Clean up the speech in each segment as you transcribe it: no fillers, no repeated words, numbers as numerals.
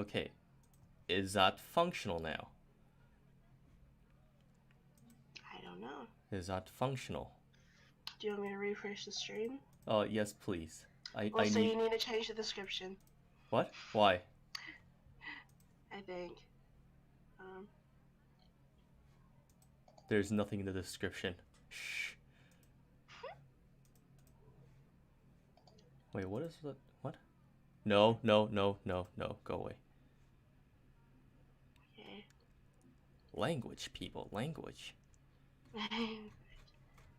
Okay. Is that functional now? I don't know. Is that functional? Do you want me to refresh the stream? Oh, yes, please. I Also, need... you need to change the description. What? Why? I think. There's nothing in the description. Shh. Wait, what is that? What? No. Go away. Okay. Language, people. Language.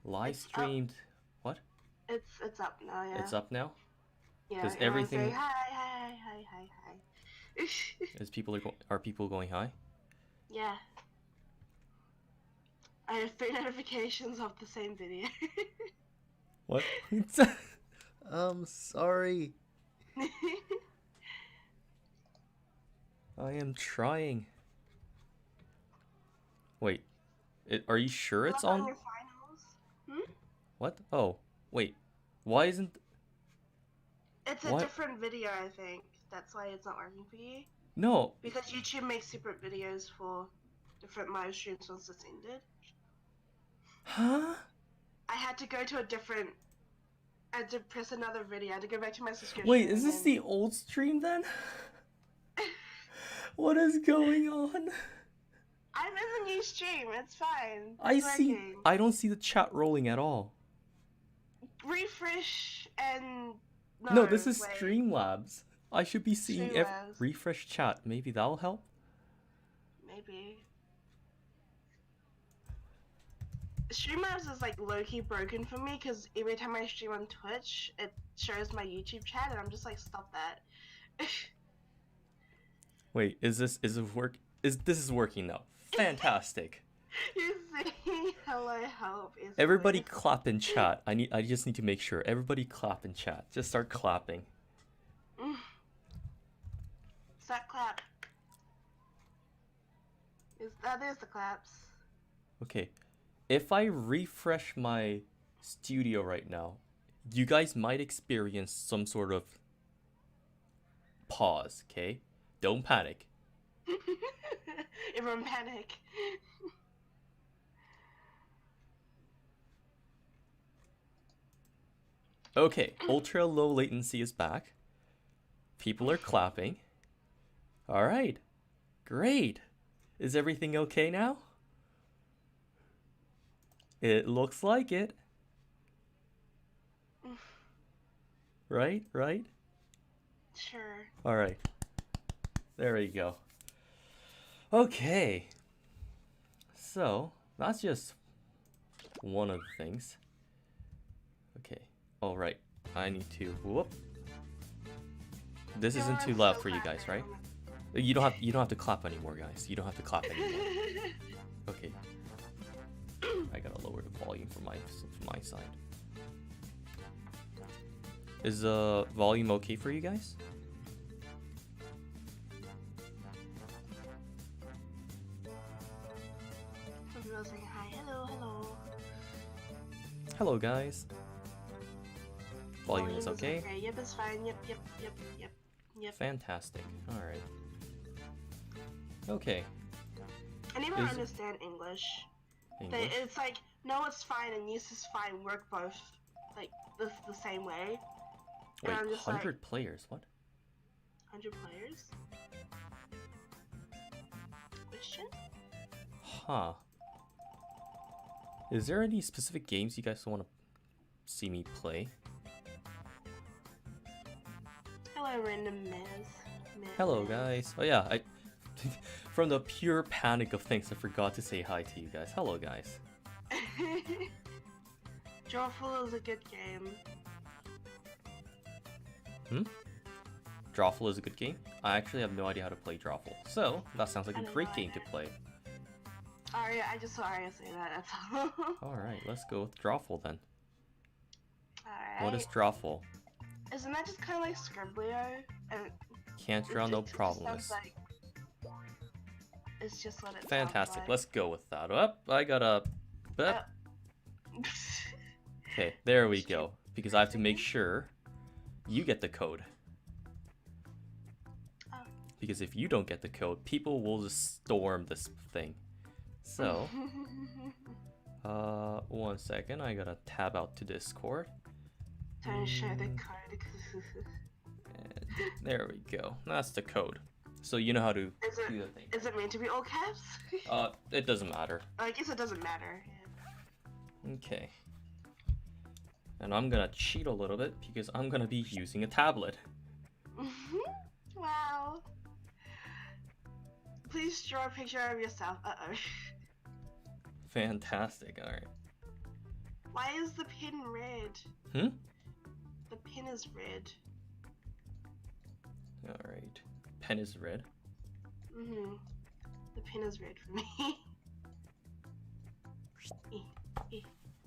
Live streamed. What? It's up now, yeah. It's up now? Yeah, Does everything... Say hi. Are people going high? Yeah. I have 3 notifications of the same video. What? Sorry. I am trying. Wait. Are you sure it's on? Your finals? What? Oh, wait. Why isn't... It's a different video, I think. That's why it's not working for you. No. Because YouTube makes separate videos for different live streams once it's ended. Huh? I had to go to a different... I had to press another video. I had to go back to my subscription. Wait, is this the old stream then? What is going on? I'm in the new stream. It's fine. I don't see the chat rolling at all. Refresh and... No, this is Streamlabs. I should be seeing refresh chat. Maybe that'll help? Maybe. Streamlabs is like low-key broken for me because every time I stream on Twitch, it shows my YouTube chat and I'm just like, stop that. Wait, this is working now? Fantastic. You see, hello, help. Everybody clap in chat. I just need to make sure. Everybody clap in chat. Just start clapping. Start clap. There's the claps. Okay. If I refresh my studio right now, you guys might experience some sort of pause, okay? Don't panic. Everyone panic. Okay, ultra low latency is back. People are clapping. All right. Great. Is everything okay now? It looks like it. Right? Sure. All right. There we go. Okay. So, that's just one of the things. Okay. All right. I need to... Whoop. This isn't too loud for you guys, right? You don't have to clap anymore, guys. You don't have to clap anymore. Okay. I gotta lower the volume from my side. Is the volume okay for you guys? Some people saying hi, hello. Hello, guys. Volume is okay? Yep, it's fine. Yep. Fantastic. All right. Okay. I never understand English. It's like, no, it's fine, and yes, it's fine. Work both, like, the same way. Wait, 100 players? What? 100 players? Question? Huh. Is there any specific games you guys want to see me play? Hello, random Maz. Hello, guys. Oh yeah, from the pure panic of things, I forgot to say hi to you guys. Hello, guys. Drawful is a good game. Drawful is a good game? I actually have no idea how to play Drawful, so that sounds like a great game to play. Aria, I just saw Aria say that, that's all. Alright, let's go with Drawful then. Alright. What is Drawful? Isn't that just kind of like Scriblio? Can't draw, no problem. It's just what it Fantastic, sounds like. let's go with that. I got a... Okay, there we go. Because I have to make sure you get the code. because if you don't get the code, people will just storm this thing. So, 1 second, I gotta tab out to Discord. Don't share the code. And there we go. That's the code. So you know how to do the thing. Is it meant to be all caps? It doesn't matter. I guess it doesn't matter. Yeah. Okay. And I'm gonna cheat a little bit because I'm gonna be using a tablet. Wow. Please draw a picture of yourself. Uh-oh. Fantastic, alright. Why is the pin red? Hmm? The pin is red. Alright. Pen is red. Mm-hmm. The pin is red for me.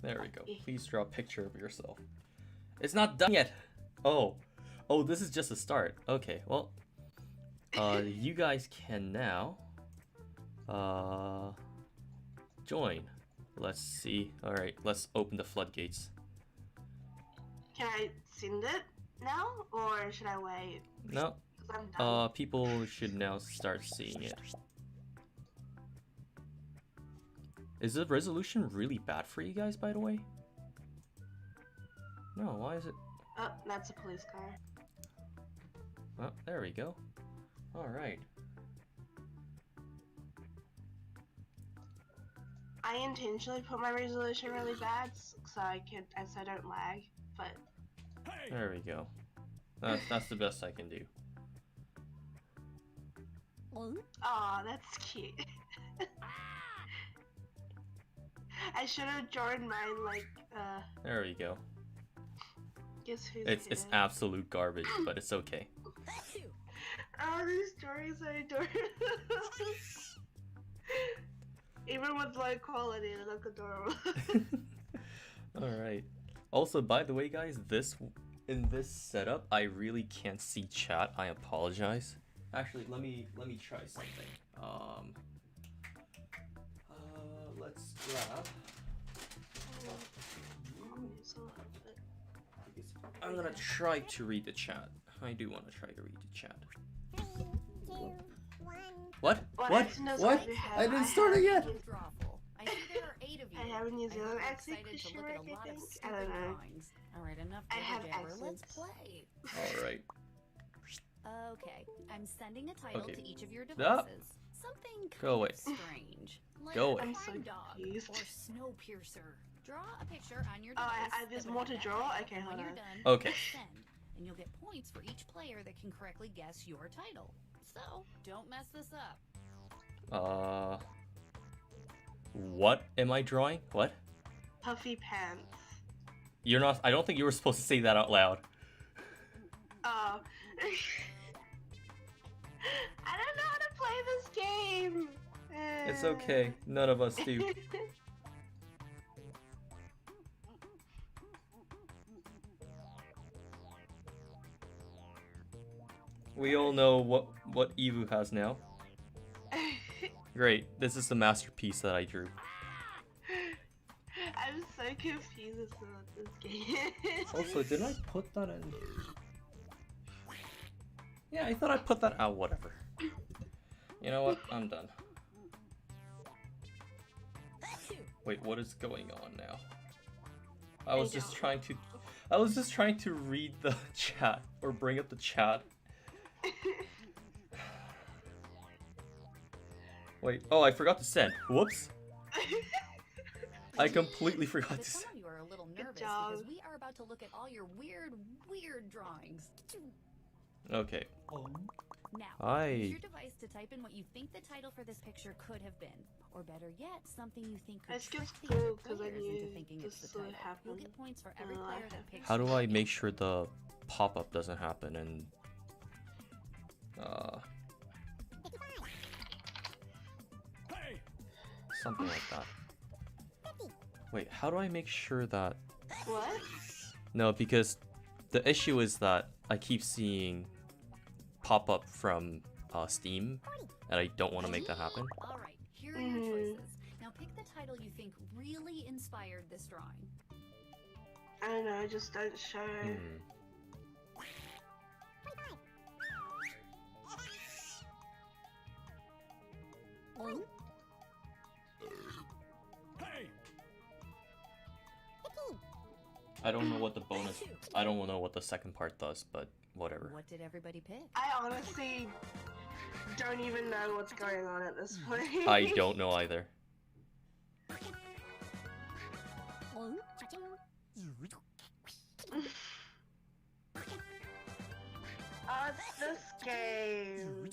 There we go. Please draw a picture of yourself. It's not done yet! Oh. Oh, this is just a start. Okay, well. You guys can now join. Let's see. Alright, let's open the floodgates. Can I send it now? Or should I wait? No. 'Cause I'm done. People should now start seeing it. Is the resolution really bad for you guys, by the way? No, why is it? Oh, that's a police car. Oh, there we go. Alright. I intentionally put my resolution really bad so I don't lag, but There we go. That's the best I can do. oh, that's cute. I should have drawn mine like There we go. guess who's It's here? absolute garbage, but it's okay. Oh, these drawings are adorable. Even with low quality, they look adorable. Alright. Also, by the way, guys, in this setup, I really can't see chat. I apologize. Actually, let me try something. Let's grab. I'm gonna try to read the chat. I do want to try to read the chat. 3, 2, 1. What? What What? accent What? does it have? I didn't start it yet. Drawful. I see there are 8 of you. I have a New I Zealand hope you're accent excited to question look at mark, a lot I of think. I stupid don't know. drawings. All right, enough I have jabber. Let's accents. play. Alright. Okay, I'm sending a title Okay. to each of your Ah. devices. Something kind Go away. of strange. Like Go away. I'm so crime dog confused. or snowpiercer. Draw a picture on your Oh, device. there's that would more have to that draw? title, Okay, and when hold you're on. done, Okay. press send, and you'll get points for each player that can correctly guess your title. So, don't mess this up. What am I drawing? What? Puffy pants. You're not. I don't think you were supposed to say that out loud. Oh. I don't know how to play this game. It's okay. None of us do. We all know what Evu has now. Great. This is the masterpiece that I drew. I'm so confused about this game. Also, did I put that in? Yeah, I thought I put that out. Whatever. You know what? I'm done. Wait, what is going on now? I was just trying to read the chat or bring up the chat. Wait, oh, I forgot to send. Whoops. I completely forgot to But some send. of you are a little Good nervous job. because we are about to look at all your weird drawings. Okay. Now, use your device to type in what you think the title for this picture could have been, or better yet, something you think could I skipped trick the school other 'cause I players knew into thinking it's this the would title. happen. You'll get points for every Oh, player I that have picks. How do the I title. make sure the pop-up doesn't happen and something like that. Wait, how do I make sure that? What? No, because the issue is that I keep seeing pop-up from Steam, and I don't want to make that happen. All right, here are your choices. Now pick the title you think really inspired this drawing. I don't know, I just don't show. I don't know what the bonus. I don't know what the second part does, but whatever. What did everybody pick? I honestly don't even know what's going on at this point. I don't know either. Oh, it's this game.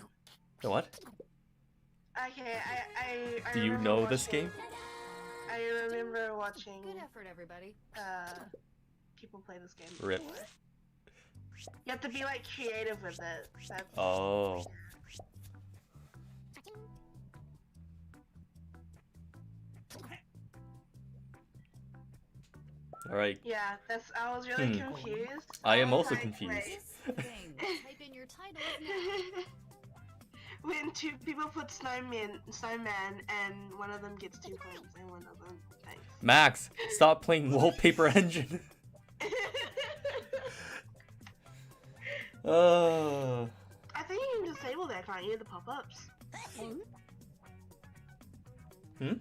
What? Okay, I Do you remember know this watching- game? I remember watching Good effort, everybody. people play this game. Rip. before. You have to be like creative with it. That's, Oh. Alright. yeah, I was really Hmm. confused. I am was also like, confused. wait. This thing. Type in your title now. When two people put snowman, and one of them gets 2 points and one of them thanks. Max, stop playing Wallpaper Engine. I think you can disable that, can't you? The pop-ups. Hmm?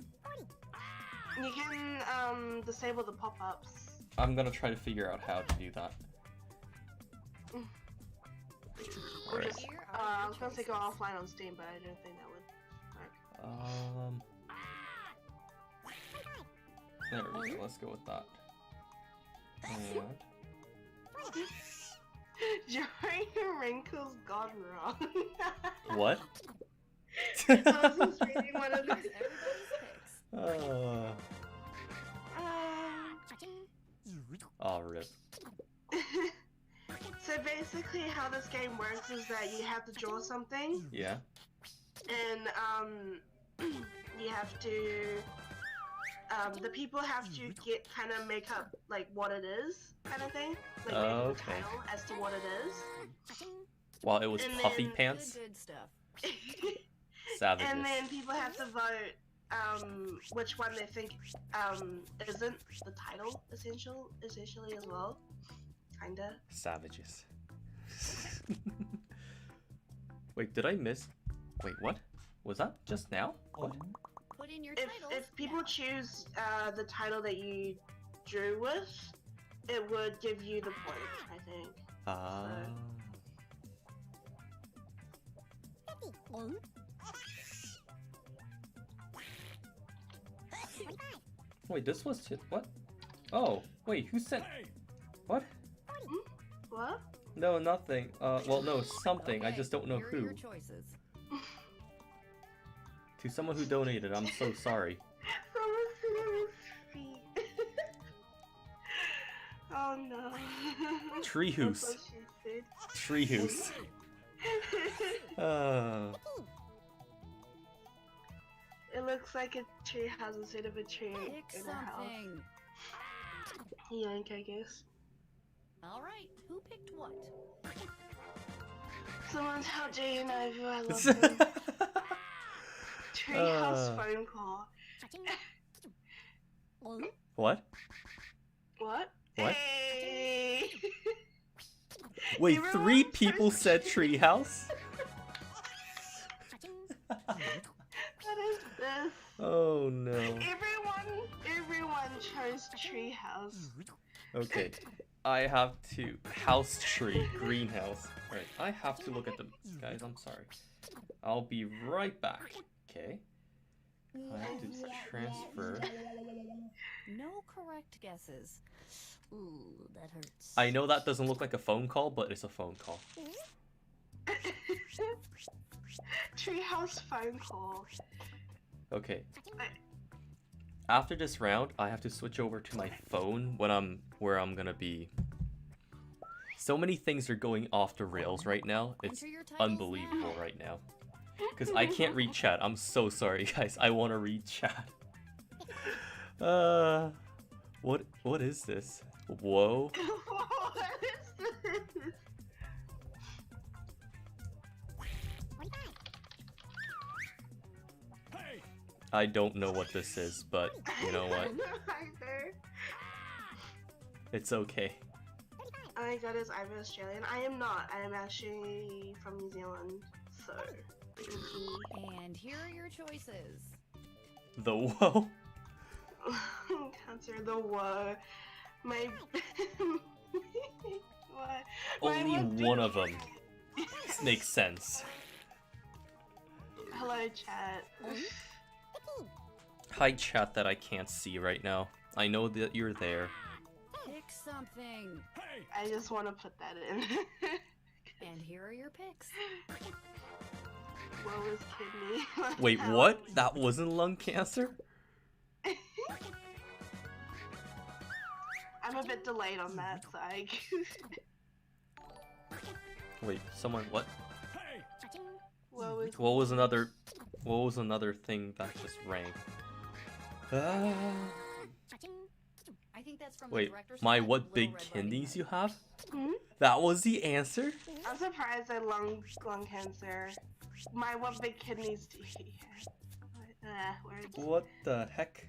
You can disable the pop-ups. I'm gonna try to figure out how to do that. Or Alright. just, I was gonna say go offline on Steam, but I don't think that would work. There we go. Let's go with that. And Your wrinkles gone wrong. what? I was just reading one of Here's these. everybody's picks. Oh, rip. So basically how this game works is that you have to draw something, Yeah. and you have to the people have to get kind of make up like what it is, kind of thing, like make up the Okay. title as to what it is. While it was And puffy then- pants, Good stuff. savages. And then people have to vote which one they think isn't the title essentially as well. Kinda. Savages. Wait, did I miss? Wait, what? Was that just now? What? Put in your If titles people now. choose the title that you drew with, it would give you the point, I think. Wait, this was just what? Oh, wait, who sent? What? What? No, nothing. Well, no, something. I Okay, just don't know here are who. your choices. To someone who donated, I'm so sorry. Someone's sitting on his feet. Oh no. Treehouse. That's what she Treehouse. said. It looks like a tree house instead of a tree Pick in a house. something. Yank, I guess. All right, who picked what? Someone's how dare you know who I love them. Treehouse phone call. What? What? What? Hey! Wait, Everyone 3 chose people said treehouse? What is this? Oh no. Everyone chose treehouse. Okay. I have to house tree, greenhouse. Alright, I have to look at them. Guys, I'm sorry. I'll be right back. Okay. I have to transfer. No correct guesses. Ooh, that hurts. I know that doesn't look like a phone call, but it's a phone call. Treehouse phone call. Okay. After this round, I have to switch over to my phone where I'm gonna be. So many things are going off the rails right now. It's Enter your titles unbelievable now. right now. Because I can't read chat. I'm so sorry, guys. I want to read chat. What is this? Whoa. What is this? I don't know what this is, but you know what? Either. It's okay. Oh my god, is Ivy Australian? I am not. I am actually from New Zealand, so. And here are your choices. The whoa. Cancer, the whoa. My. What? Only My big- one of them makes sense. Hello, chat. Hi, chat that I can't see right now. I know that you're there. Pick something. I just want to put that in. And here are your picks. What was kidney? Wait, what? That wasn't lung cancer? I'm a bit delayed on that, so I. Wait, someone, what? What was What was another thing that just rang? Ah. I think that's from the Wait, director's my cut, what Little big Red Riding kidneys Hood. you have? Hmm? That was the answer? I'm surprised at lung cancer. My what big kidneys do you words. What the heck?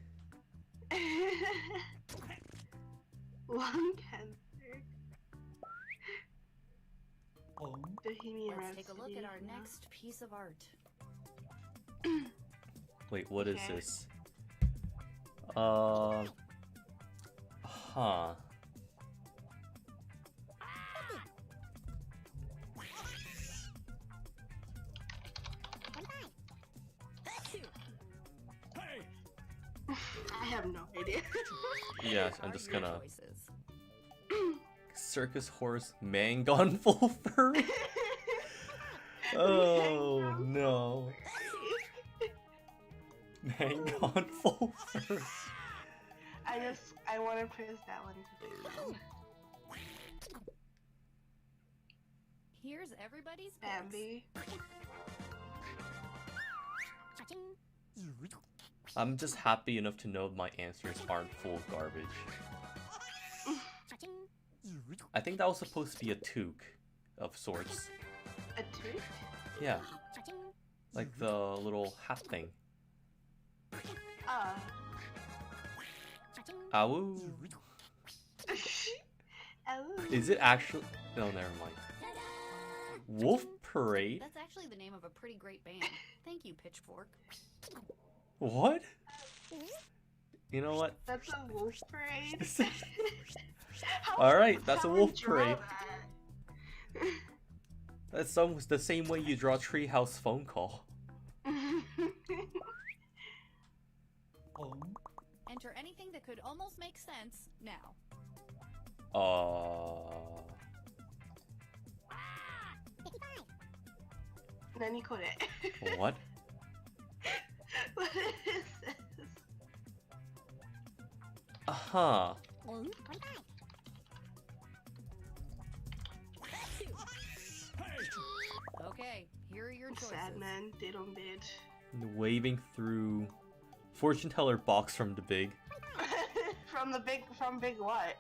Lung cancer. Bohemian Let's take a look at Rhapsody, our yeah. next piece of art. Wait, what is Okay. this? Huh. I have no idea. Yes, I'm Are just your gonna... choices. Circus horse man gone full fur? Oh no. Man gone full fur. I want to press that one to the end. Here's everybody's picks. Bambi. I'm just happy enough to know my answers aren't full of garbage. I think that was supposed to be a toque of sorts. A tooth? Yeah, like the little hat thing. Ow. Oh. Is it actually? No, never mind. Wolf Parade? That's actually the name of a pretty great band. Thank you, Pitchfork. What? You know what? That's a wolf parade? How Alright, did that's a someone wolf draw parade. that? That's almost the same way you draw Treehouse phone call. Enter anything that could almost make sense now. Nani kore? What? What is this? Uh-huh. Okay, here are your choices. Sad man, they don't bid. Waving through fortune teller box from the big. from big what?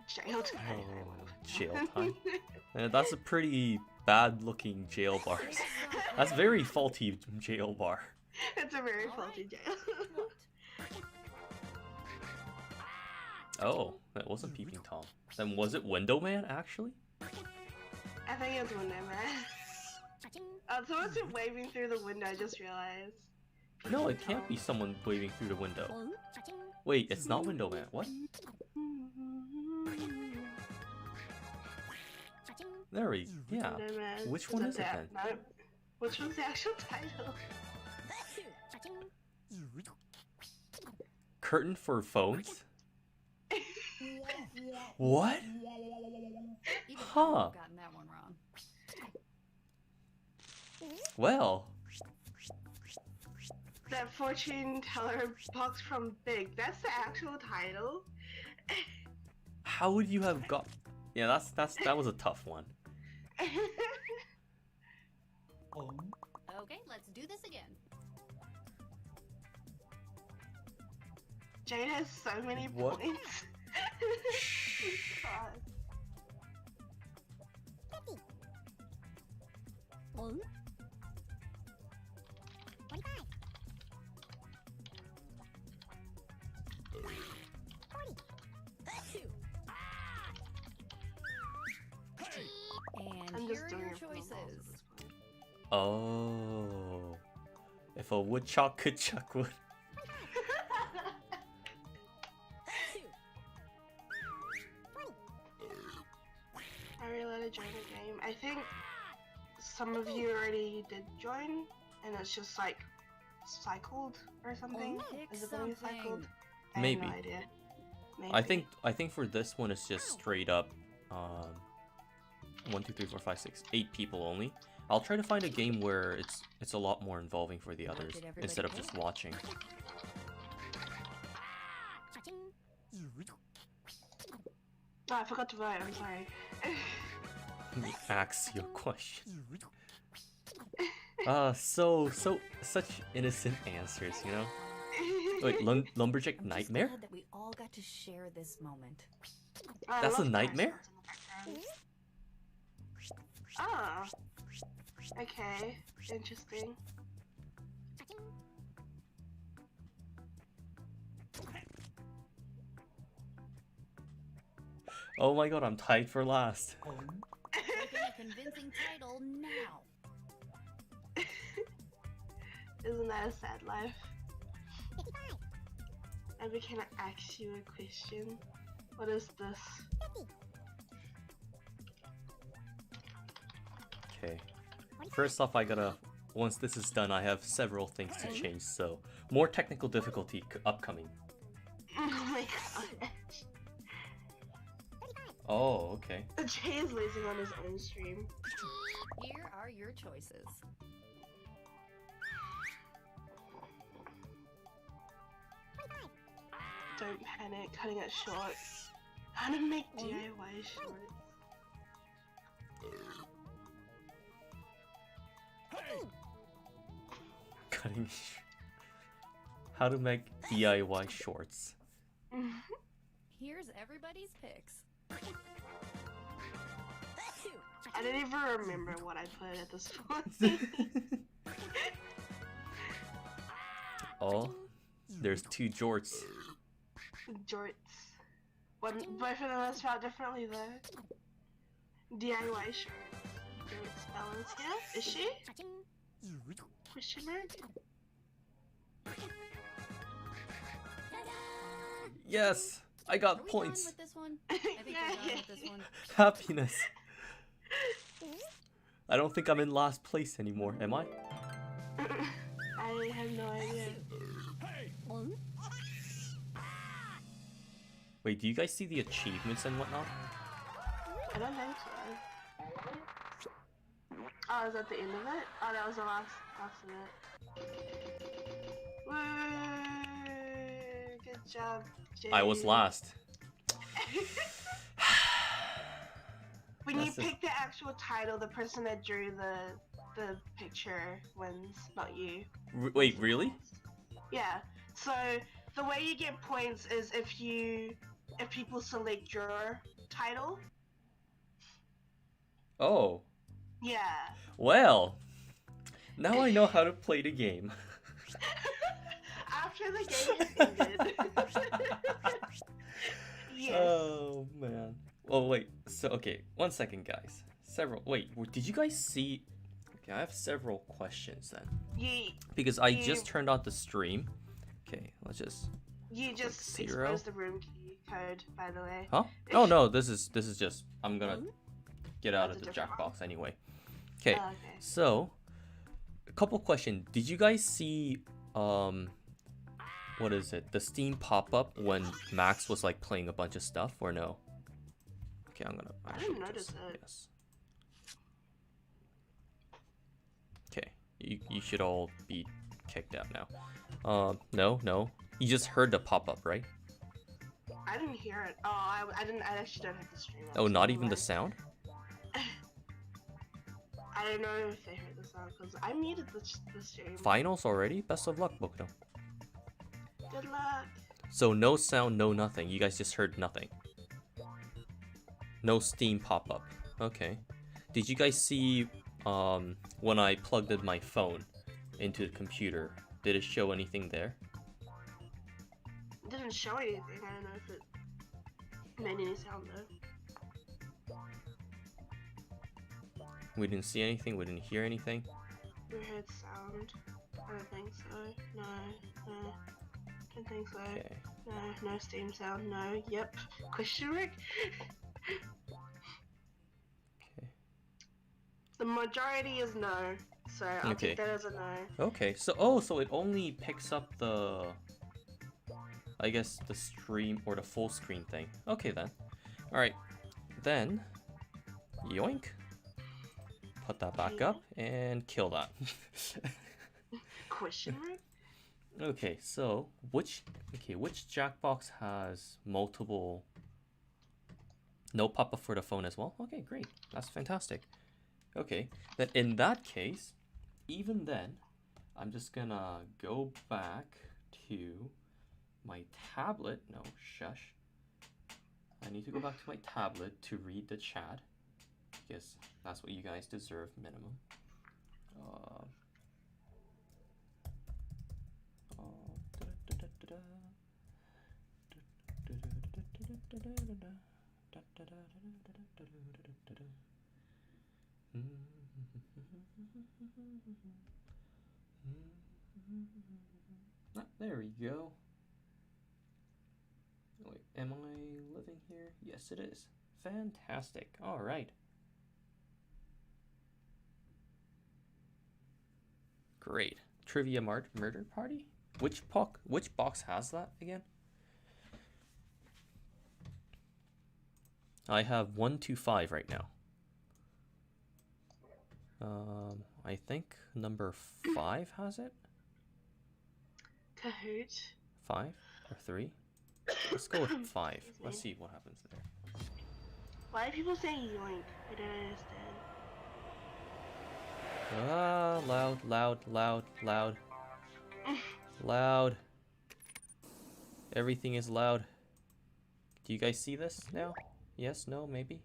Jail time. Oh, jail time. That's a pretty bad looking jail bar. That's very faulty jail bar. It's a very All faulty right. jail. What? Oh, that wasn't Peeping Tom. Then was it Window Man actually? I think it's Window Man. Someone's been waving through the window, I just realized. No, it can't be someone waving through the window. Wait, it's not Window Man. What? There we yeah. Window Man. Which one is it that- then? no. Which one's the actual title? Curtain for phones? What? Even Huh. I would have gotten that one wrong. Well, That fortune teller box from Big. That's the actual title. how would you have got? Yeah, that was a tough one. Okay, let's do this again. Jade has so many What? points. God. And I'm here just are doing your it for the balls at choices. this point. Oh. a woodchuck could chuck wood. I really want to join the game. I think some of you already did join, and it's just like cycled or something. Pick Is it being cycled? something. I Maybe. have no idea. Maybe. I think for this one it's just straight up 1, 2, 3, 4, 5, 6, 8 people only. I'll try to find a game where it's a lot more involving for the others did everybody instead of pick? just watching. Oh, I forgot to vote. I'm sorry. Ask your question. Such innocent answers, you know? Wait, Lumberjack I'm just Nightmare? glad that we all got to share this moment. I That's a love nightmare? Oh. Okay. Interesting. Oh my god, I'm tied for last. Picking a convincing title now. Isn't that a sad life? Maybe can I ask you a question? What is this? Okay. First off, once this is done, I have several things to change, so more technical difficulty upcoming. Oh my god. Oh, okay. Jay is losing on his own stream. Here are your choices. Don't panic, cutting it short. How to make DIY shorts. Cutting. How to make DIY shorts. Here's everybody's picks. I don't even remember what I put at this point. Oh, there's 2 jorts. Jorts. Both of them are spelled differently though. DIY shorts. Jorts spells here. Is she? Question mark? Yes, I got Are we points. done with this one? I think we're done with this one. Happiness. I don't think I'm in last place anymore, am I? I have no idea. Wait, do you guys see the achievements and whatnot? I don't think so. Oh, is that the end of it? Oh, that was the last of it. Woo! Good job, Jay. I was last. When you That's it. pick the actual title, the person that drew the picture wins, not you. Wait, really? Yeah. So the way you get points is if people select your title. Oh. Yeah. Well, now I know how to play the game. After the game has ended. Yes. Oh man. Oh wait. So okay, 1 second, guys. Wait, did you guys see? Okay, I have several questions then. Because I just turned on the stream. Okay, let's just. You just 0. exposed the room key code, by the way. Huh? Oh no, this is just. I'm gonna get out That's of a the different Jackbox anyway. Okay. Oh, okay. So, a couple questions. Did you guys see what is it? The Steam pop-up when Max was like playing a bunch of stuff, or no? Okay, I'm gonna I actually didn't notice just it. yes. Okay, you should all be kicked out now. No. You just heard the pop-up, right? I didn't hear it. Oh, I didn't. I actually don't have the stream. Oh, not even the sound? I don't know if they heard the sound because I muted the stream. Finals already? Best of luck, Bokuto. Good luck. So no sound, no nothing. You guys just heard nothing. No Steam pop-up. Okay. Did you guys see when I plugged in my phone into the computer? Did it show anything there? It didn't show anything. I don't know if it made any sound though. We didn't see anything. We didn't hear anything. We heard sound. I don't think so. No, no. Don't think so. Okay. No, no Steam sound. No. Yep. Question mark. Okay. The majority is no, so I'll Okay. take that as a no. Okay. So it only picks up the, I guess, the stream or the full screen thing. Okay then. All right. Then yoink. Put that back up and kill that. Question mark. Okay, so which Jackbox has multiple no pop-up for the phone as well? Okay, great. That's fantastic. Okay, then in that case, even then, I'm just gonna go back to my tablet. No, shush. I need to go back to my tablet to read the chat because that's what you guys deserve, minimum. There we go. Wait, am I living here? Yes, it is. Fantastic. All right. Great. Trivia murder party? Which box has that again? I have 1 to 5 right now. I think number 5 has it. Kahoot. 5 or 3? Let's go with 5. Let's see what happens there. Why are people saying yoink? I don't understand. Ah, loud. Loud. Everything is loud. Do you guys see this now? Yes, no, maybe?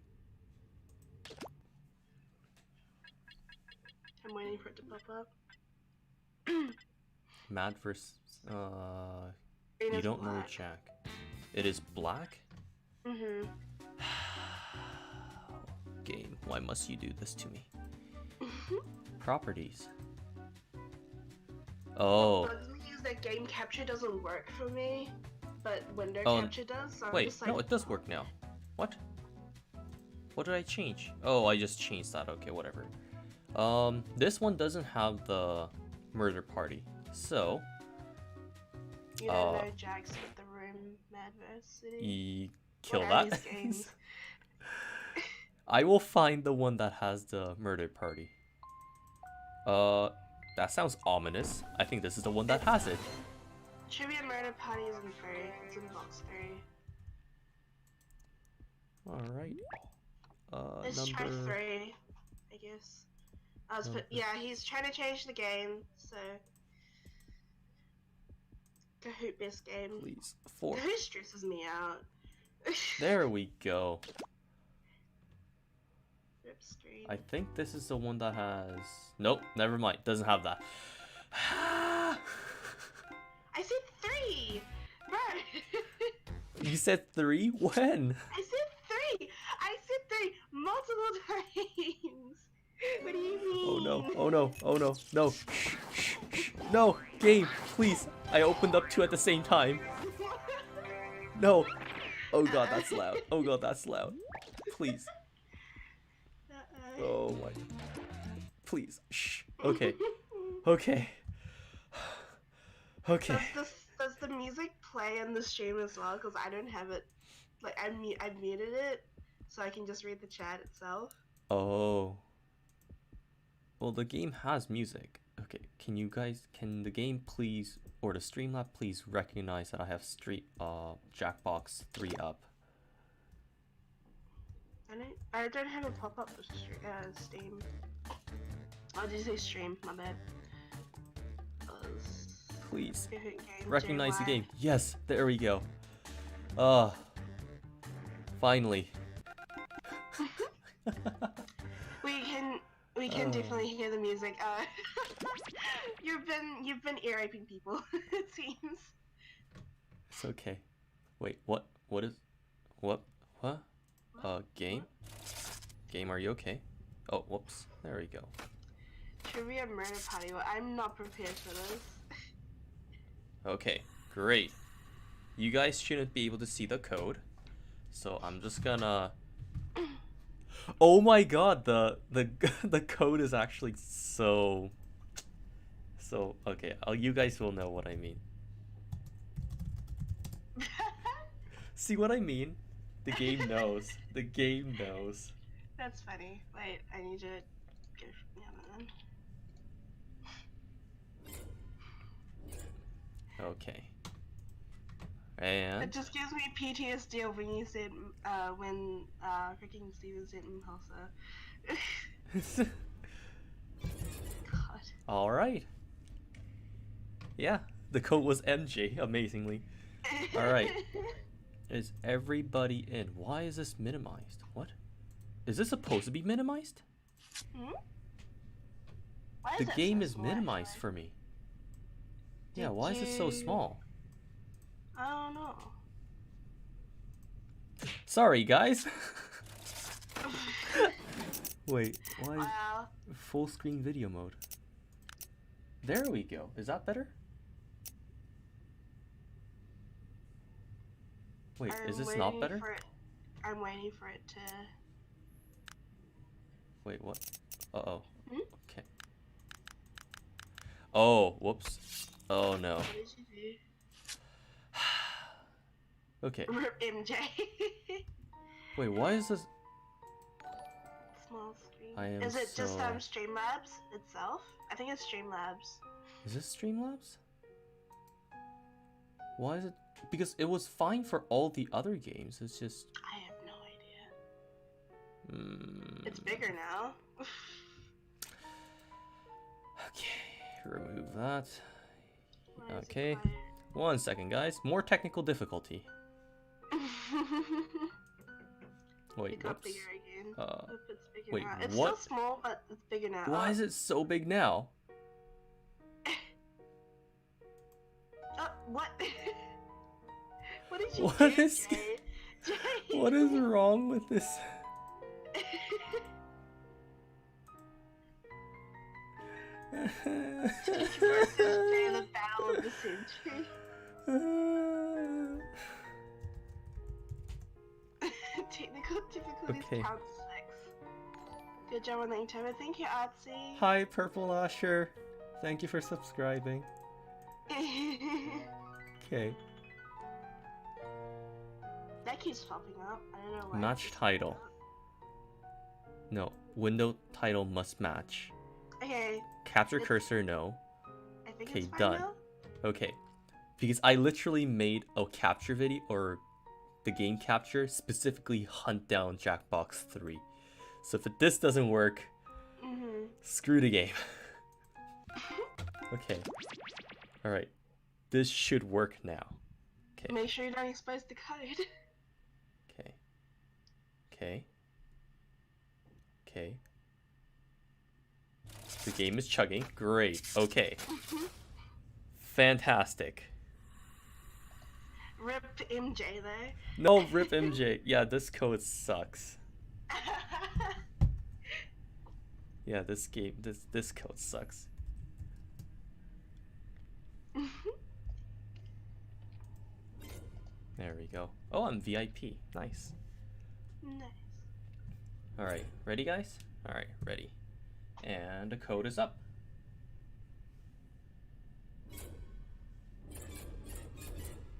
I'm waiting for it to pop up. Mad versus Green you is don't know black. Jack. It is black? Mm-hmm. Game, why must you do this to me? Properties. Oh. What bugs me is that game capture doesn't work for me, but window Oh, capture does. So I'm wait, just like, no, it does work now. What? What did I change? Oh, I just changed that. Okay, whatever. This one doesn't have the murder party, so you don't know Jack's with the room Madversity. kill What are that. these games? I will find the one that has the murder party. That sounds ominous. I think this is the one that has it. Trivia Murder Party is in 3. It's in box 3. Alright. Let's try 3, I guess. Yeah, he's trying to change the game, so Kahoot best game. Please. 4. Kahoot stresses me out. There we go. Rip screen. I think this is the one that has... Nope, never mind. Doesn't have that. I said 3! Bro! You said 3? When? I said 3! I said 3 multiple times! What do you mean? Oh no, oh no, oh no, no. No, game, please. I opened up 2 at the same time. No. Oh god, that's loud. Oh god, that's loud. Please. Oh my. Please. Shh. Okay. Okay. Okay. Does the music play in the stream as well? Because I don't have it. Like, I muted it, so I can just read the chat itself. Oh. Well, the game has music. Okay, can the game please, or the Streamlab please recognize that I have Jackbox 3 up? I don't have a pop-up with Steam. Oh, did you say stream? My bad. Please, recognize the game. Yes, there we go. Finally. We can definitely hear the music. You've been ear raping people, it seems. It's okay. Wait, what is game? Game, are you okay? Oh, whoops. There we go. Trivia murder party. Well, I'm not prepared for this. Okay, great. You guys shouldn't be able to see the code, so I'm just gonna. Oh my god, the the code is actually so. Okay, you guys will know what I mean. See what I mean? The game knows. The game knows. That's funny. Wait, I need to give me a minute. Okay. It And just gives me PTSD of when you said, when freaking Steven said Impulsa. God. all right. Yeah, the code was MJ. Amazingly. All right. Is everybody in? Why is this minimized? What? Is this supposed to be minimized? Hmm? Why The is it game so is small, minimized actually? for me. Yeah, Did why is it so you- small? I don't know. Sorry, guys. Wait, why is Wow. full screen video mode? There we go. Is that better? Wait, I'm is this not waiting better? for it- I'm waiting for it to. Wait, what? Uh-oh. Hmm? Okay. Oh, whoops. Oh no. What did you do? Okay. Rip MJ. Wait, why is this? Small screen. I am Is it just so- Streamlabs itself? I think it's Streamlabs. Is this Streamlabs? Why is it? Because it was fine for all the other games. It's just. I have no idea. It's bigger now. Okay, remove that. Why is it Okay. quiet? 1 second, guys. More technical difficulty. Wait, It got whoops. bigger again. Uh, Yep, it's bigger wait, now. It's what? still small, but it's bigger now. Why is it so big now? What? What did you What do, is- Jay? Jay? What is wrong with this? Versus Jay, the battle of the century. Technical difficulties Okay. count 6. Good job on the Inktober. Thank you, Artsy. Hi, Purple Asher. Thank you for subscribing. Okay. That keeps popping up. I don't know why. it Match keeps title. popping No, window title must match. up. Okay, Capture It's- cursor, no. I think Okay, it's fine done. now. Okay. Because I literally made a capture video, or the game capture, specifically hunt down Jackbox 3. So if this doesn't work, screw the game. Okay. Alright. This should work now. Okay. Make sure you don't expose the code. Okay. Okay. Okay. The game is chugging. Great. Okay. Fantastic. Rip MJ though. No, rip MJ. Yeah, this code sucks. Yeah, this game, this code sucks. There we go. Oh, I'm VIP. Nice. Nice. All right, ready, guys? All right, ready. And the code is up.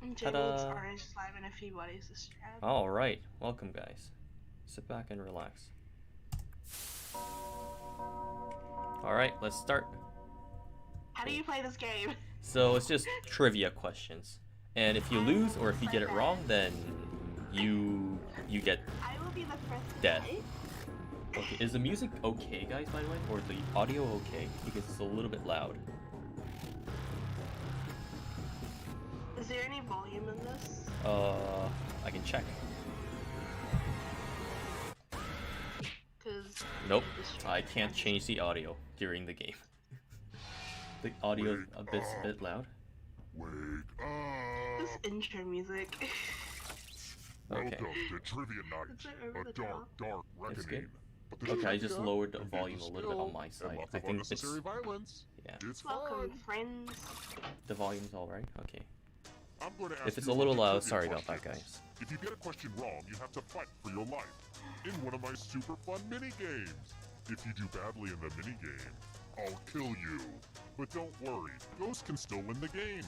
MJ Ta-da. needs orange slime and a few bodies to strap. All right, welcome, guys. Sit back and relax. All right, let's start. How do you play this game? So it's just trivia questions, and if you lose or if you get it wrong, then you get I will be the first to dead. play. Okay, is the music okay, guys, by the way? Or the audio okay? Because it's a little bit loud. Is there any volume in this? I can check. Because Nope, I can't change the audio during the game. The audio is a bit loud. Wake up! this intro music. Okay. Welcome to Trivia It's Night, so over a the dark, top. dark That's good. reckoning. But there's Okay, I trivia, just lowered the engaging volume a little bit skill, on my and side. lots I of think it's unnecessary violence. yeah. It's Welcome, fun. friends. The volume's all right. Okay. I'm going to ask If it's you a bunch little of loud, trivia sorry about that, questions. guys. If you get a question wrong, you have to fight for your life in one of my super fun mini games. If you do badly in the mini game, I'll kill you. But don't worry, Ghost can still win the game.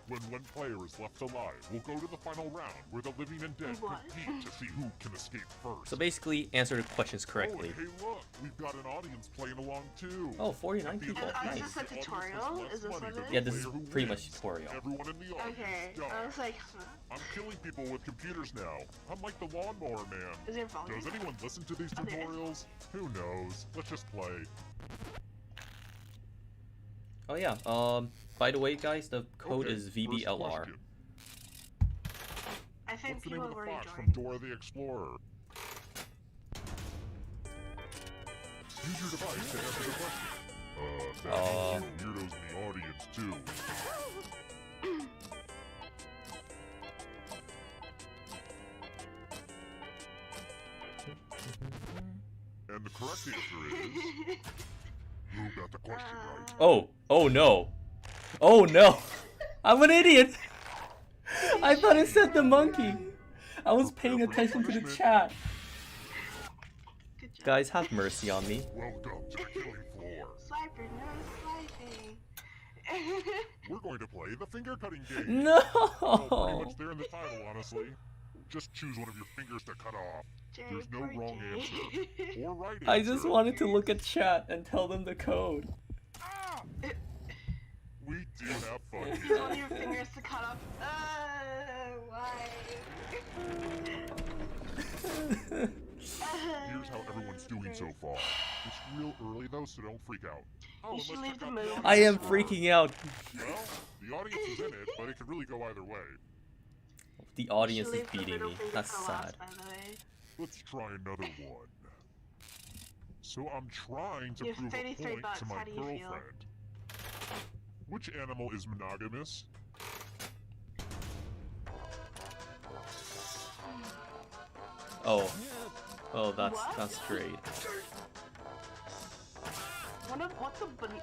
When one player is left alive, we'll go to the final round where the living and dead What? compete to see who can escape first. So basically, answer the questions correctly. Oh, and hey look, we've got an audience playing along too. Oh, 49 people. Oh, is Nice. this a tutorial? Is this what it is? Yeah, this is pretty much tutorial. Everyone in the audience Okay, die. I was like, huh? I'm killing people with computers now. I'm like the lawnmower man. Is there volume? Does anyone listen to these Oh, there is. tutorials? Who knows? Let's just play. Oh yeah. By the way, guys, the code Okay, is first VBLR. question. I think What's the people name of have the already fox from joined. Dora the Explorer? Use your device to answer the question. That means you weirdos in the audience too. And the correct answer is... You got the question right. Oh. Oh no. Oh no. I'm an idiot. I thought it said the monkey. I was paying attention to the chat. Good job. Guys, have mercy on me. Welcome to the killing floor. Swiper, no swiping. We're going to play the finger cutting game. No. Well, pretty much there in the title, honestly. Just choose one of your fingers to cut off. Jerry, There's no poor wrong Jerry. answer. Or right answer. I just wanted to look at chat and tell them the code. We do have fun Use here. one of your fingers to cut off. Why? Here's how everyone's doing so far. It's real early though, so don't freak out. Oh, You and should let's leave check the out movie. audience I am score. freaking out. Well, the audience is in it, but it could really go either way. The audience You is should leave the beating middle me. finger That's for sad. last, by the way. Let's try another one. So I'm trying to You have prove a 33 point bucks. to my How do you feel? girlfriend. Which animal is monogamous? Oh. Oh, that's What? great. What's a banana?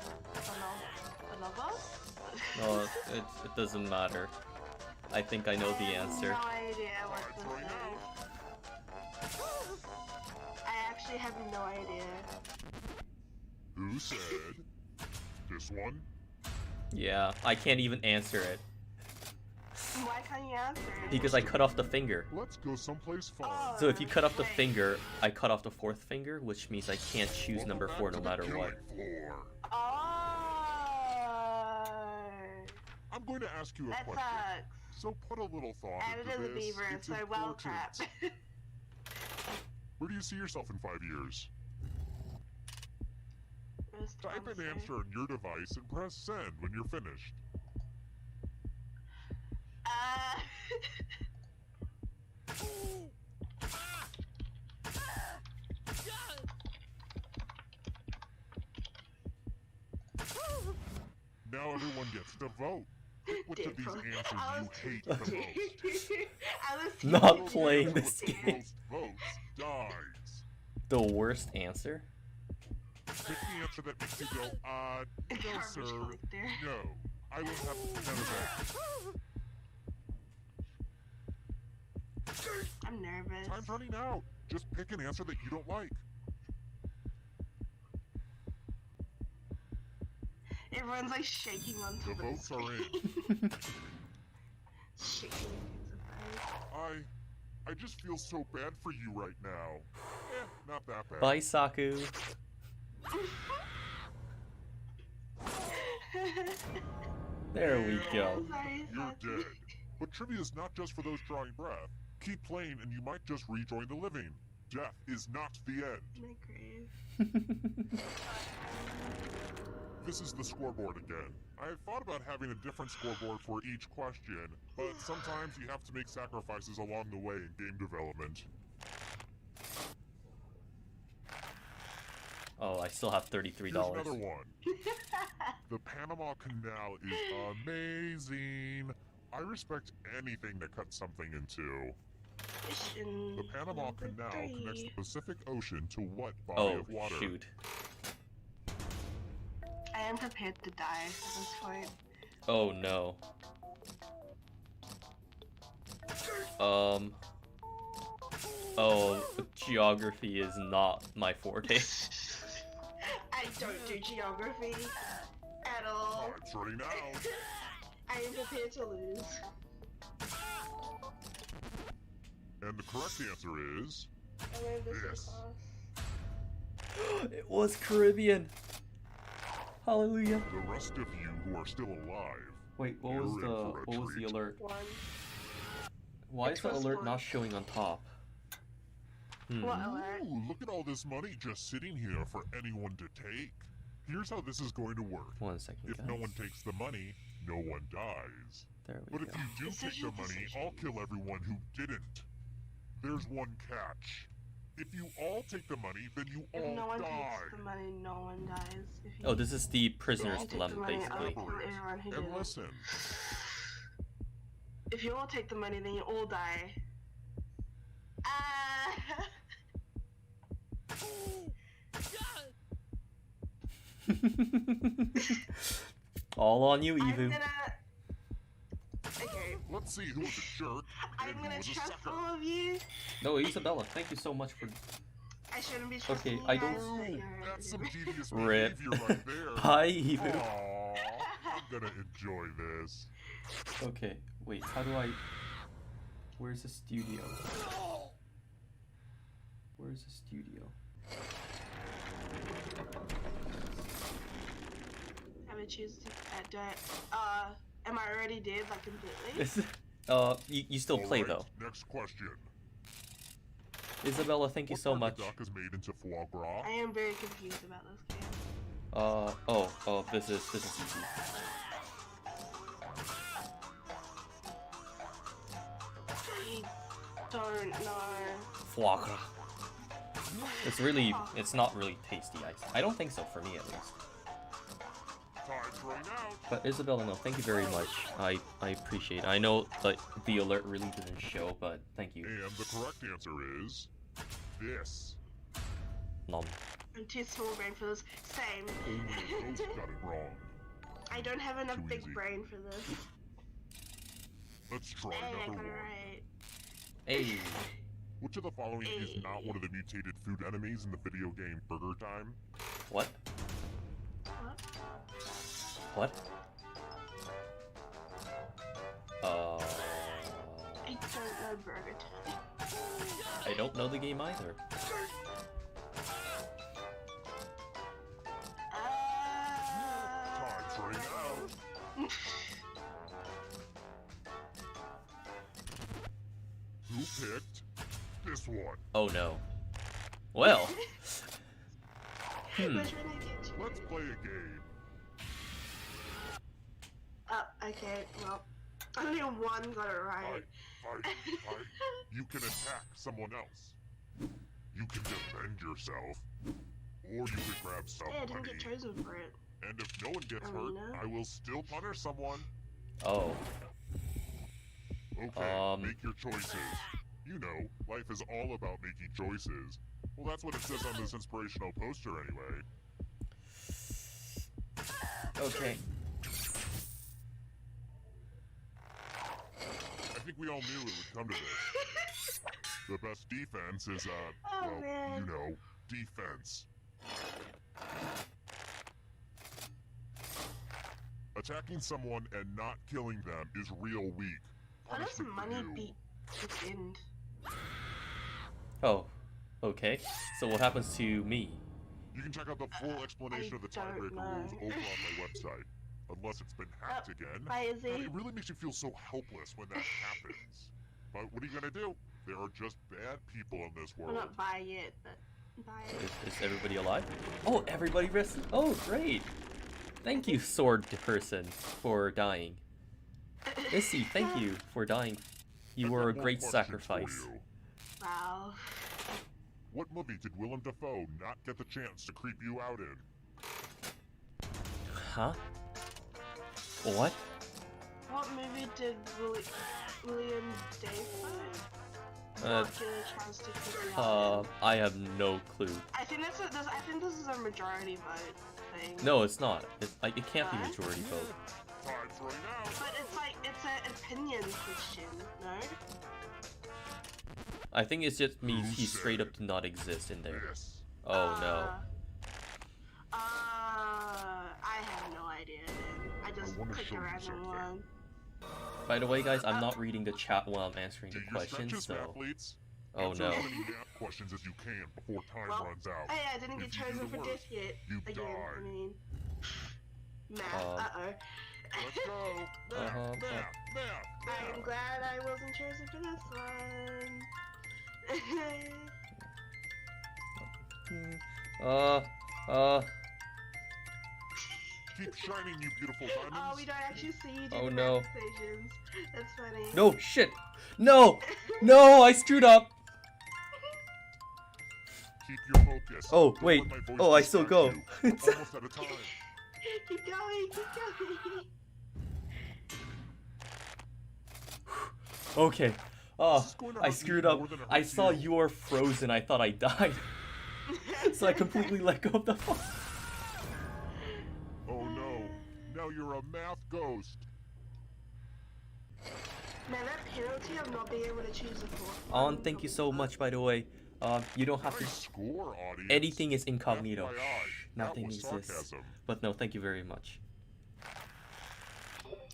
Oh, it doesn't matter. I think I know the answer. No idea what Let's this find is. out. I actually have no idea. Who said? This one? Yeah, I can't even answer it Why can't you answer it? because I cut off the finger. Let's go someplace fun. Oh. So if you cut off the Right. finger, I cut off the fourth finger, which means I can't choose Welcome number back 4 to no the matter killing what. floor. Oh. I'm going to ask you a That question. sucks. So put a little thought I into was a this. beaver, It's so I well important. crap. Where do you see yourself in 5 years? Type an answer on your device and press send when you're finished. Now everyone gets to vote. Pick which of these answers you hate the most. I was Not thinking- playing Whoever this gets the game. most votes dies. The worst answer? Pick the answer that makes you go, no Garbage sir, collector. no. I will have none of that. I'm nervous. Time's running out. Just pick an answer that you don't like. Everyone's like shaking on The top of votes the are in. screen. Shaking in surprise. I just feel so bad for you right now. Not that bad. Bye, Saku. There we go. Sorry, You're Saku. dead. But trivia is not just for those drawing breath. Keep playing and you might just rejoin the living. Death is not the end. My grave. This is the scoreboard again. I have thought about having a different scoreboard for each question, but sometimes you have to make sacrifices along the way in game development. Oh, I still have $33. Here's another one. The Panama Canal is amazing. I respect anything that cuts something in two. Mission The Panama number Canal 3. connects the Pacific Ocean to what body Oh, of water? shoot. I am prepared to die at this point. Oh, no. Oh, geography is not my forte. I don't do geography at all. Time's running out. I am prepared to lose. And the correct answer is I learned this in Yes. class. It was Caribbean. Hallelujah. the rest of you who are still alive. Wait, what You're was in the for a what was the treat. alert? 1. Why It is the was alert one. not showing on top? What alert? Ooh, look at all this money just sitting here for anyone to take. Here's how this is going to work. 1 second, If guys. no one takes the money, no one dies. There we But go. if you do take the Decision, money, decision. I'll kill everyone who didn't. There's one catch. If you all take the money, then you If all no one die. takes the money, no one dies. If you, Oh, this is the prisoner's take the dilemma, money, I'll basically. kill everyone who And didn't. listen, If you all take the money, then you all die. Ah! All on you, I'm Evu. gonna. Okay. let's see who was a jerk I'm and who gonna was a trust sucker. all of you. No, Isabella, thank you so much for. I shouldn't be trusting Okay, you I don't- guys, but Ooh, you're right. that's some devious Rip. behavior right there. Bye, Evu. Aww, I'm gonna enjoy this. Okay, wait, how do I. Where's the studio? Where's the studio? I would choose to do it. Am I already dead, like completely? Is you still play Alright, though. Next question. Isabella, thank you What so part much. of the duck is made into foie gras? I am very confused about this game. Oh, this is easy. I don't know. Foie gras. It's not really tasty. I don't think so, for me at least. Time's running out. But Isabella, no, thank you very much. I appreciate it. I know that the alert really didn't show, but thank you. And the correct answer is this. Nom. I'm too small brain for this. Same. Only Ghost got it wrong. I don't have enough Too big easy. brain for this. Let's try Hey, I number got it one. right. Hey. Which of the following is Hey. not one of the mutated food enemies in the video game Burger Time? What? What? What? I don't know Burger Time. I don't know the game either. Time's running out. Who picked this one? Oh no. Well. Which one I get? Let's play a game. Okay, well, only one got it right. Fight. You can attack someone else. You can defend yourself. Or you can grab some Hey, I didn't money. get chosen for it. And if no one gets hurt, Arena? I will still punish someone. Oh. Okay, make your choices. You know, life is all about making choices. Well, that's what it says on this inspirational poster anyway. Okay. I think we all knew it would come to this. The best defense is, Oh, well, man. you know, defense. Attacking someone and not killing them is real weak. How does Punishment for money you. beat defend? Oh. Okay. So what happens to me? You can check out the full explanation of the don't tiebreaker know. rules over on my website. Unless it's been hacked again. Bye, God, Izzy. it really makes you feel so helpless when that happens. But what are you gonna do? There are just bad people in this Well, world. not buy it, but buy it. Is everybody alive? Oh, everybody rested. Oh, great. Thank you, sword person, for dying. Issy, thank you for dying. You I've were got a more great questions for sacrifice. you. Wow. What movie did Willem Dafoe not get the chance to creep you out in? Huh? What? What movie did William Dafoe? not get a chance to figure it out. I have no clue. I think this is a majority vote thing. No, it's not. It can't be majority vote. Time's running out. But it's an opinion question, no? I think it's just means Who he straight said up did not exist in there. This. Oh no. I have no idea. I just wanna clicked show a you random something. one. By the way, guys, I'm not reading the chat while I'm answering Do the your questions, snatches, so. athletes? Oh Answer no. as many math questions as you can before time Well, runs out. Hey, I didn't get If you do chosen the for work, death yet. you Again, die. I mean. Math, Um, Let's go. Math, Uh-huh. I'm glad I wasn't chosen for this one. Keep shining, you beautiful diamonds. Oh, we don't actually see you do Oh, the no. math equations. That's funny. No, shit! No! No, I screwed up! Keep your focus. Oh, Don't wait. let my voice Oh, I still go. distract you. We're almost out of time. Keep going, keep going. Okay. Oh, This is going to I hurt me screwed up. more than it I hurts saw you. you are frozen. I thought I died. So I completely let go of the phone. Oh no. Now you're a math ghost. Man, that penalty of not being able to choose a fourth On, one thank you probably so sucks. much, by the way. You don't have to. Nice score, audience. Anything is incognito. FYI, Shh, that nothing was exists. sarcasm. But no, thank you very much.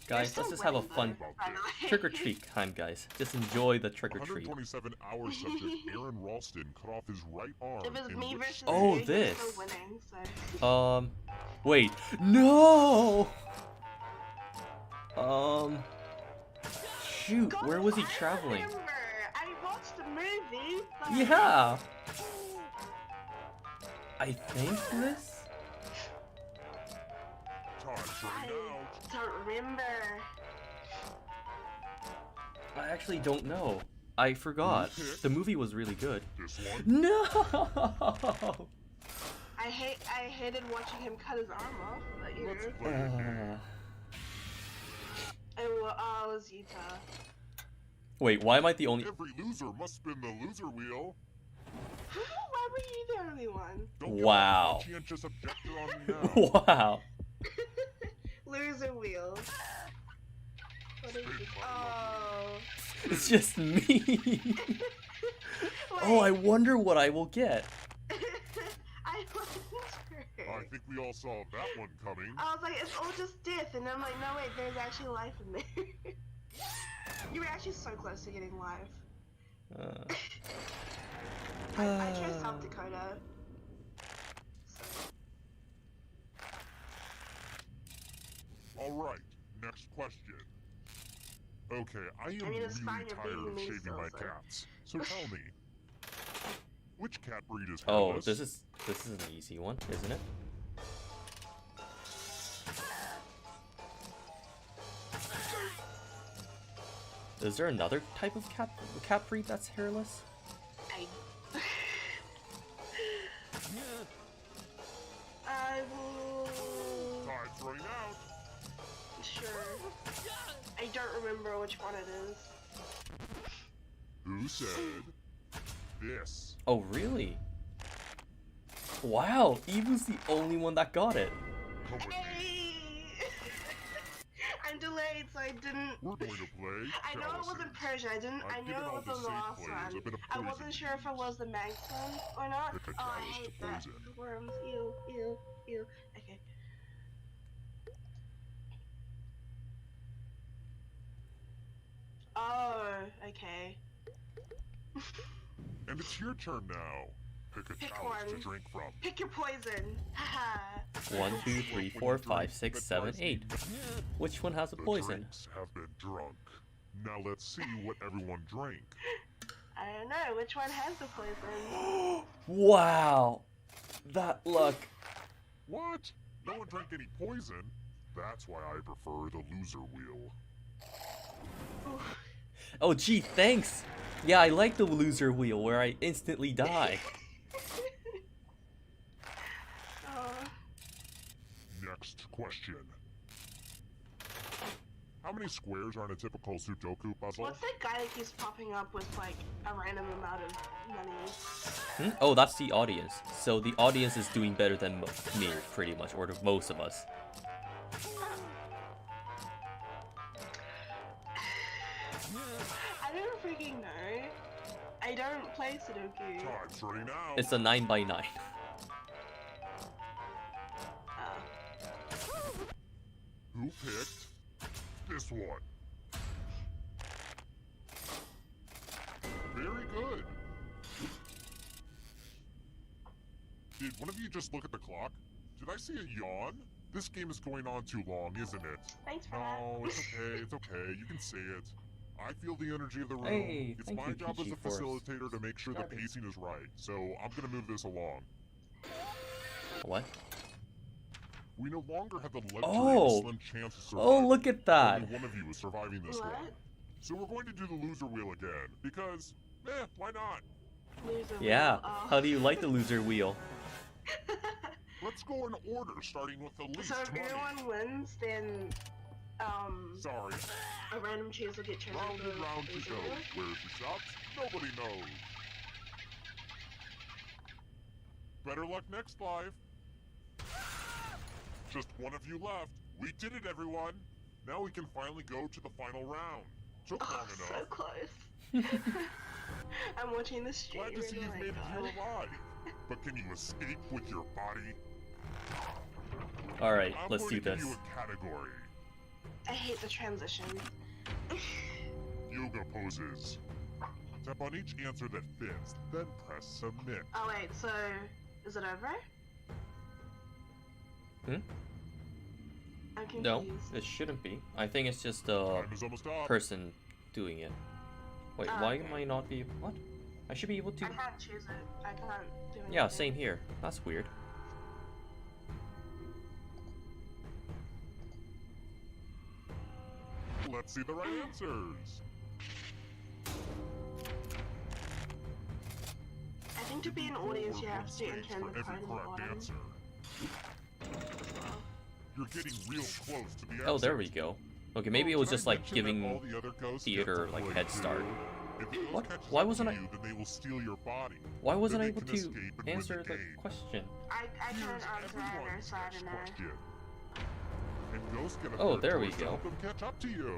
You're Guys, still let's just have a winning, fun though, by the way. trick or treat time, guys. Just enjoy the trick or treat. 127-hour subject Aaron Ralston cut off his right arm. If it's in me which versus Oh, you, you're this. still winning, so. Wait. No! Shoot, God, where was he I traveling? remember. I watched the movie. But... Yeah! I think this? Time's I running out. don't remember. I actually don't know. I forgot. Okay. The movie was really good. This one. No! I hated watching him cut his arm off, but you Let's know. play a game. It was Utah. Wait, why am I the only? Every loser must spin the loser wheel. Why were you the only one? Don't get Wow. a conscientious objector on me now. Wow. Loser wheel. What is Spin this? my Oh. It's just me. Oh, I wonder what I will get. I wasn't sure. I think we all saw that one coming. I was like, it's all just death, and I'm like, no wait, there's actually life in there. You were actually so close to getting life. I chose South Dakota. So. Alright, next question. Okay, I am I mean, it's really fine, you're tired beating of me shaving still, my so. cats. So tell me, which cat breed is Oh, hairless? this is an easy one, isn't it? Is there another type of cat breed that's hairless? I will. Time's running out. Sure. I don't remember which one it is. Who said this? Oh, really? Wow, Eva's the only one that got it. Come with me. Hey! I'm delayed, so I didn't. We're going to play. I know it wasn't Persia. I didn't. I I've knew given it all was the on the safe last players a one. bit of I poison wasn't to sure if it was the Manx one or not. If it Oh, I tries to hate that. poison. Worms. Ew. Ew. Ew. Okay. Oh. Okay. And it's your turn now. Pick a Pick chalice to one. drink from. Pick your poison. Haha. 1, 2, 3, 4, 5, 6, 7, 8. Which one has a The poison? drinks have been drunk. Now let's see what everyone drank. I don't know. Which one has the poison? Wow! That luck. What? No one drank any poison. That's why I prefer the loser wheel. Oof. Oh, gee, thanks! Yeah, I like the loser wheel where I instantly die. Oh. Next question. How many squares are in a typical Sudoku puzzle? What's that guy that keeps popping up with like a random amount of money? Oh, that's the audience. So the audience is doing better than me, pretty much, or most of us. I don't freaking know. I don't play Sudoku. Time's running out. It's a 9x9. Who picked this one? Very good. Did one of you just look at the clock? Did I see a yawn? This game is going on too long, isn't it? Thanks for No, that. it's okay, it's okay. You can say it. I feel the energy of the room. Hey, it's thank my you, job as PG a Force. facilitator to make sure the pacing is right. So I'm gonna move this along. What? We no longer have the luxury Oh. of a slim chance of survival. Oh, look at that. Only one of you is surviving this What? one. So we're going to do the loser wheel again, because, why not? Loser Yeah. wheel. Oh. How do you like the loser wheel? Let's go in order, starting with the least So if money. everyone wins, then Sorry, a random cheese will get turned round into and round to loser go. wheel. Where's the shots? Nobody knows. Better luck next live. Just one of you left. We did it, everyone. Now we can finally go to the final round. Took long Oh, enough. so close. I'm watching the stream. Glad to see and you've oh my made it God. here alive. But can you escape with your body? Alright, I'm let's going do to this. give you a category. I hate the transition. Yoga poses. Tap on each answer that fits, then press submit. Oh wait, so is it over? Hmm? I'm confused. No, it shouldn't be. I think it's just a Time is almost up. person doing it. Wait, Oh, why okay. am I not be... What? I should be able to... I can't choose it. I can't do anything. Yeah, same here. That's weird. Let's see the right answers. I think to be an audience, you have to Stage enter for the every code in the correct bottom. answer. You're getting real close to the Oh, there exit. we go. Okay, maybe it was Did I just like mention that giving... all the other ghosts theater, get to like, play head too? start. If the ghost What? catches Why up wasn't to I- you, then they will steal your body. Why wasn't I Then they able can to escape and win answer the game. question? I can't Here's answer either, everyone's so I next don't know. question. And ghosts get a Oh, third there we choice to go. help them catch up to you.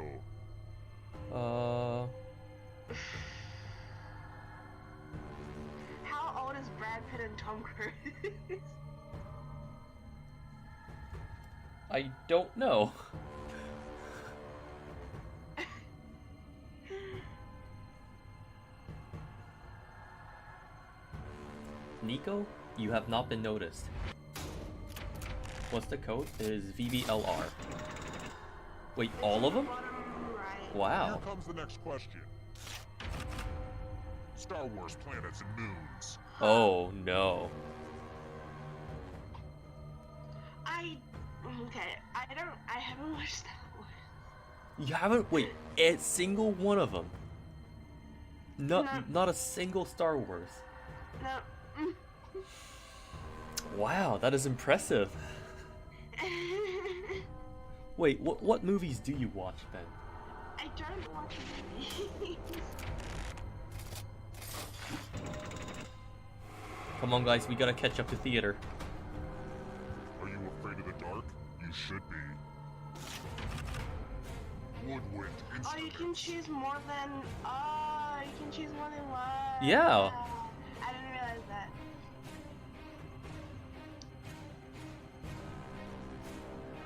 How old is Brad Pitt and Tom Cruise? I don't know. Nico, you have not been noticed. What's the code? It is VBLR. Wait, all of them? Bottom right. Wow. Here comes the next question. Star Wars planets and moons. Oh no. I haven't watched Star Wars. You haven't? Wait, a single one of them? No. Not a single Star Wars. No. Wow, that is impressive. Wait, what movies do you watch then? I don't watch movies. Come on, guys, we gotta catch up to theater. Are you afraid of the dark? You should be. Woodwind Oh, you can instruments. choose more than. Oh, you can choose more than one. Yeah. I didn't realize that.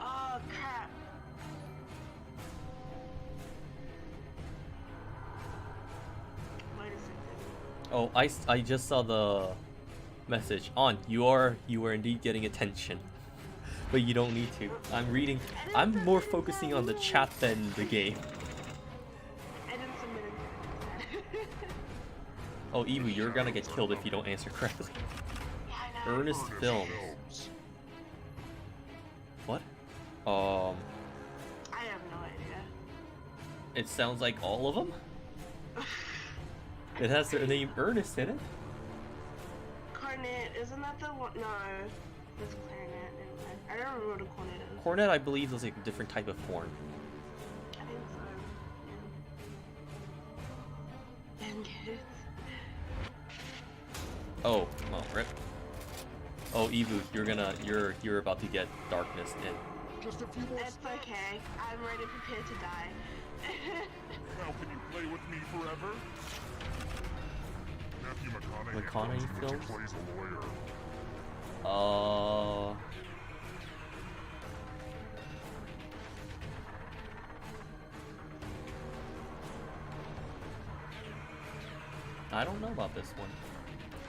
Oh crap. Wait a second. Oh, I just saw the message. You are indeed getting attention. But you don't need to. I'm reading. I'm more focusing on the chat than the game. I didn't submit it. Oh, Evu, you're gonna get killed if you don't answer correctly. Yeah, I know. Ernest Films. What? I have no idea. It sounds like all of them? It has their name Ernest in it. Cornet, isn't that the one? No, it's clarinet. Never mind. I don't remember what a cornet is. Cornet, I believe, is like a different type of horn. I think Oh, well, rip. Oh, Evu, you're about to get darkness in. Just a few more It's steps. okay. I'm ready prepared to die. Now can you play with me forever? Matthew McConaughey films in which he films? plays a lawyer. I don't know about this one.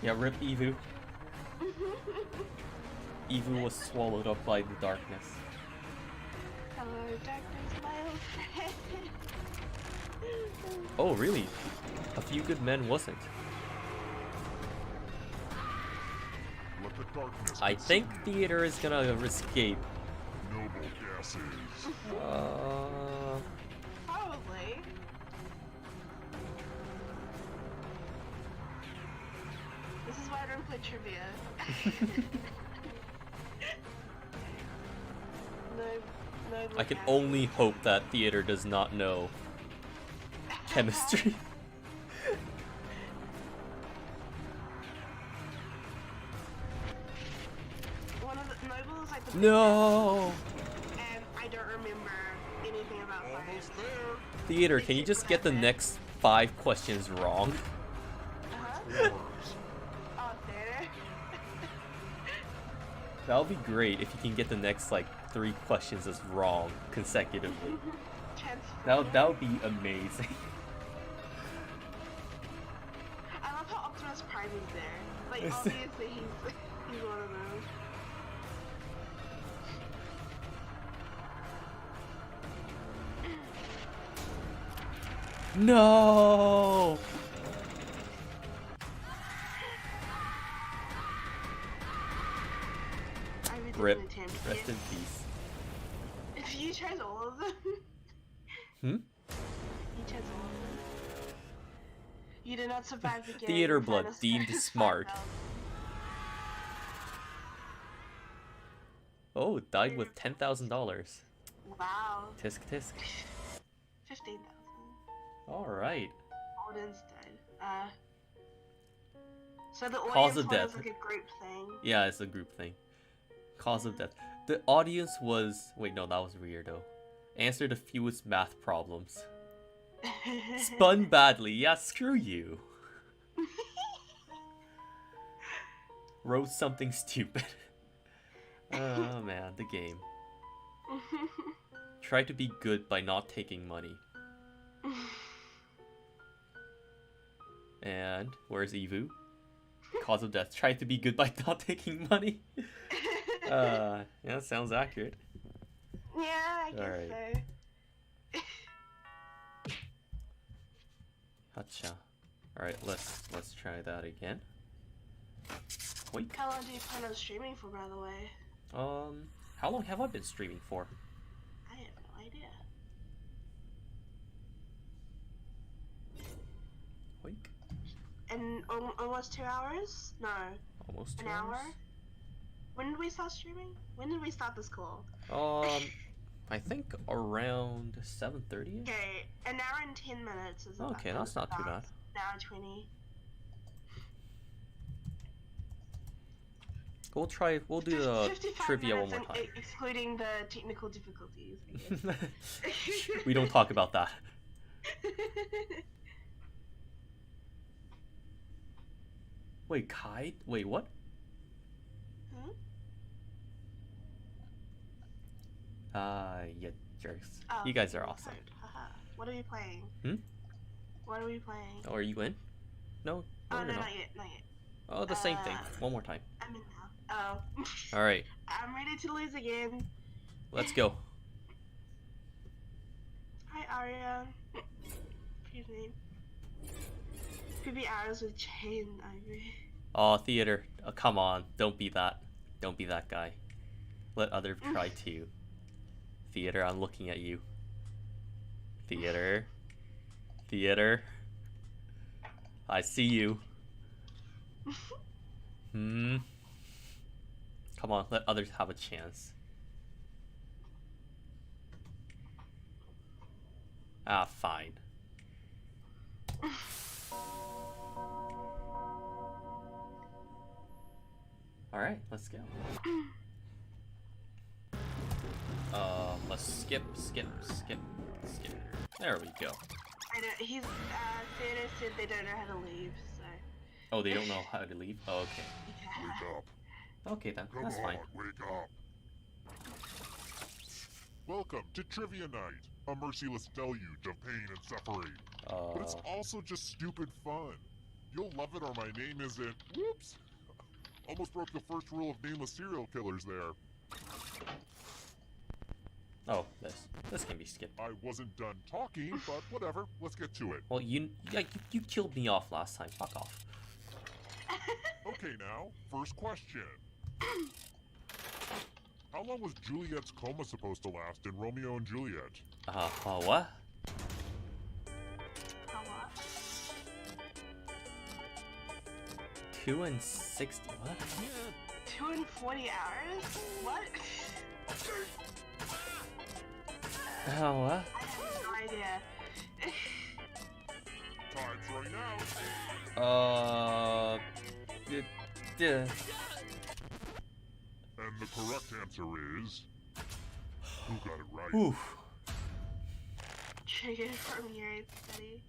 Yeah, rip Evu. Evu was swallowed up by the darkness. Hello, darkness, my old friend. Oh, really? A Few Good Men wasn't. Let the darkness I think consume you. theater is gonna escape. Noble gases. Probably. This is why I don't play trivia. no. I can only hope that theater does not know chemistry. One of the Noble is like the No! big and I don't remember anything about science. Almost there. Theater, can you just get the next 5 questions wrong? Uh-huh. Wars. Oh, theater. That would be great if you can get the next like 3 questions as wrong consecutively. That would be amazing. I love how Optimus Prime is there. Like, Is it- obviously he's one of those. No! I really Rip. didn't attempt Rest it. in peace. If you chose all of them, Hmm? you chose all of them. You did not survive the game. Theater with blood minus deemed smart. 5,000. Oh, died with $10,000. Wow. Tisk tisk. 15,000. Alright. Audience died. So the Cause audience of one death. is like a group thing. Yeah, it's a group thing. Cause of death. The audience was... Wait, no, that was weirdo. Answer the fewest math problems. Spun badly. Yeah, screw you. Wrote something stupid. Oh man, the game. Try to be good by not taking money. And where's Evu? Cause of death. Try to be good by not taking money. Yeah, sounds accurate. Yeah, I guess Alright. so. Gotcha. Alright, let's try that again. Wait. How long do you plan on streaming for, by the way? How long have I been streaming for? I have no idea. Week? And almost 2 hours? No, Almost 2 an hour? hours? When did we start streaming? When did we start this call? I think around 7:30. Okay, an hour and 10 minutes is Okay, that's not too bad. An hour and 20. We'll do the 55 trivia one minutes more time. excluding the technical difficulties, I guess. We don't talk about that. Wait, Kai? Wait, what? Hmm? Yeah, jerks. Oh, You guys are okay, awesome. good. Haha. What are we playing? Hmm? What are we playing? Oh, are you in? No? Oh, you're no, not. not yet, not yet. Oh, the same thing. One more time. I'm in now. Oh. Alright, I'm ready to lose again. let's go. Hi, Arya. Excuse me. Could be hours with chain ivory. Oh, theater. Oh, come on. Don't be that. Don't be that guy. Let other try too. Theater, I'm looking at you. Theater. Theater. I see you. Hmm. Come on, let others have a chance. Ah, fine. Alright, let's go. Let's skip. There we go. I know, Santa said they don't know how to leave, so. Oh, they don't know how to leave? Oh, okay. Yeah. Wake up. Okay then, Come that's on, fine. wake up. Welcome to Trivia Night, a merciless deluge of pain and suffering. But it's also just stupid fun. You'll love it or my name isn't... Whoops! Almost broke the first rule of nameless serial killers there. Oh, this can be skipped. I wasn't done talking, but whatever. Let's get to it. Well, you killed me off last time. Fuck off. Okay now, first question. How long was Juliet's coma supposed to last in Romeo and Juliet? What? How what? 2 and 60. What? 2 and 40 hours? What? Oh, what? I have no idea. Time's running out. Yeah. And the correct answer is... Who got it right? Oof. Triggered from your study.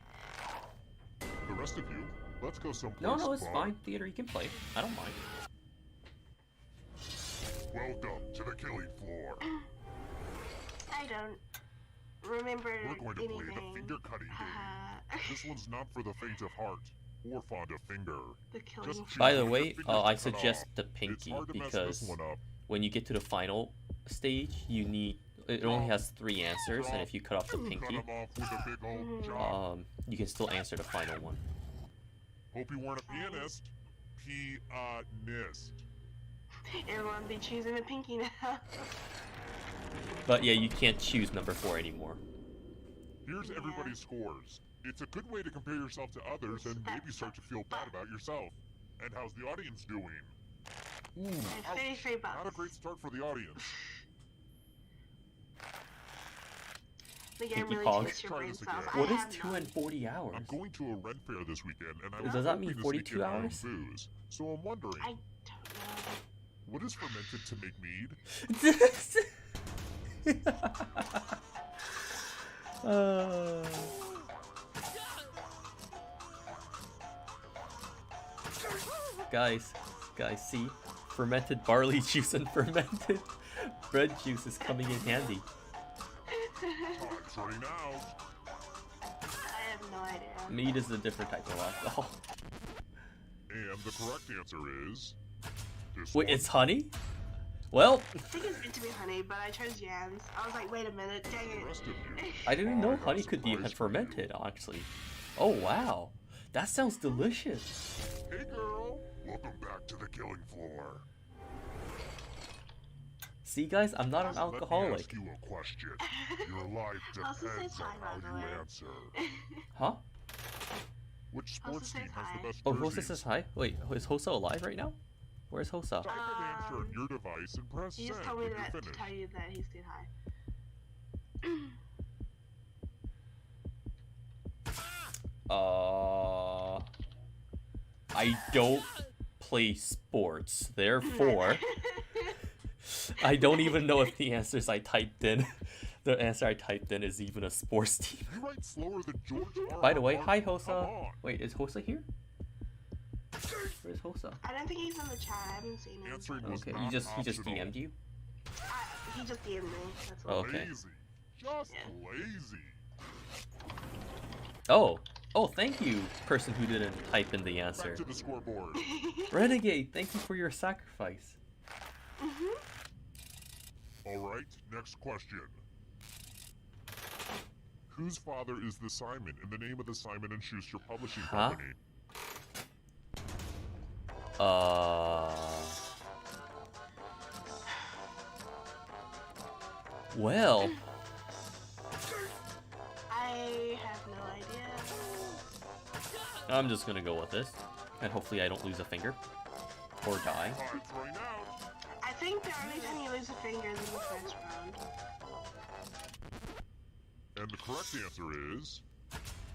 The rest of you, let's go someplace No, it's fun. fine. Theater, you can play. I don't mind. Welcome to the killing floor. I don't remember We're going to anything. play the finger cutting game. This one's not for the faint of heart or fond of finger. The killing Just floor. By the choose way, which fingers I to cut suggest off. the It's pinky hard to mess because this one up. when you get to the final stage, it only has 3 answers, and if you cut off the Cut pinky, 'em off with a big old job. you can still answer the final one. Hope you weren't a pianist. Pianist. Everyone be choosing a pinky now. But yeah, you can't choose number 4 anymore. Here's everybody's scores. It's a good way to compare yourself to others and maybe start to feel bad about yourself. And how's the audience doing? Ooh, ouch. 33 bucks. Not a great start for the audience. The game Pinky really Pong. takes your Try brain this cells. again. I What is have 2 none. and 40 hours? I'm going to a Ren Fair this weekend, and I was Does that mean hoping to 42 sneak in my own hours? booze. So I'm wondering, I don't know. what is fermented to make mead? Guys, see? Fermented barley juice and fermented bread juice is coming in handy. Time's running out. I have no idea. Mead is a different type of alcohol. And the correct answer is... this Wait, one. it's honey? Well, I think it's meant to be honey, but I chose yams. I was like, wait a minute, dang The it. rest of you. I didn't know got a honey could be surprise for you. fermented, actually. Oh, wow. That sounds delicious. Hey girl, welcome back to the killing floor. See, guys, I'm not an Let me alcoholic. ask you a question. Your life Also says depends on hi, how by the you way. answer. Huh? Which sports says team has hi. the best Oh, jerseys? Hosa says hi? Wait, is Hosa alive right now? Where's Hosa? Type an answer on your device and press He send just told me when you're that to finished. tell you that he said hi. I don't play sports, therefore, I don't even know if the answers I typed in, the answer I typed in is even a sports team. You write slower than George R. By the way, R. hi Come Hosa. on. Wait, is Hosa here? Where's Hosa? I don't think he's in the chat. I haven't seen him. Answering was Okay, not he just optional. DM'd you? He just DM'd me. That's Oh. all. Okay. Lazy. Just Yeah. lazy. Oh, thank you, person who didn't type in the answer. Back to the scoreboard. Renegade, thank you for your sacrifice. Alright, next question. Whose father is the Simon in the name of the Simon & Schuster Publishing Huh? Company? Well, I have no idea. I'm just gonna go with this. And hopefully I don't lose a finger. Or die. Time's running out. I think the only time you lose a finger is in the first round. And the correct answer is...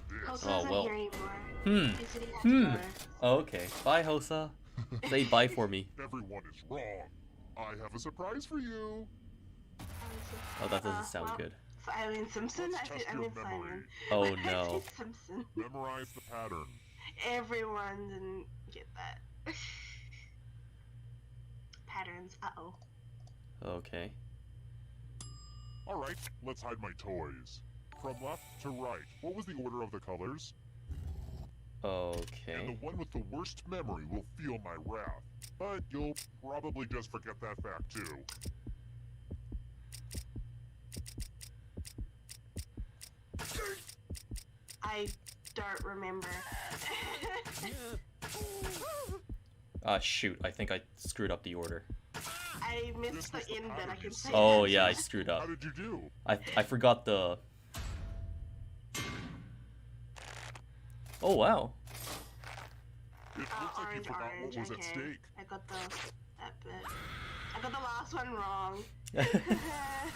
this. Hosa Oh, isn't well. here anymore. Hmm. He said he had to Hmm. go. Okay. Bye, Hosa. Say bye for me. Everyone is wrong. I have a surprise for you. Oh, that doesn't sound well, good. Simon Simpson? Let's test I your mean memory. Simon. Oh, Why did I no. say Simpson? Memorize the pattern. Everyone didn't get that. Patterns, uh-oh. Okay. Alright, let's hide my toys. From left to right, what was the order of the colors? And Okay. the one with the worst memory will feel my wrath. But you'll probably just forget that fact too. I don't remember. Shoot. I think I screwed up the order. I missed This the was the end bit, I pattern can you say said. Oh, that. yeah, I screwed up. How did you do? I forgot the... Oh, wow. It looks like you Orange, forgot orange, what was at okay. stake. I got that bit. I got the last one wrong.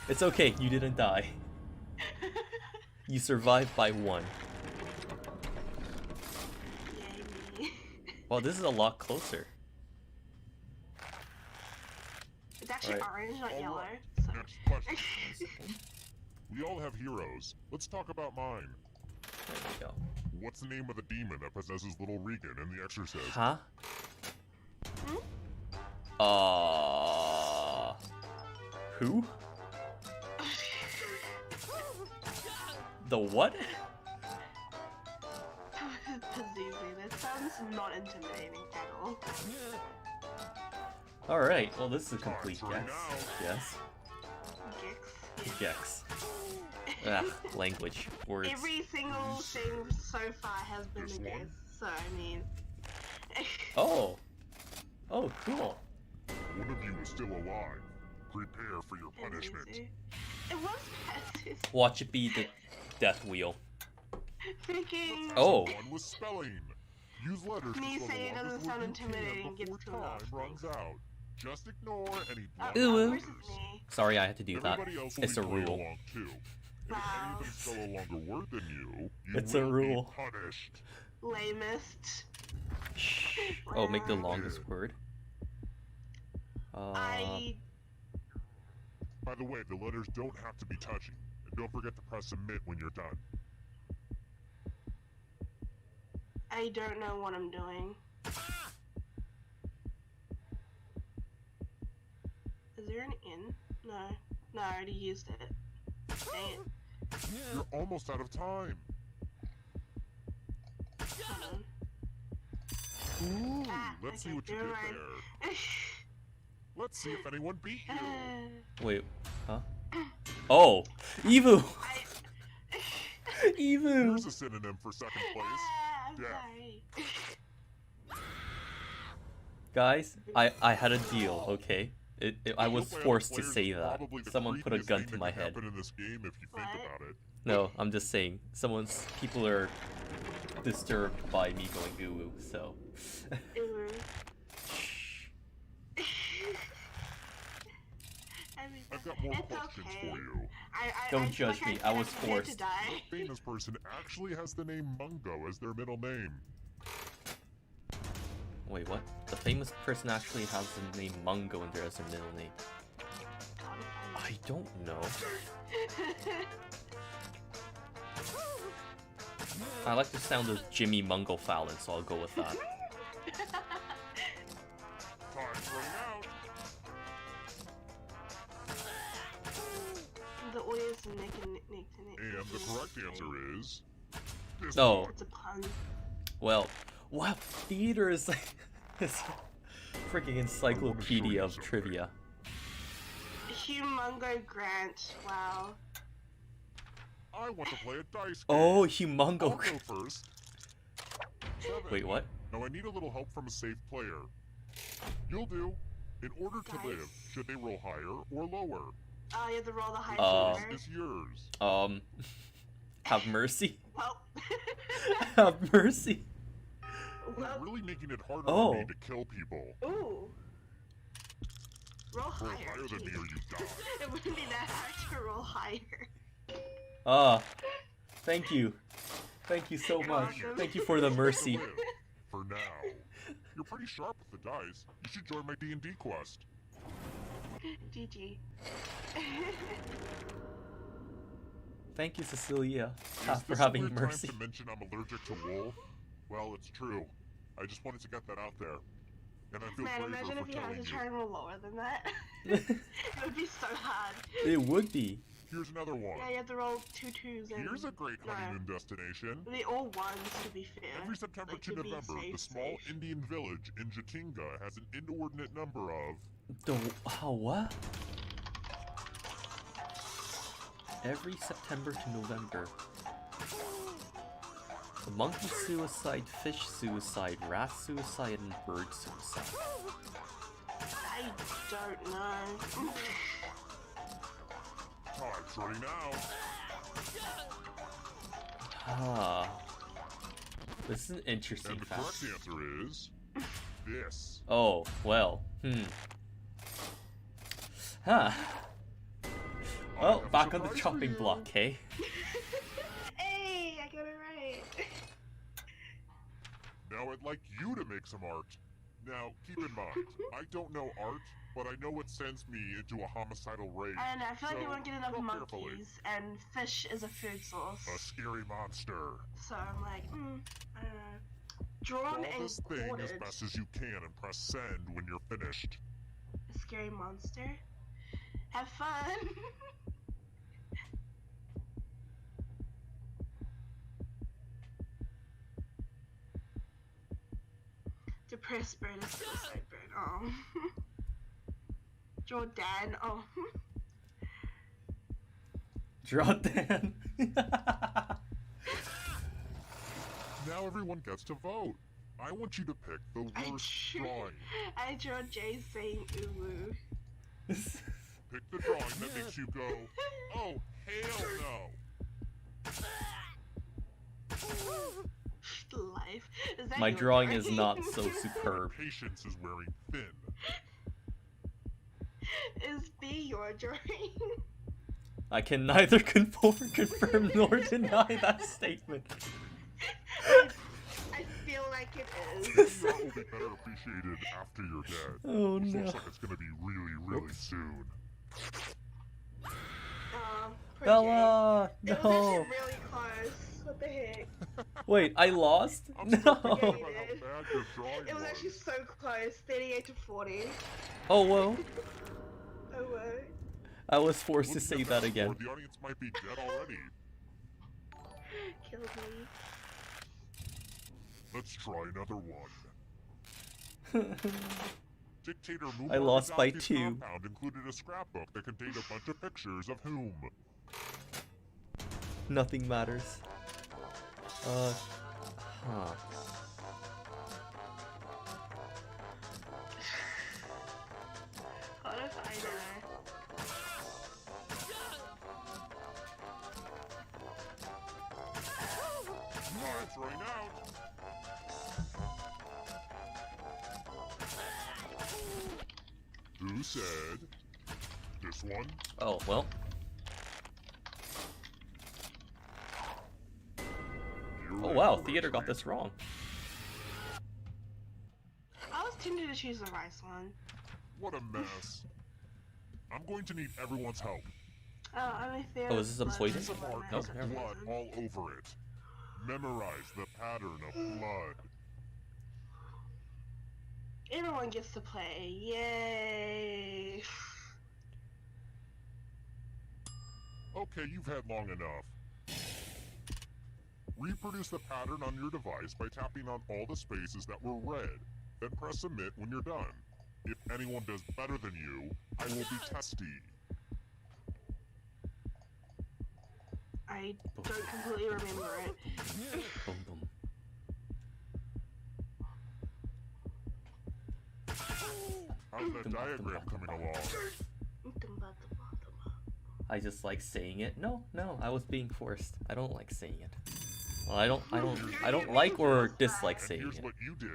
It's okay, you didn't die. You survived by 1. Yay me. Well, this is a lot closer. It's actually Alright. orange, not All yellow. right. So. Next question. We all have heroes. Let's talk about mine. There we go. What's the name of the demon that possesses little Regan in The Exorcist? Huh? Who? The what? Pazuzu, that sounds not intimidating at all. Alright, well this is a complete Time guess. for Yes. Gex. Gex. Ah, language. Words. Every single thing so far has been This a one? guess, so I mean. Oh! Oh, cool. One of you is still alive. Prepare for your punishment. Pazuzu. It was Pazuzu. Watch it be the death wheel. Freaking. Oh. One with spelling. Use letters to Me spell saying the it longest doesn't sound word you can intimidating before gets to a lot time of runs things. out. Just ignore any Oh, blank Ooh. of course letters. it's me. Sorry I had to do that. Everybody else It's a will be playing rule. along too. And Wow. if any of them spell a longer word than you It's a will rule. be punished. Lamest. Shh. Oh, make the longest word. By the way, the letters don't have to be touching. And don't forget to press submit when you're done. I don't know what I'm doing. Is there an N? No. No, I already used it. Dang it. You're almost out of time. Hold Ooh, on. let's see Okay, what you never did mind. there. Let's see if anyone beat you. Wait, huh? Oh! Evu! I... Evu! Here's a synonym for second place. I'm Yeah. sorry. Guys, I had a deal, okay? I was Play other forced to players say is that. probably the Someone put a creepiest gun thing to that my can head. happen in this game if you think What? about it. No, I'm just saying. People are disturbed by me going ooh ooh, so. Ooh. Shh. I mean, I've got more it's questions okay. for you. Don't I feel judge like me, I'm I was prepared to forced. die. What famous person actually has the name Mungo as their middle name? Wait, what? The famous person actually has the name Mungo in there as their middle name. I don't know. I like the sound of Jimmy Mungo Fallon, so I'll go with that. Time's running out. The audience is making And the correct answer is... this Oh. one. It's a pun. Well, wow, theater is like this freaking encyclopedia of trivia. Humongo Grant. Wow. I want to play a dice game. Oh, I'll Humongo. go first. 7. Wait, what? Now I need a little help from a safe player. You'll do. In order to Dice. live, should they roll higher or lower? Oh, you have to roll the high Choice number. is yours. Have mercy. Well. Have mercy. You're well. really making it harder Oh. on me to kill people. Ooh. Roll Roll higher. higher than me or you die. It wouldn't be that hard to roll higher. Thank you. Thank you so You're much. welcome. Thank you for the mercy. For now. You're pretty sharp with the Guys, you should join my D&D quest. GG. Thank you, Cecilia, Is for this a having weird mercy. time to mention I'm allergic to wool? Well, it's true. I just wanted to get that out there. And I feel Man, braver imagine for if you had telling to you. try and roll lower than that. It would be so hard. It would be. Here's another one. Yeah, you have to roll 2 2s and... Here's a great no. honeymoon destination. They all ones, to be fair. Every September Like, to to be November, safe, the small safe. Indian village in Jatinga has an inordinate number of... What? Every September to November. The monkey suicide, fish suicide, rat suicide, and bird suicide. I don't know. Time's running out. Ah. This is an interesting And the fact. correct answer is... this. Oh, well. Huh. Well, have a back on the surprise for chopping you. block, hey? Hey, I got it right. Now I'd like you to make some art. Now, keep in mind, I don't know art, but I know it sends me into a homicidal rage. I don't know, I feel like you So, won't get enough go monkeys, carefully. and fish is a food source. A scary monster. So I'm like, I don't know. Drawn Draw and this thing as quartered. best as you can and press send when you're finished. A scary monster. Have fun. Depressed bird is suicide bird. Oh. Jordan. Oh. Jordan. Now everyone gets to vote. I want you to pick the worst drawing. I drew Jay saying ooh. Pick the drawing that makes you go, oh, hell no. Life. Is that My your drawing is not so superb. Patience is wearing thin. Is B your drawing? I can neither confirm nor deny that statement. I feel like it is. That will be better appreciated after you're dead. Oh This no. looks like it's gonna be really, really soon. Poor Bella! Jay. It was No! actually really close. What the heck? Wait, I lost? I'm still thinking No! about how bad your drawing It was actually so close. 38 to 40. Oh whoa. Oh whoa. I was forced to Looking say at that score, again. The audience might be dead already. Killed me. Let's try another one. Dictator Muammar I lost by Gaddafi's 2. compound included a scrapbook that contained a bunch of pictures of whom? Nothing matters. Huh. What if I know? Time's running out. Who said this one? Oh, well. You're Oh right, wow, you're theater got right. this wrong. I was tempted to choose the rice one. What a mess. I'm going to need everyone's help. Oh, only fair. Oh, is this a poison? Piece of art Oh, has never mind. blood all over it. Memorize the pattern of blood. Everyone gets to play. Yay. Okay, you've had long enough. Reproduce the pattern on your device by tapping on all the spaces that were red. Then press submit when you're done. If anyone does better than you, I will be testy. I don't completely remember it. Boom, boom. How's that diagram coming along? I just like saying it. No, I was being forced. I don't like saying it. Well, I don't like or dislike And saying here's it. what you did.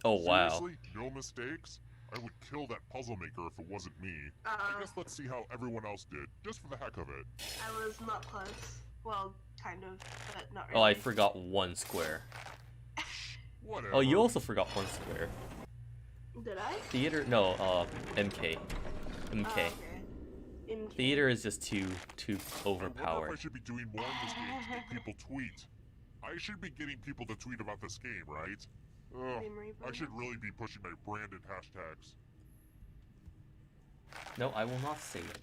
Oh wow. Seriously? No mistakes? I would kill that puzzle maker if it wasn't me. I guess let's see how everyone else did, just for the heck of it. I was not close. Well, kind of, but not really. Oh, I forgot one square. Whatever. Oh, you also forgot one square. Did I? Theater? No, MK. Oh, MK. okay. MK. Theater is just too I wonder if overpowered. I should be doing more in this game to make people tweet. I should be getting people to tweet about this game, right? Ugh, I should really be pushing my branded hashtags. No, I will not say it.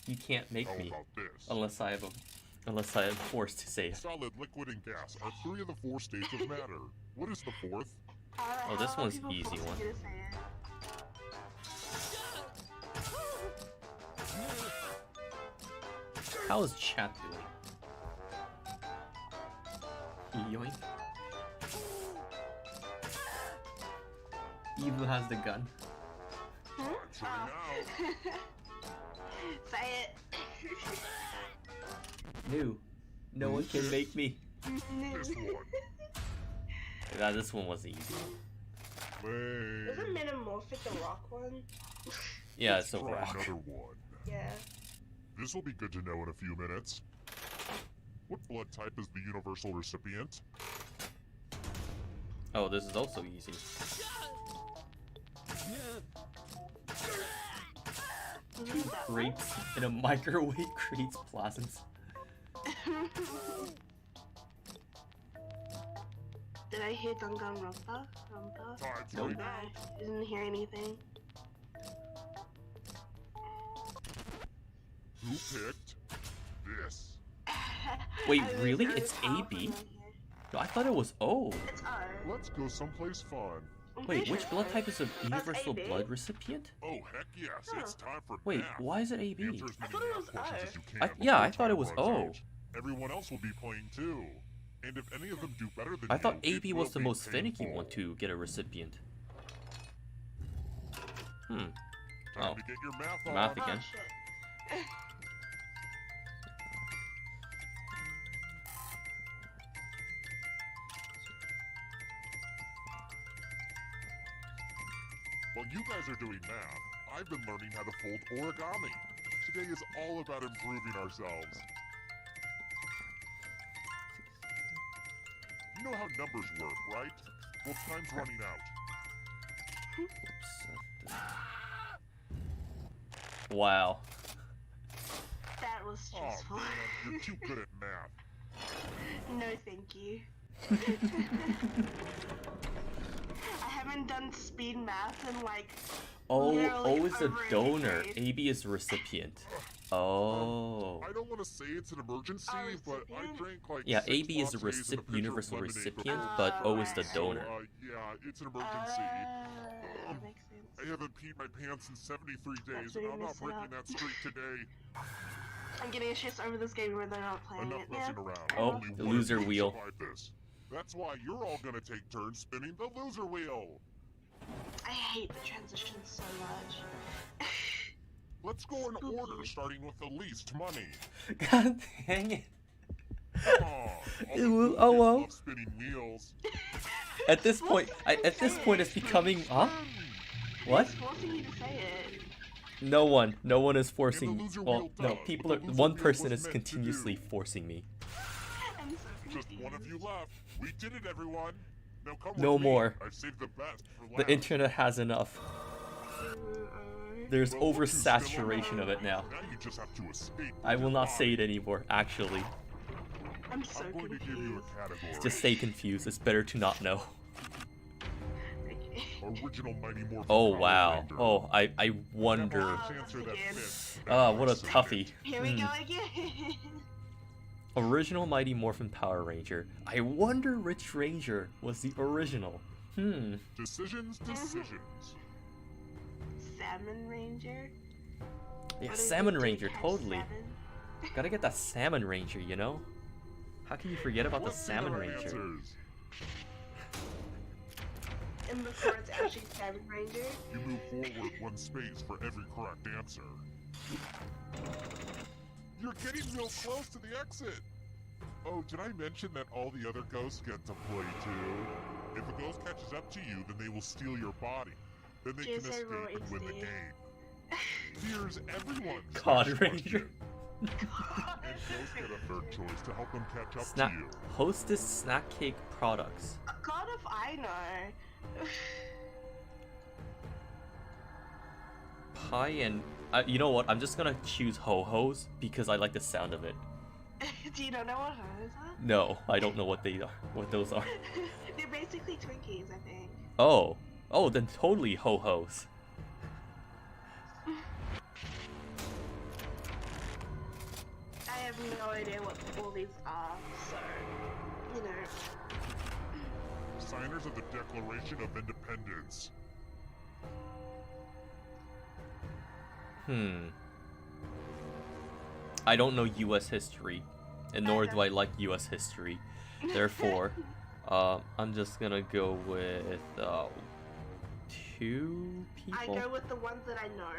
You can't make How me about this? unless I am forced to say it. Solid, liquid, and gas are 3 of the 4 states of matter. What is the 4th? Oh, this one's easy one. How is chat doing? Yoink. Evu has the gun. Answering now. Say it. No. No one can make me. This one. Yeah, this one was easy. Wait. Isn't Metamorphic the rock one? Yeah, it's a Try rock. another one. Yeah. This will be good to know in a few minutes. What blood type is the universal recipient? Oh, this is also easy. Two grapes in a microwave creates plasms. Did I hear Danganronpa? Time's Nope. right No, now. didn't hear anything. Who picked this? Wait, I was really? really It's powerful AB? right here. No, I thought it was O. It's R. Let's go someplace fun. I'm Wait, pretty which sure blood it's type is a That's universal AB? blood recipient? Oh, heck yes, it's time for Wait, math. why is it AB? Answer as I many thought it math was questions O. as you can Yeah, I before thought it time was runs O. out. Everyone else will be playing too. And if any of them do better than I thought you, AB it was will the be most finicky painful. one to get a recipient. Time Oh. to get your math on. Math Oh, again. shit. While you guys are doing math, I've been learning how to fold origami. Today is all about improving ourselves. You know how numbers work, right? Well, time's running out. Wow. That was Oh stressful. man, you're too good at math. No, thank you. I haven't done speed math in like. O Literally is a over a donor. decade. AB is a recipient. Oh. I don't want to say it's an emergency, but I recipient? drank like Yeah, 6 AB is a lattes and pitcher of universal lemonade recipient, before but O is the right. donor. So, yeah, it's an emergency. That makes sense. I haven't peed my pants in 73 days, where and you I'm not mess it breaking up. that streak today. I'm getting stressed over this game where they're not playing Enough it. messing Yeah. around. Oh, Only the one loser of you wheel. survived this. That's why you're all gonna take turns spinning the loser wheel. I hate the transitions so much. Let's go in Spooky. order, starting with the least money. God dang it. Come on, all the It will- cool oh kids well. love spinning wheels. At this point, at this point, it's becoming. Huh? What? Who's forcing you to say it? No one is And forcing. the loser Well, wheel no, does, people but are. the loser One wheel person was is meant to continuously do. forcing me. I'm so Just confused. one of you left. We did it, everyone. Now come No with me. more. I've saved the best for last. The internet has enough. There's Well, look who's still oversaturation of alive. it now. Now you just have to escape. I with will your not say it body. anymore, actually. I'm so I'm going to give you confused. a category. Just stay confused. It's better to not know. Okay. Original Mighty Morphin Oh Power wow. Ranger. Oh, I wonder. Have Oh, a answer that again. fits. Ah, what a Say it. toughie. Here we Hmm. go again. Original Mighty Morphin Power Ranger. I wonder which Ranger was the original. Decisions. Salmon Ranger? Yeah, What is Salmon it? Ranger, Times totally. 7? Gotta get that Salmon Ranger, you know? How can you forget about the Let's see Salmon our Ranger? answers. And before it's actually Salmon Ranger? You move forward one space for every correct answer. You're getting real close to the exit. Oh, did I mention that all the other ghosts get to play too? If a ghost catches up to you, then they will steal your body. Then they can Just say escape roll and win the HD. game. Here's everyone's God next Ranger. question. And girls get a third choice to help them catch up Snack to you. Hostess snack cake products. God, if I know. Pie and you know what? I'm just gonna choose ho-hos because I like the sound of it. Do you don't know what hers are? No, I don't know what they are. What those are. They're basically Twinkies, I think. Oh, then totally ho-hos. I have no idea what all these are, so, you know. Signers of the Declaration of Independence. I don't know U.S. history, and nor do I like U.S. history. Therefore, I'm just gonna go with 2 people. I go with the ones that I know.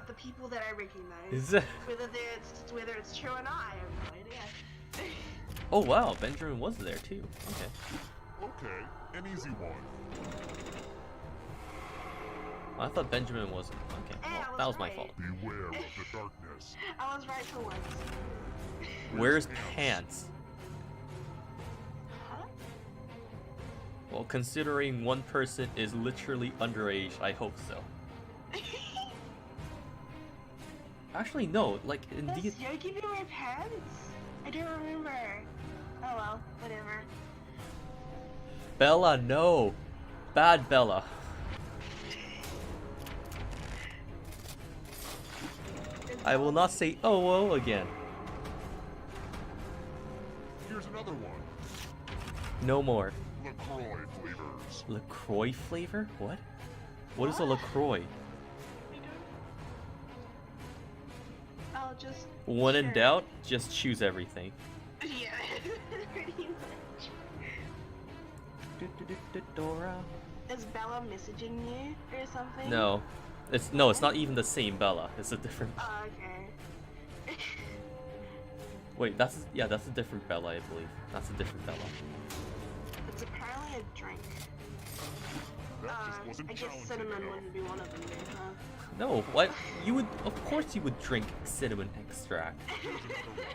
The people that I recognize. Is it? Whether it's true or not, I have no idea. Oh wow, Benjamin was there too. Okay. Okay, an easy one. I thought Benjamin wasn't. Okay, Hey, well, I was that was my right. fault. Beware of the darkness. I was right for once. Where's pants? Huh? Well, considering one person is literally underage, I hope so. Actually, no. Like, indeed. Does Yogi wear pants? I don't remember. Oh well, whatever. Bella, no. Bad Bella. I will not say oh again. Here's another one. No more. LaCroix flavors. LaCroix flavor? What? What is a LaCroix? I'll just. When in sure. doubt, just choose everything. Yeah, pretty much. Dora. Is Bella messaging you or something? No. It's not even the same Bella. It's a different. Oh, okay. Wait, that's a different Bella, I believe. That's a different Bella. It's apparently a drink. That just wasn't I guess challenging cinnamon enough. wouldn't be one of them, then, huh? No, what? Of course you would drink cinnamon extract. Here's another one.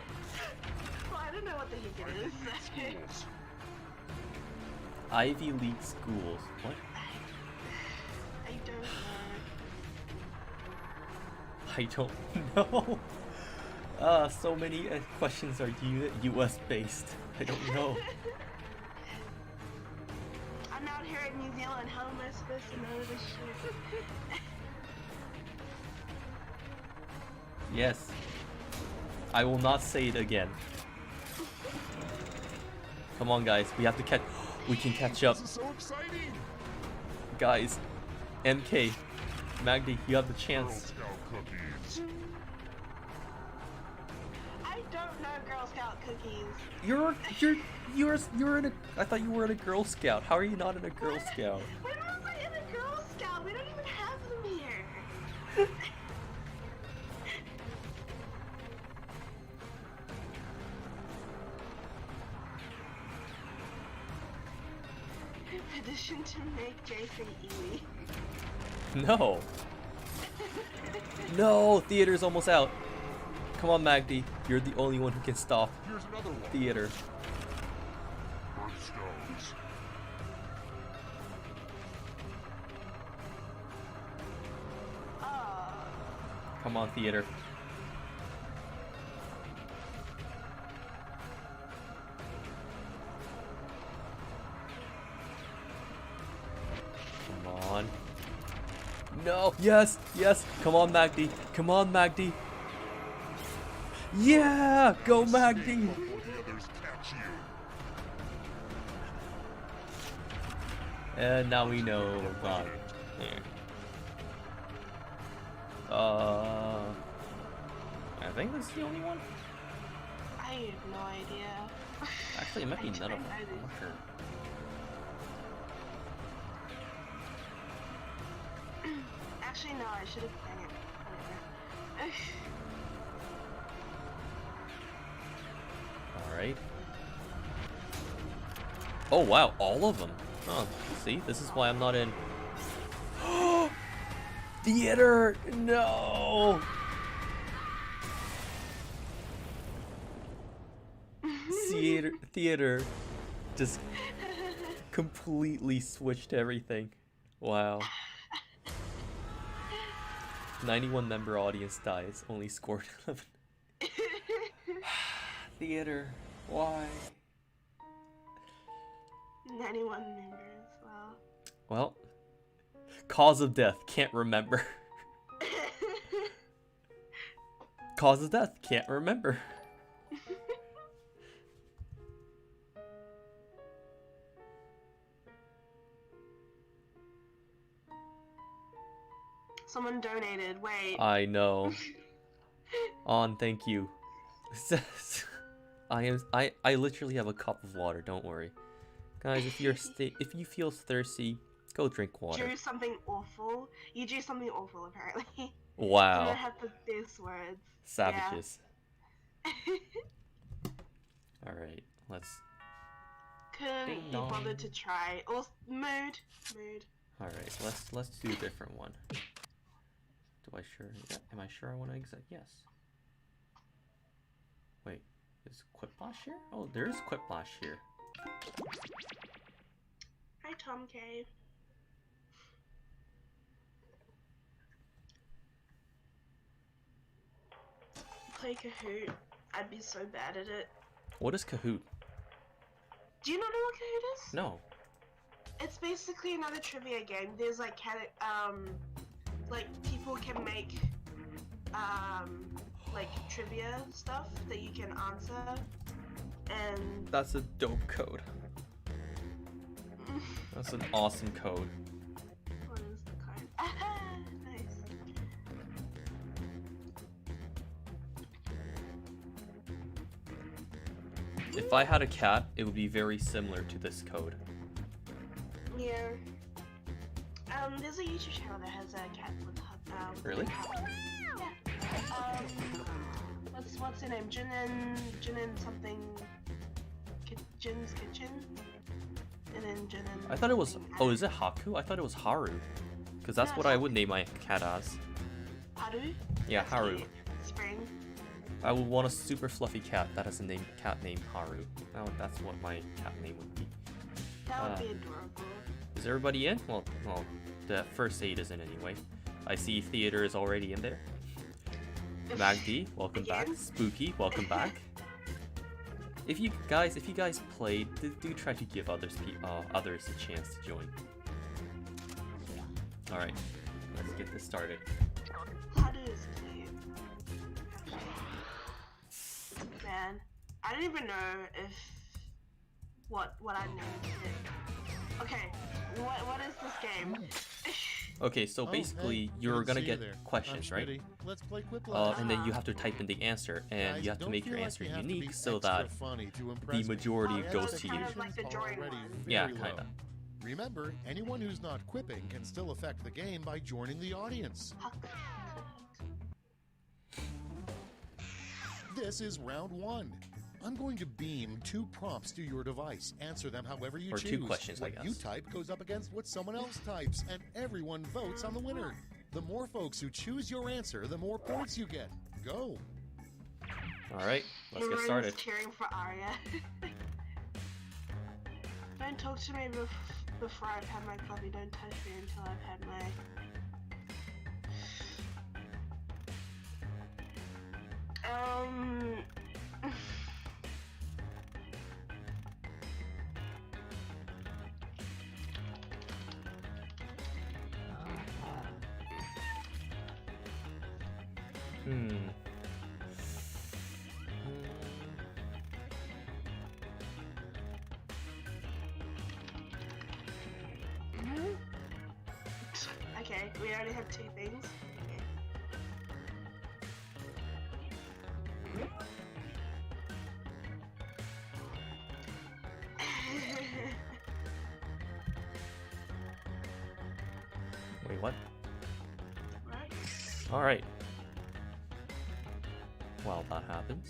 Well, I don't know what the heck it is. Schools. Ivy League schools. What? I don't know. I don't know. So many questions are U.S. based. I don't know. I'm out here in New Zealand. How am I supposed to know this shit? Yes. I will not say it again. Come on, guys. We have to catch. We can catch up, This is so exciting. guys. MK, Magdi, you have the Girl chance. Scout cookies. I don't know Girl Scout cookies. You're in a. I thought you were in a Girl Scout. How are you not in a Girl Scout? When was I in a Girl Scout? We don't even have them here. Petition to make Jason Ely. No. No, theater's almost out. Come on, Magdi. You're the only one who can stop Here's another one. theater. Birthstones. Come on, theater. Come on. No. Yes. Yes. Come on, Magdi. Come on, Magdi. Yeah. Go, Magdi. Before the others catch you. And now we know we're gone. Here. I think this is the only one. I have no idea. Actually, it might be I none of don't them. know I'm not sure. Actually, no, I should have done it. Whatever. Alright. Oh wow, all of them. Oh, see, this is why I'm not in. Theater! No! Theater just completely switched everything. Wow. 91 member audience dies, only scored 11. Theater, why? 91 members, wow. Well, cause of death, can't remember. Cause of death, can't remember. Someone donated, wait. I know. Thank you. I literally have a cup of water, don't worry. Guys, if you feel thirsty, go drink water. Do something awful. You do something awful, apparently. Wow. You don't have the best words. Savages. Alright, let's... Couldn't be bothered to try. Or mood. Alright, let's do a different one. Am I sure I want to exit? Yes. Wait, is Quiplash here? Oh, there is Quiplash here. Hi, Tom K. Play Kahoot. I'd be so bad at it. What is Kahoot? Do you not know what Kahoot is? No. It's basically another trivia game. There's like people can make like trivia stuff that you can answer, and That's a dope code. That's an awesome code. what is the code? Nice. If I had a cat, it would be very similar to this code. Yeah. There's a YouTube channel that has a cat with Really? Yeah. What's her name? Jinin something. Jin's Kitchen. And then Jinin. I thought it was. Oh, is it Haku? I thought it was Haru. Because that's what I would name my cat as. Haru? Yeah, That's Haru. cute. Spring. I would want a super fluffy cat that has a cat named Haru. Oh, that's what my cat name would be. That would be adorable. Is everybody in? Well, the first aid is in anyway. I see Theater is already in there. Magdi, welcome back. Spooky, welcome back. If you guys played, do try to give others a chance to join. All right, let's get this started. Haru is cute. Man, I don't even know if what I named it. Okay, what is this game? Okay, so basically you're gonna get questions, right? Let's play Quiplash. And then you have to type in the answer, and Guys, you have to don't make feel your like answer we have to unique be so extra that funny to the impress me. majority Oh, goes it's to kind you. of like the drawing Already one. Yeah, very kinda. low. Remember, anyone who's not quipping can still affect the game by joining the audience. This is round one. I'm going to beam 2 prompts to your device. Answer them however you Or choose. 2 questions, I What guess. you type goes up against what someone else types, and everyone votes on the winner. The more folks who choose your answer, the more points you get. Go. All right, let's get Everyone's started. cheering for Arya. Don't talk to me before I've had my coffee. Don't touch me until I've had my... Okay, we already have 2 things. Wait, what? Right? All right. Well, that happens.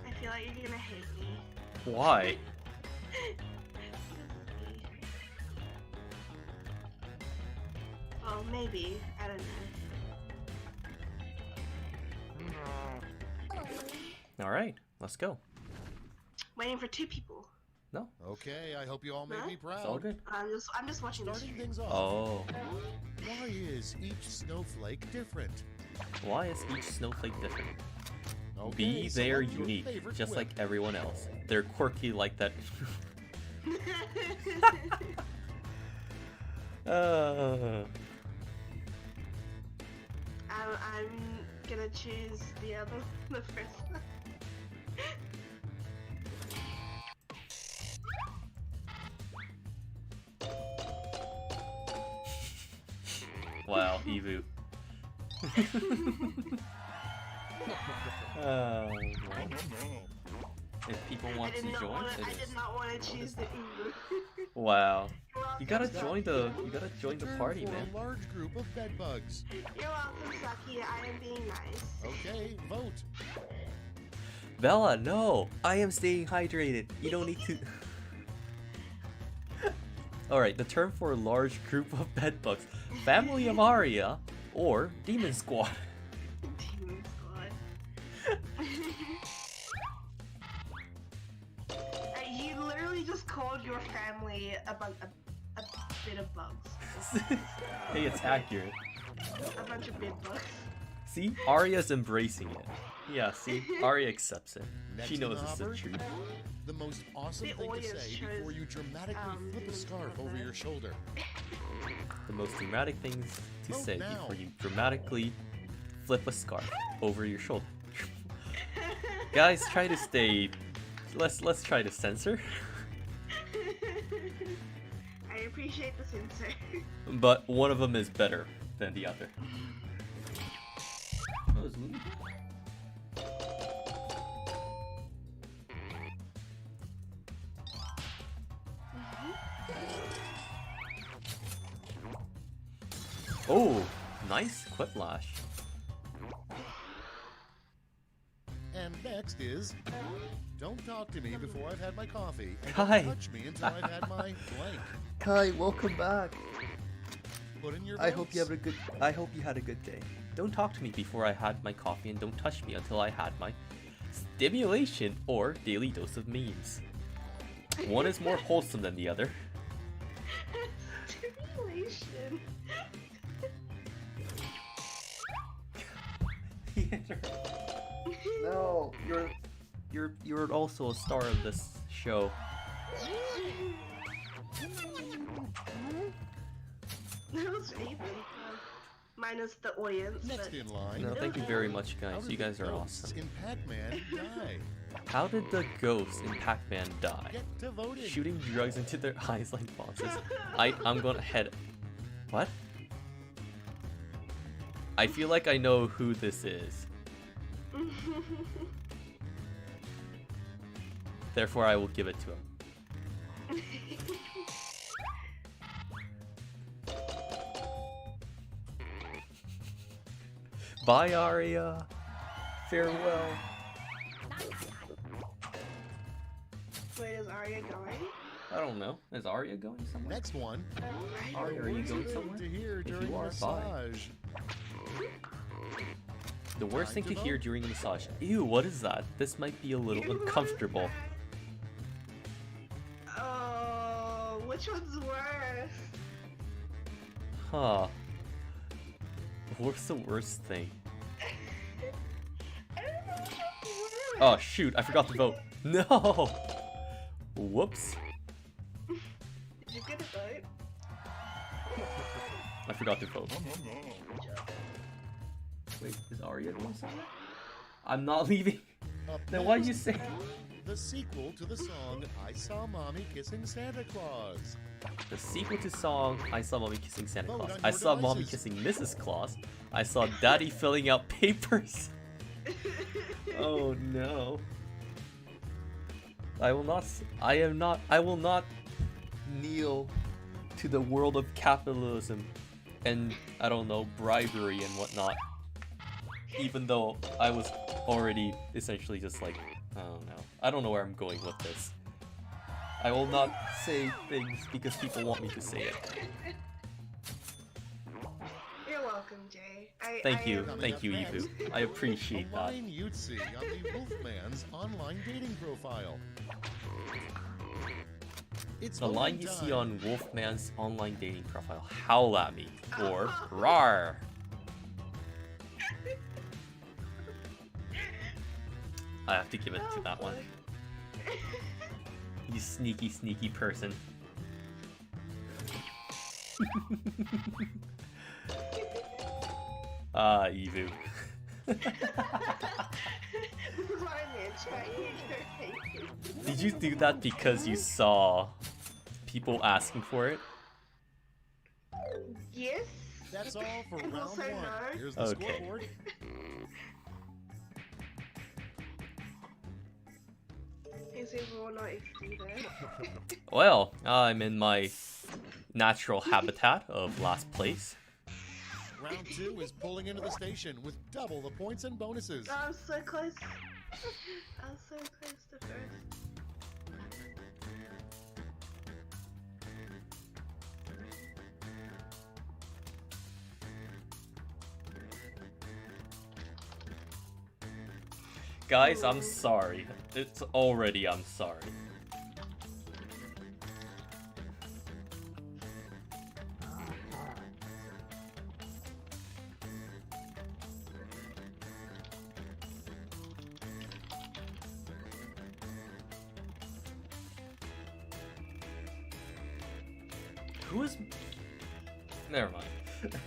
I feel like you're gonna hate me. Why? Well, maybe. I don't know. All right, let's go. Waiting for 2 people. No, Okay, I hope you all made Huh? me proud. it's all good. I'm just watching the Starting stream. things off. Oh, Why is each snowflake different? why is each snowflake different? Okay, Be they're select your unique, favorite just whip. like everyone else. They're quirky like that. I'm gonna choose the first one. Wow, Evu. Well, if people want to join, it I is. did not want to choose the Uber. Wow, you gotta Stop join the Turn party, for man. a large group of bedbugs. You're welcome, Saki. I am being nice. Okay, vote. Bella, no, I am staying hydrated. You don't need to. All right, the term for a large group of bedbugs: family of Aria or demon squad. Demon Squad. You literally just called your family a bit of bugs. Hey, it's accurate. A bunch of big bugs. See, Arya's embracing it. Yeah, see, Arya accepts it. Next She in knows the it's the hopper, truth. The most awesome The thing to audience say chose, before you dramatically flip a demon scarf squad, over right? your shoulder. The most dramatic things to Vote say now. before you dramatically flip a scarf over your shoulder. Guys, try to stay. Let's try to censor. I appreciate the censor. But one of them is better than the other. Oh, is Lulu? Oh, nice quiplash. And next is, don't talk to me before I've had my coffee, and Kai. don't touch me until I've had my blank. Kai, welcome back. Put in your I hope you votes. have a good. I hope you had a good day. Don't talk to me before I had my coffee, and don't touch me until I had my stimulation or daily dose of memes. One is more wholesome than the other. Stimulation. No, you're also a star of this show. That was even. Minus the audience. Next but in line, No, thank you very much, how guys. did You the guys are ghosts awesome. in Pac-Man die? How did the ghosts in Pac-Man die? Get to voting. Shooting drugs into their eyes like bombs. I'm gonna head. What? I feel like I know who this is. Therefore, I will give it to him. Bye, Arya. Farewell. Wait, is Arya going? I don't know. Is Arya going somewhere? Next one. Arya, are you going Worst somewhere? thing to hear If during you a are, bye. massage. The worst thing Time to to hear vote. during a massage. Ew, what is that? This might be a little uncomfortable. Oh, which one's worse? Huh. What's the worst thing? I don't know which one's worse. Oh shoot, I forgot to vote. No! Whoops. Did you get a vote? I forgot to vote. Good job. Wait, is Arya going somewhere? I'm not leaving. Up Then why'd you next, say? the sequel to the song I Saw Mommy Kissing Santa Claus? The sequel to song I Saw Mommy Kissing Santa Vote Claus. on I your saw Mommy devices. kissing Mrs. Claus. I saw Daddy filling out papers. Oh no. I will not kneel to the world of capitalism and, I don't know, bribery and whatnot. Even though I was already essentially just like, I don't know. I don't know where I'm going with this. I will not say things because people want me to say it. You're welcome. welcome, Jay. Thank you, am- thank you, Evu. I appreciate A that. line you'd see on the Wolfman's online dating profile. It's The line voting you see time. on Wolfman's online dating profile, howl at me, or rar. I have to give it to that one. You sneaky, sneaky person. Evu. Did you do that because you saw people asking for it? Yes. That's all for And round also one. no. Here's the Okay. scoreboard. Is everyone not excluded? Well, I'm in my natural habitat of last place. Round two is pulling into the station with double the points and bonuses. I'm so close. I'm so close to first. Guys, I'm sorry. It's already I'm sorry. Who is... Never mind.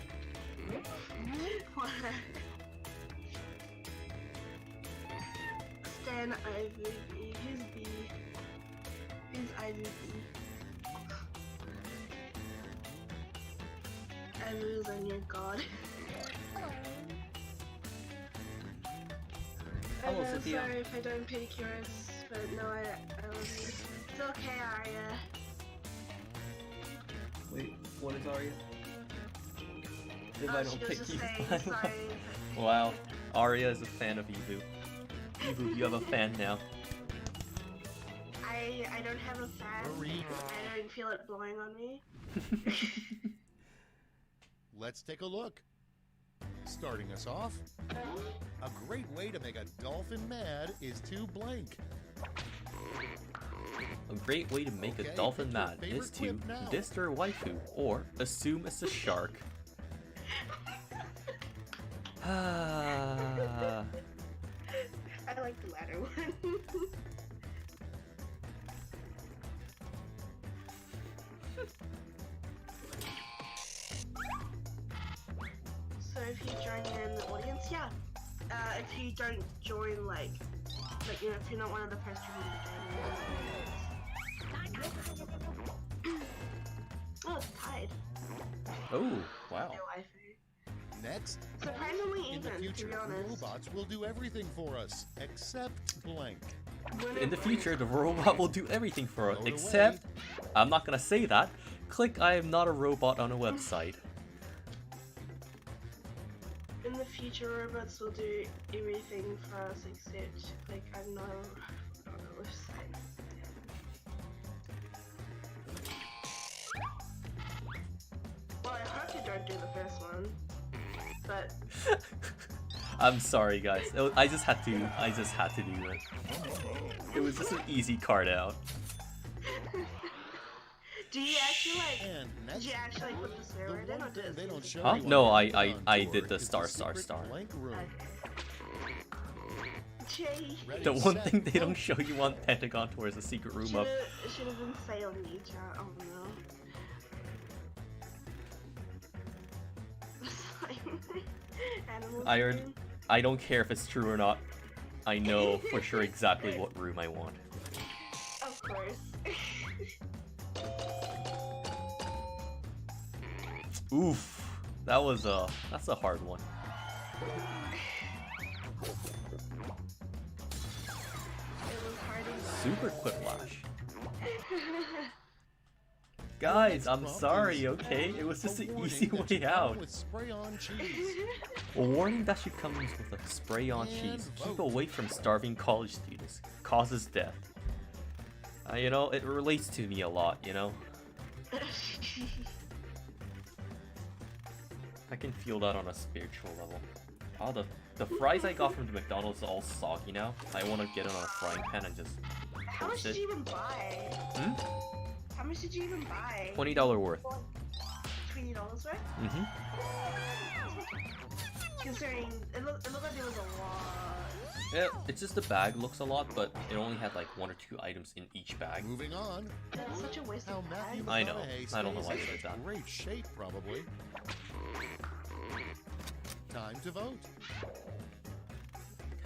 Stan IVB. Who's B? Who's IVB? I lose on your god. Hello, I'm Cynthia. sorry if I don't pedicure us, but no, I love you. It's okay, Arya. Wait, what is Arya? If Oh, I she don't was pick just you, saying fine. sorry. Wow, Arya is a fan of Evu. Evu, you have a fan now. I don't have a fan. Hurry. I don't feel it blowing on me. Let's take a look. Starting us off, a great way to make a dolphin mad is to blank. A great way to make a Okay, dolphin pick your mad favorite is to clip now. diss their waifu or assume it's a shark. Ah. I like the latter one. So if you join in the audience, yeah. If you don't join, like you know, if you're not one of the first people to join in. Oh, it's tied. Oh, wow. No waifu. Next, Surprisingly in the even, to future, be honest. robots will do everything for us except blank. In the future, the robot will do everything for us, Load away. except... I'm not gonna say that. Click I am not a robot on a website. In the future, robots will do everything for us except, like, I'm not on a website. Well, I hope you don't do the first one, but I'm sorry, guys. I just had to do it. It was just an easy card out. do you actually And did next, you actually put the swear the word in, or one did thing it they don't show Huh? you No, on I tour did the is star, secret star. blank room. Jay, Ready, The one set, thing they go. don't show you on Pentagon Tour is a secret room up. should have been sail nature. Oh no. Animal kingdom. I don't care if it's true or not. I know for sure exactly what room I want. Of course. Oof. That's a hard one. It was hard enough. Super Quiplash. Guys, I'm Prompt sorry, is okay? It was just a an warning easy that should way come out. with spray-on cheese. A warning that should come with a spray on And cheese. Keep vote. away from starving college students. Causes death. You know, it relates to me a lot, you know? I can feel that on a spiritual level. Oh, the fries I got from the McDonald's are all soggy now. I want to get it on a frying pan and just How much toast did it. you even buy? How much did you even buy? $20 worth. $20 worth? Mm-hmm. Considering it looked like there was a lot. Yeah, it's just the bag looks a lot, but it only had like 1 or 2 items in each bag. Moving on. That's such a waste How of Matthew time. I know. McConaughey I don't know stays why in they did such that. great shape, probably. Time to vote.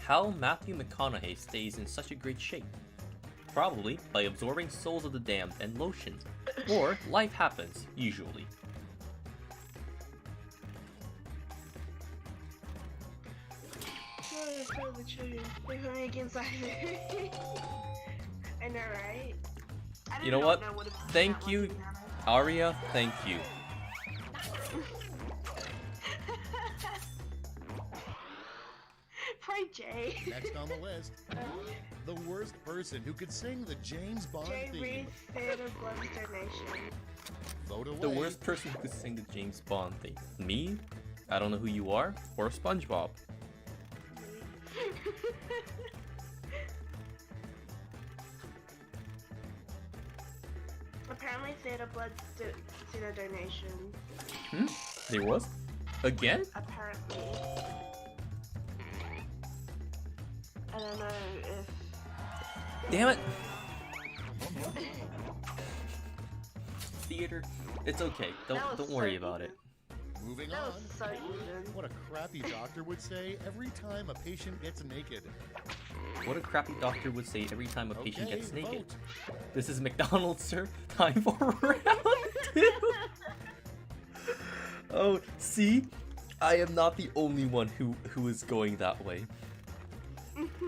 How Matthew McConaughey stays in such a great shape? Probably by absorbing Souls of the Damned and lotions. Or life happens, usually. Oh, for the children. They put me against either. I know, right? I You know don't what? know if Thank that you, was, to be honest. Aria, thank you. Poor Jay. Next on the list, the worst person who could sing the James Bond Jay theme. Reed Theater Blood Donation. Vote away. The worst person who could sing the James Bond theme. Me? I don't know who you are. Or SpongeBob. Apparently, Theater Blood Theater Donation. There was? Again? Apparently. I don't know if. Damn it! Theater. It's okay. That was Don't worry so about it. Moving That on. was so even. What a crappy doctor would say every time a patient gets naked. What a crappy doctor would say every time a patient Okay, gets naked. vote. This is McDonald's, sir. Time for round 2. Oh, see? I am not the only one who is going that way.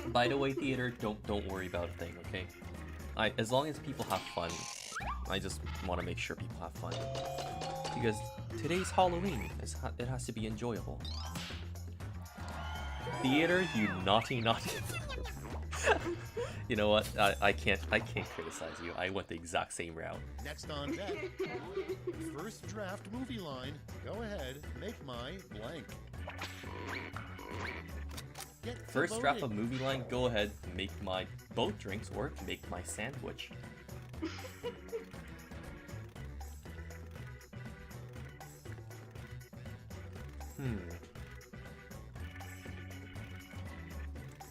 By the way, theater, don't worry about a thing, okay? As long as people have fun, I just want to make sure people have fun. Because today's Halloween. It has to be enjoyable. Theater, you naughty. You know what? I can't criticize you. I went the exact same route. Next on deck, first draft movie line. Go ahead, make my blank. Get to First draft of voting. movie line, go ahead, make my boat drinks or make my sandwich.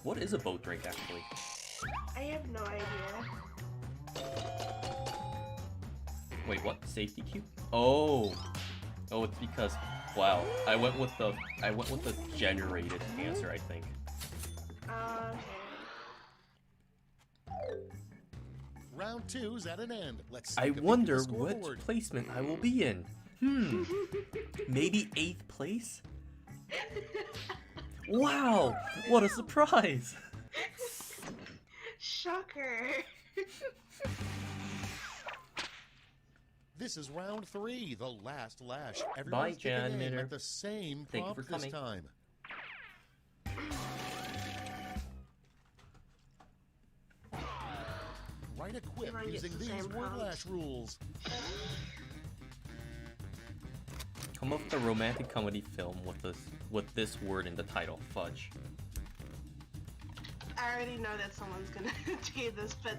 What is a boat drink actually? I have no idea. Wait, what? Safety cube? Oh, it's because wow, I went with the generated answer, I think. Okay. Round 2's at an end. Let's I take a peek at wonder the what scoreboard. placement I will be in. Maybe 8th place? Wow, what a surprise! Shocker. This is round 3, the last lash. Everyone's picking aim janitor. at the same Thank you prompt for this coming. time. Write a quip Everyone gets using the these same word prompt. lash rules. Come up with a romantic comedy film with this word in the title, fudge. I already know that someone's gonna do this, but.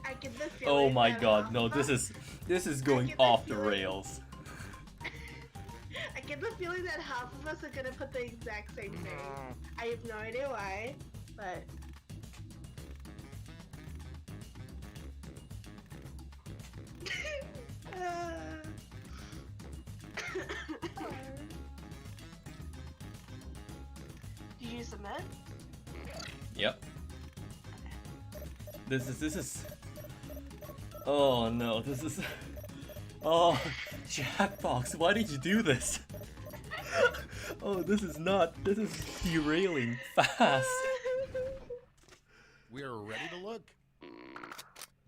I get the feeling. Oh my that god, half no, of this us- is going get the off the feeling- rails. I get the feeling that half of us are gonna put the exact same thing. I have no idea why, but. Did you submit? Yep. This is. Oh no, this is. Oh, Jackbox, why did you do this? Oh, this is derailing fast. We're ready to look.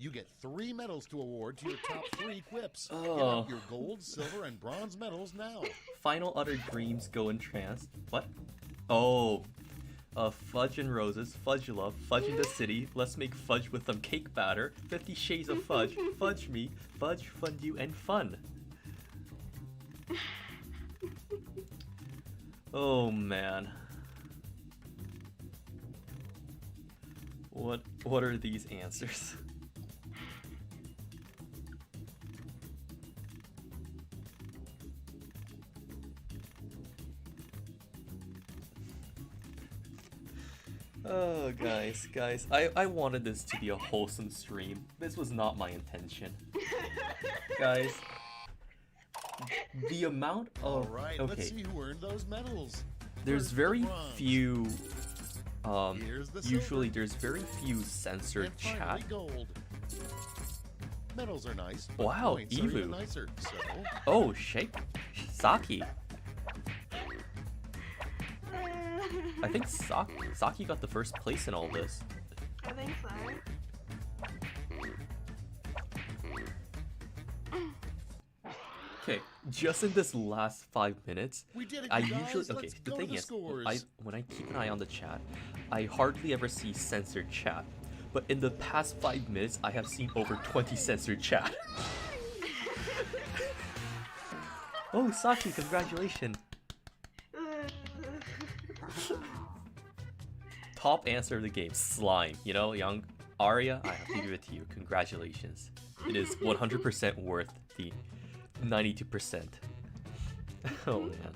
You get 3 medals to award to your top 3 quips. Get Oh. up your gold, silver, and bronze medals now. Final utter dreams go in trance. What? Oh. Fudge and roses, fudge love, fudge in the city, let's make fudge with some cake batter, 50 shades of fudge, fudge me, fudge, fondue, and fun. Oh man. What are these answers? Oh, guys, I wanted this to be a wholesome stream. This was not my intention. Guys, the amount of... Alright, okay, let's see who earned those medals. there's First, the very bronze. few... Here's the usually silver. there's very few censored And chat. finally, gold. Medals are nice, but Wow, points are even Evu. nicer, so... Oh, shake. Saki. I think Saki got the first place in all this. I think so. Okay, just in this last 5 minutes, We did it, I you guys. usually okay. Let's The go thing to the is, scores. when I keep an eye on the chat, I hardly ever see censored chat. But in the past 5 minutes, I have seen over 20 censored chat. Oh, Saki, congratulations! Top answer of the game, slime. You know, young Arya, I have to give it to you. Congratulations. It is 100% worth the 92%. Oh man.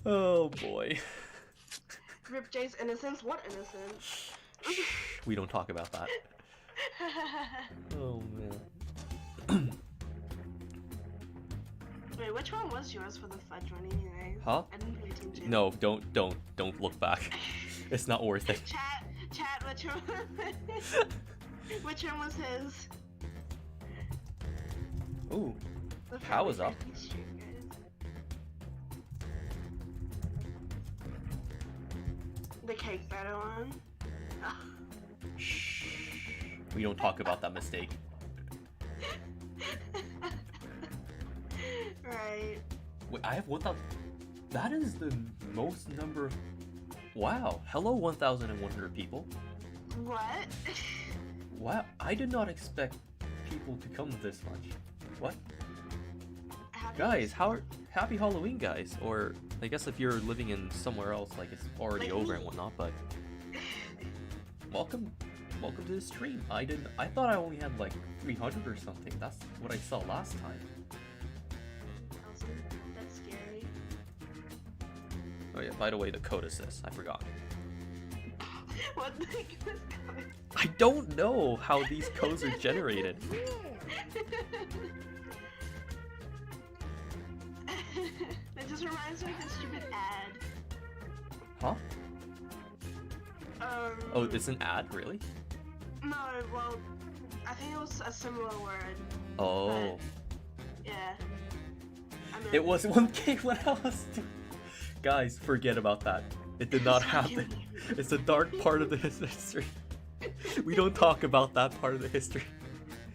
Oh boy. Rip J's innocence? What innocence? We don't talk about that. Oh man. Wait, which one was yours for the fudge one anyways? Huh? I didn't pay attention. No, don't look back. It's not worth it. Chat, which one? Which one was his? Ooh, The How is up? Friendly Street, guys. The cake batter one. shh. We don't talk about that mistake. Right. Wait, I have 1,000. That is the most number of... Wow. Hello, 1,100 people. What? Wow, I did not expect people to come this much. What? Guys, happy Halloween, guys. Or I guess if you're living in somewhere else, like it's already Like over me. and whatnot. But welcome to the stream. I thought I only had like 300 or something. That's what I saw last time. That's scary. Oh yeah. By the way, the code is this. I forgot. What the heck is going? I don't know how these codes are generated. It just reminds me of a stupid ad. Huh? Oh, it's an ad, really? No, well, I think it was a similar word. Oh. Yeah. I mean, It was 1K when I was... Guys, forget about that. It did not happen. It's a dark part of the history. We don't talk about that part of the history.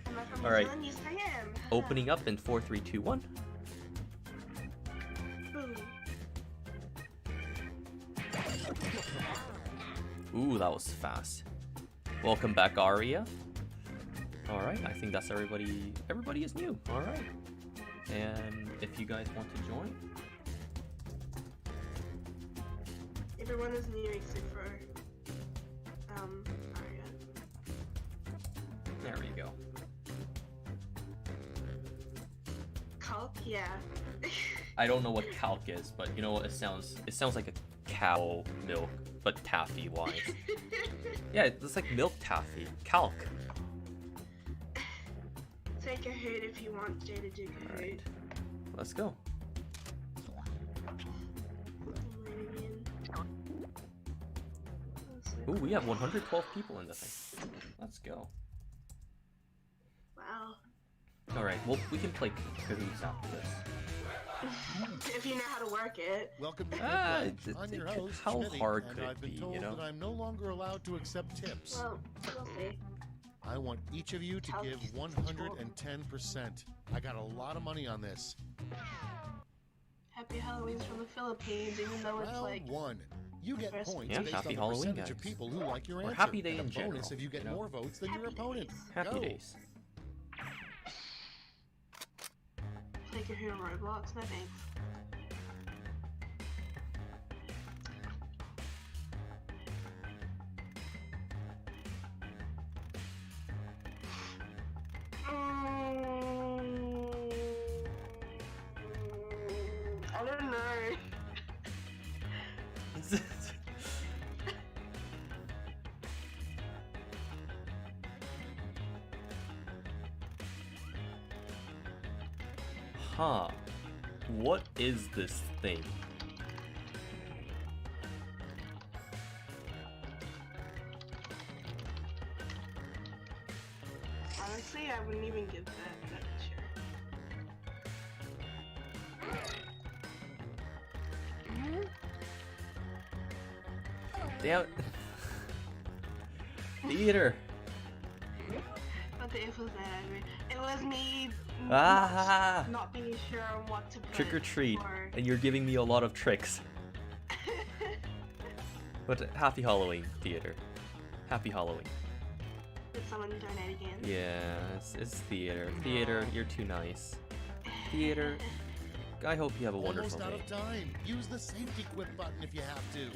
Am I from All right. New Zealand? Yes, I am. Opening up in 4, 3, 2, 1. Boom. Ooh, that was fast. Welcome back, Aria. Alright, I think that's everybody. Everybody is new. Alright. And if you guys want to join, Everyone is new except for Arya. there we go. Calc? Yeah. I don't know what calc is, but you know what? It sounds like a cow milk, but taffy wise. Yeah, it's like milk taffy. Calc. Take a hoot if you want Jay to do Kahoot. Alright. Let's go. Ooh, we have 112 people in the thing. Let's go. Wow. Alright, well, we can play Cahoots after this. If you know how to work it. Welcome to Ah, Quick Lunch. I'm your host, how Schmitty, hard and could it I've been be, told you know? that I'm no longer allowed to accept tips. Well, we'll see. I want each of you to How give is this 110%. I got a lot of money on this. Happy Halloween's from the Philippines, even though it's Round like 1. You get First- points Yeah, based happy on the Halloween, percentage of guys. people who like your Or answer. happy day and in a bonus general, if you get you know? more votes than your Happy opponent. Happy Go. days. take your hero Roblox. No thanks. I don't know. Huh. What is this thing? Honestly, I wouldn't even give that picture. Damn it. Theater. But the if was that angry. It was me Ah. not being sure on what to put. Trick or treat. for- And you're giving me a lot of tricks. But happy Halloween, theater. Happy Halloween. Did someone donate again? Yeah, it's theater. Theater, you're too nice. Theater, I hope you have a wonderful Almost day. out of time. Use the safety quit button if you have to.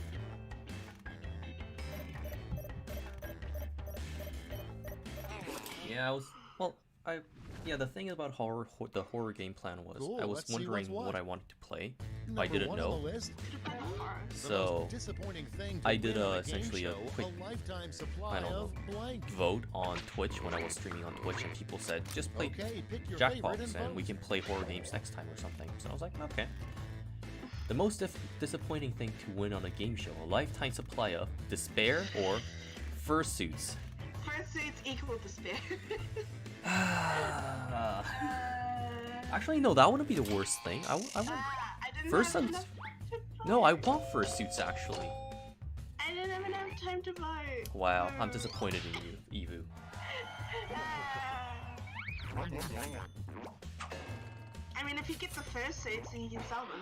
Yeah, the thing about the horror game plan was Cool, I was let's see wondering what's what. what I wanted to play. Number didn't 1 know. On the list, Could have been horror. the So most disappointing thing to I did win on a essentially game a show, quick, lifetime supply I don't know, of blank. vote on Twitch when I was streaming on Twitch, and people said just play Okay, pick your favorite Jackbox and we vote. can play horror games next time or something. So I was like, okay. The most disappointing thing to win on a game show: a lifetime supply of despair or fursuits. First suits equal despair. Actually, no, that wouldn't be the worst thing. I want I didn't first have I'm enough to no, I vote. want fursuits actually. I didn't have enough time to vote. Wow, I'm disappointed in you, Evu. I mean, if you get the first suits, then you can sell them.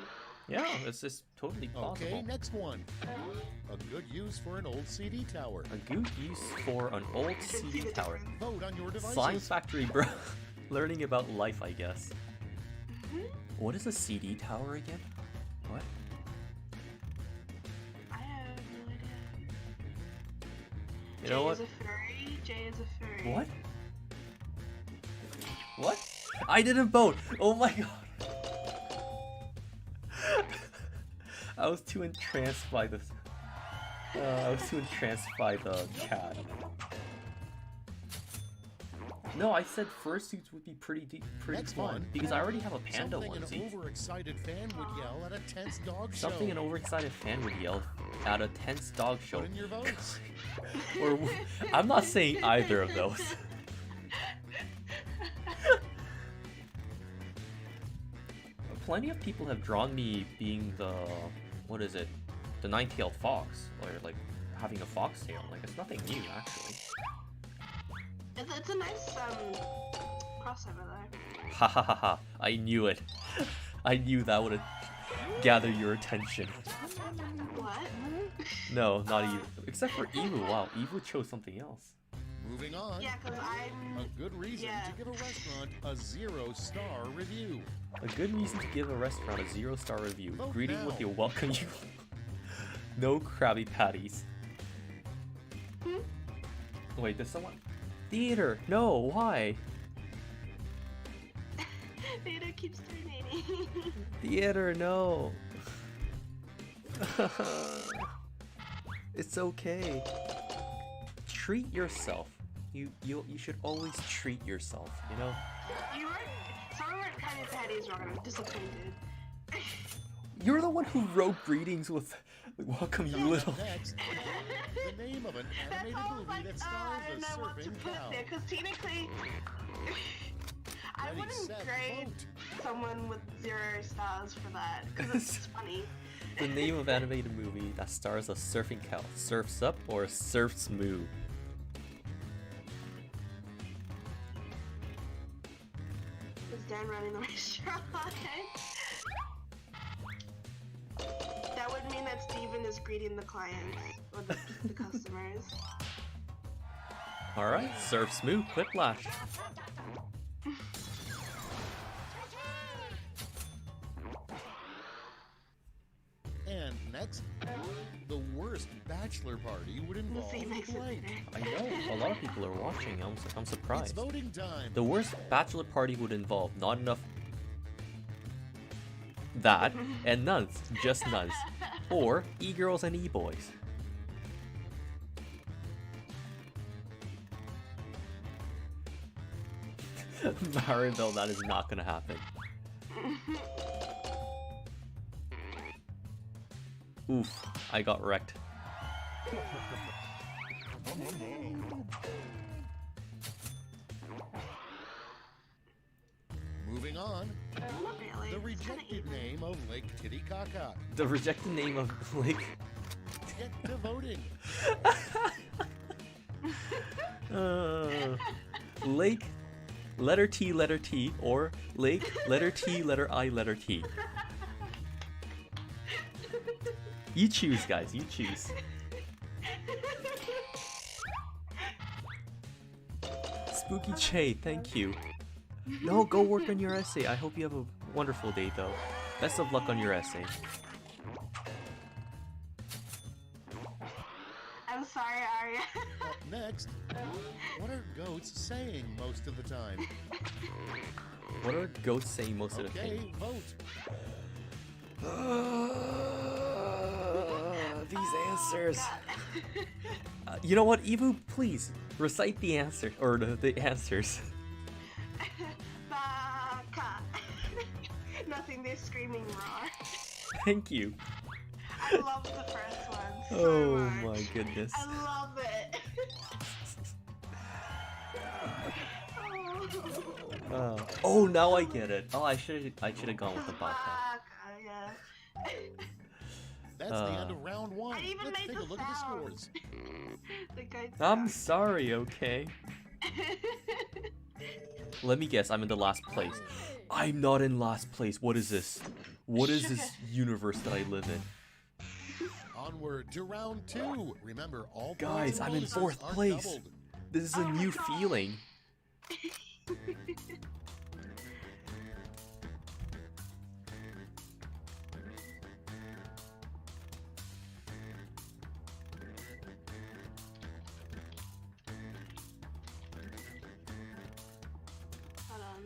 Yeah, it's just totally Okay, possible. next one. A good use for an old CD tower. A good use for an old CD tower. Vote on your devices. Slime Factory, bro. Learning about life, I guess. What is a CD tower again? What? I have no idea. You know what? Jay is a furry. Jay is a furry. What? What? I didn't vote! Oh my god! I was too entranced by this. I was too entranced by the cat. No, I said fursuits would be pretty Next fun one. because I already have a panda Something an onesie. overexcited fan would yell at a tense dog show. Something an overexcited fan would yell at a tense dog show. Put in your votes. Or I'm not saying either of those. Plenty of people have drawn me being the what is it? The nine-tailed fox, or like having a fox tail. Like it's nothing new actually. It's a nice crossover though. Ha ha ha ha! I knew it. I knew that would gather your attention. What? No, not Evu. Except for Evu. Wow, Evu chose something else. Moving on. Yeah, cause I'm. A good reason Yeah. to give a restaurant a 0-star review. A good reason to give a restaurant a 0-star review. Vote Greeting with now. your welcome you. No Krabby Patties. Wait, there's someone. Theater. No, why? Theater keeps donating. Theater, no. It's okay. Treat yourself. You should always treat yourself. You know. You weren't. Someone weren't Krabby Patties wrong. I'm disappointed. You're the one who wrote greetings with "Welcome you little." Next, the name of an That's animated all movie like, that I stars don't a know what to serving put cow. there, because technically, I Ready, wouldn't set, grade. vote. someone with 0 stars for that because it's funny. The name of animated movie that stars a surfing cow. Surfs Up or Surfs Moo? Is Dan running the restaurant? That would mean that Steven is greeting the clients or the customers. Alright, Surfs Moo, Quiplash. And next, the worst bachelor party would involve See, makes it blank. better. I know, a lot of people are watching. I'm It's surprised. voting time. The worst bachelor party would involve not enough that and nuns, just nuns, or e-girls and e-boys. Maribel, that is not gonna happen. Oof, I got wrecked. Moving on, Not really. the It's kinda rejected even. name of Lake Titicaca. The rejected name of Lake. Get to voting. Lake, letter T, or Lake, letter T, letter I, letter T. You choose, guys, you choose. Spooky Che, thank you. No, go work on your essay. I hope you have a wonderful day, though. Best of luck on your essay. I'm sorry, Arya. Up next, what are goats saying most of the time? What are goats saying most of the Okay, time? vote. These answers. You know what, Evu? Please recite the answer or the answers. Baka. Nothing, they're screaming roar. Thank you. I love the first one so Oh much. my goodness. I love it. Oh, now I get it. Oh, I should have gone with the baka. Baka, yeah. That's the end of round one. I even Let's made take a the look at the sound. scores. The guy I'm sorry, okay? Let me guess, I'm in the last place. I'm not in last place. What is this? What is this universe that I live in? Onward to round two. Remember, all Guys, points and I'm in bonuses 4th are place. doubled. This is a Oh my new God. feeling. Hold on.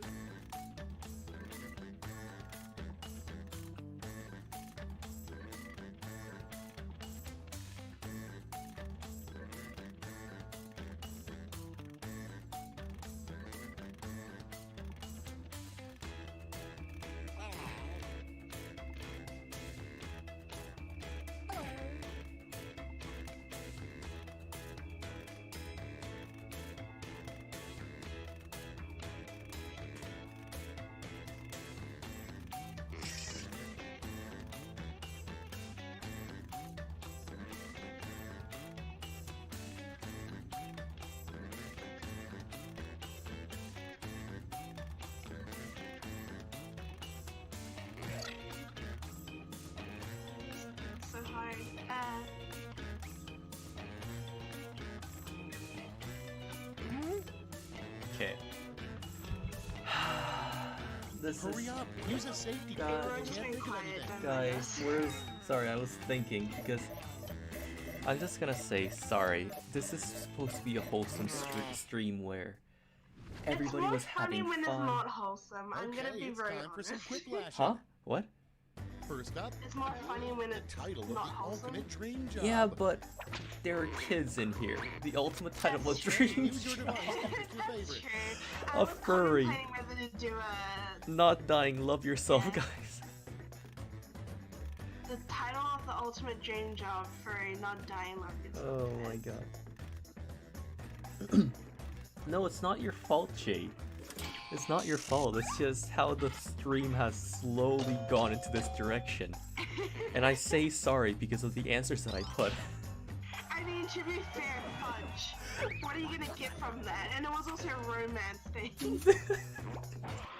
So hard. Okay. This Hurry is... up. Use a safety Guys. code. We're You just can't being think of quiet. anything. Don't mind Guys, us. where's... Sorry, I was thinking because... I'm just gonna say sorry. This is supposed to be a wholesome stream where everybody was It's more funny having when it's fun. not wholesome. I'm gonna Okay, be it's very time for some honest. quick lashing. Huh? What? First up, It's more funny when the it's title of not the wholesome. ultimate dream job. Yeah, but there are kids in here. The ultimate title of That's dream Use your job. device to pick your That's favorite. true. A I was furry. contemplating whether to do a Not dying, love yourself, Yeah. guys. the title of the ultimate dream job for a not dying love yourself. Oh my god. No, it's not your fault, Jade. It's not your fault, it's just how the stream has slowly gone into this direction. And I say sorry because of the answers that I put. I mean, to be fair, Fudge, what are you gonna get from that? And it was also a romance thing.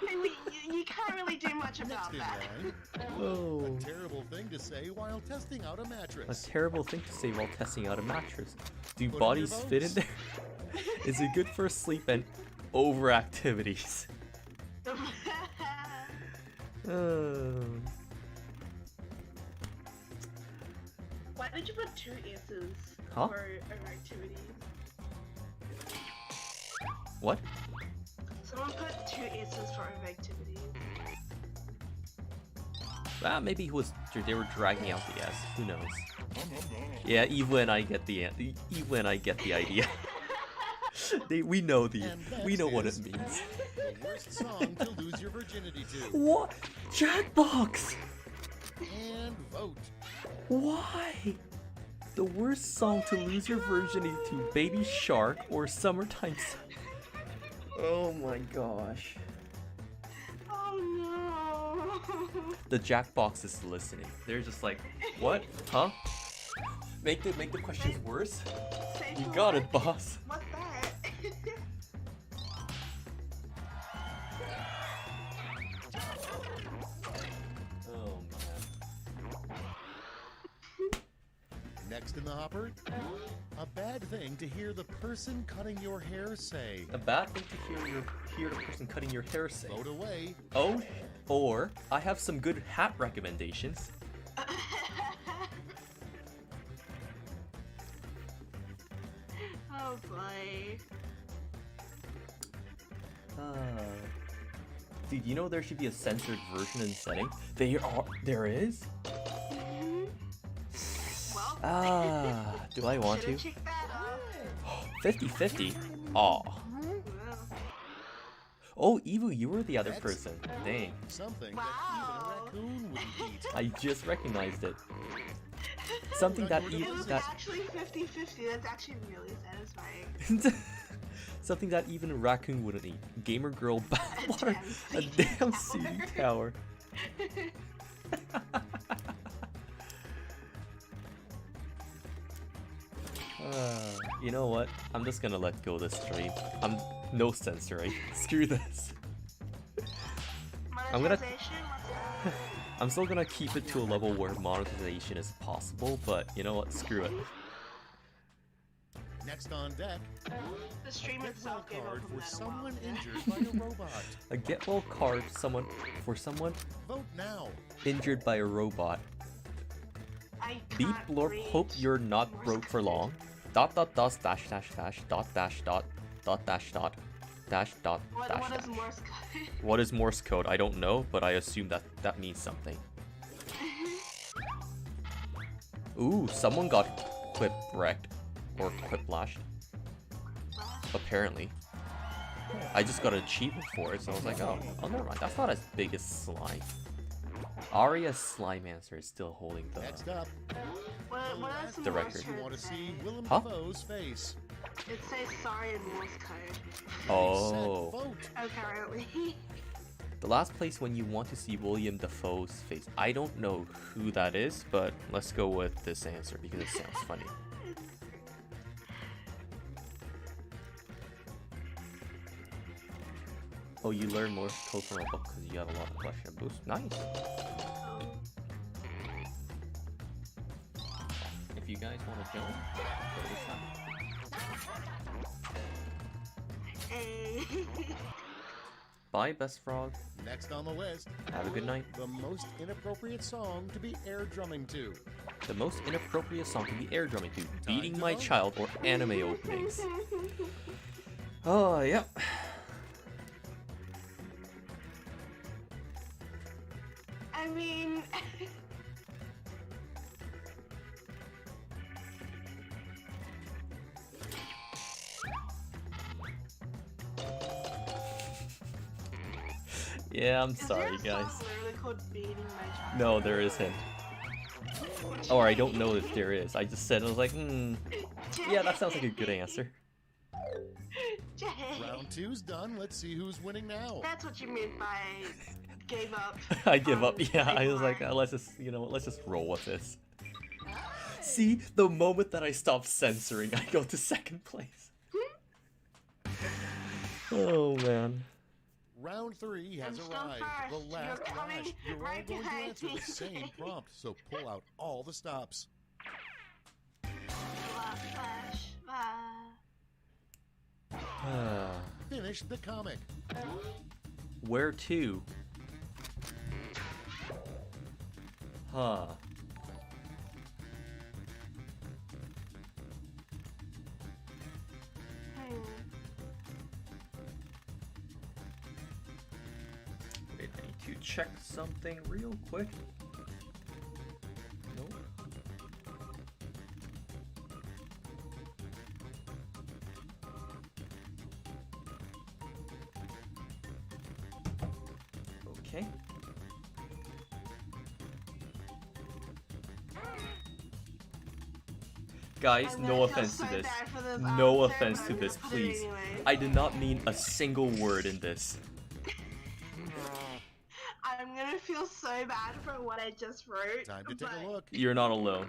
I mean, you can't really do much about Next in that. line, Oh. a terrible thing to say while testing out a A mattress. terrible thing to say while testing out a mattress. Do Put in your bodies fit in votes. there? Is it good for sleep and overactivities? Why did you put 2 S's Huh? for activities? What? Someone put 2 S's for activities. Ah, maybe they were dragging out the S. Who knows? Yeah, Eva and I get the idea. We know what it next means. The worst song to lose your virginity to. What? Jackbox! And vote. Why? The worst song to lose your virginity to, Baby Shark or Summertime Sun? Oh my gosh. Oh no! The Jackbox is listening. They're just like, what? Huh? Make the questions worse? Say You for got what? it, boss. What's that? Oh man. Next in the hopper, a bad thing to hear the person cutting your hair say. A bad thing to hear the person cutting your hair say. Vote away. Oh, or I have some good hat recommendations. Oh boy. Dude, you know there should be a censored version in setting? There is? Well, Ah, do I want should've to? checked that off. 50-50? Aw. Well, Oh, Evu, you were the other That's- person. Dang. Something Wow. that even a raccoon wouldn't eat. I just recognized it. Something that it was actually 50-50. That's actually really satisfying. something that even a raccoon wouldn't eat. Gamer girl bathwater. A damn CD tower. You know what? I'm just gonna let go of this stream. I'm no censoring. Screw this. I'm gonna- Monetization? What's that? I'm still gonna keep it to a level where monetization is possible, but you know what? Screw it. Next on deck, The stream get well itself gave up card on for that a while someone back. injured by a robot. A get well card for someone Vote now. injured by a robot. I Beep can't blorp, read hope you're not Morse broke for code. long. Dot dot dot dash dash dash dot dash dot dot dash dot dash dot What dash is dash. Morse code? What is Morse code? I don't know, but I assume that means something. Ooh, someone got quip wrecked or quiplashed. Apparently. I just got an achievement for it, so I was like, oh never mind. That's not as big as slime. Aria's slime answer is still holding the. Next up, What does The Morse record. you code want to say? see Willem Huh? Dafoe's face. It says sorry in Morse code. Oh. Set vote. Apparently. The last place when you want to see William Dafoe's face. I don't know who that is, but let's go with this answer because it sounds funny. Oh, you learn Morse code from a book because you have a lot of question boosts. Nice. If you guys want to join, go this time. Hey. Bye, Best Frog. Next on the list, Have a good night. the most inappropriate song to be air drumming to. The most inappropriate song to be air drumming to: Beating to My vote. Child or anime openings. Oh, yep. I mean, Yeah, I'm is sorry, there a guys. song literally called Beating My Child? No, there isn't. Or I don't know if there is. I just said, I was like, yeah, that sounds like a good answer. Round 2's done. Let's see who's winning now. That's what you meant by gave up. I give up. on Yeah, I was like, Playboy. let's just, let's just roll with this. See, the moment that I stop censoring, I go to second place. Oh man. Round 3 has I'm still arrived. The first. last You're coming flash. You're all right going to behind answer me. the same prompt, so pull out all the stops. Flash. Finish the comic. Where to? Huh. Wait, I need to check something real quick. Nope. Okay. Guys, I'm no gonna feel offense so to this. bad for this No answer, offense but to I'm this, gonna put it please. anyway. I did not mean a single word in this. I'm gonna feel so bad for what I just wrote. Time to take but- a look. You're not alone.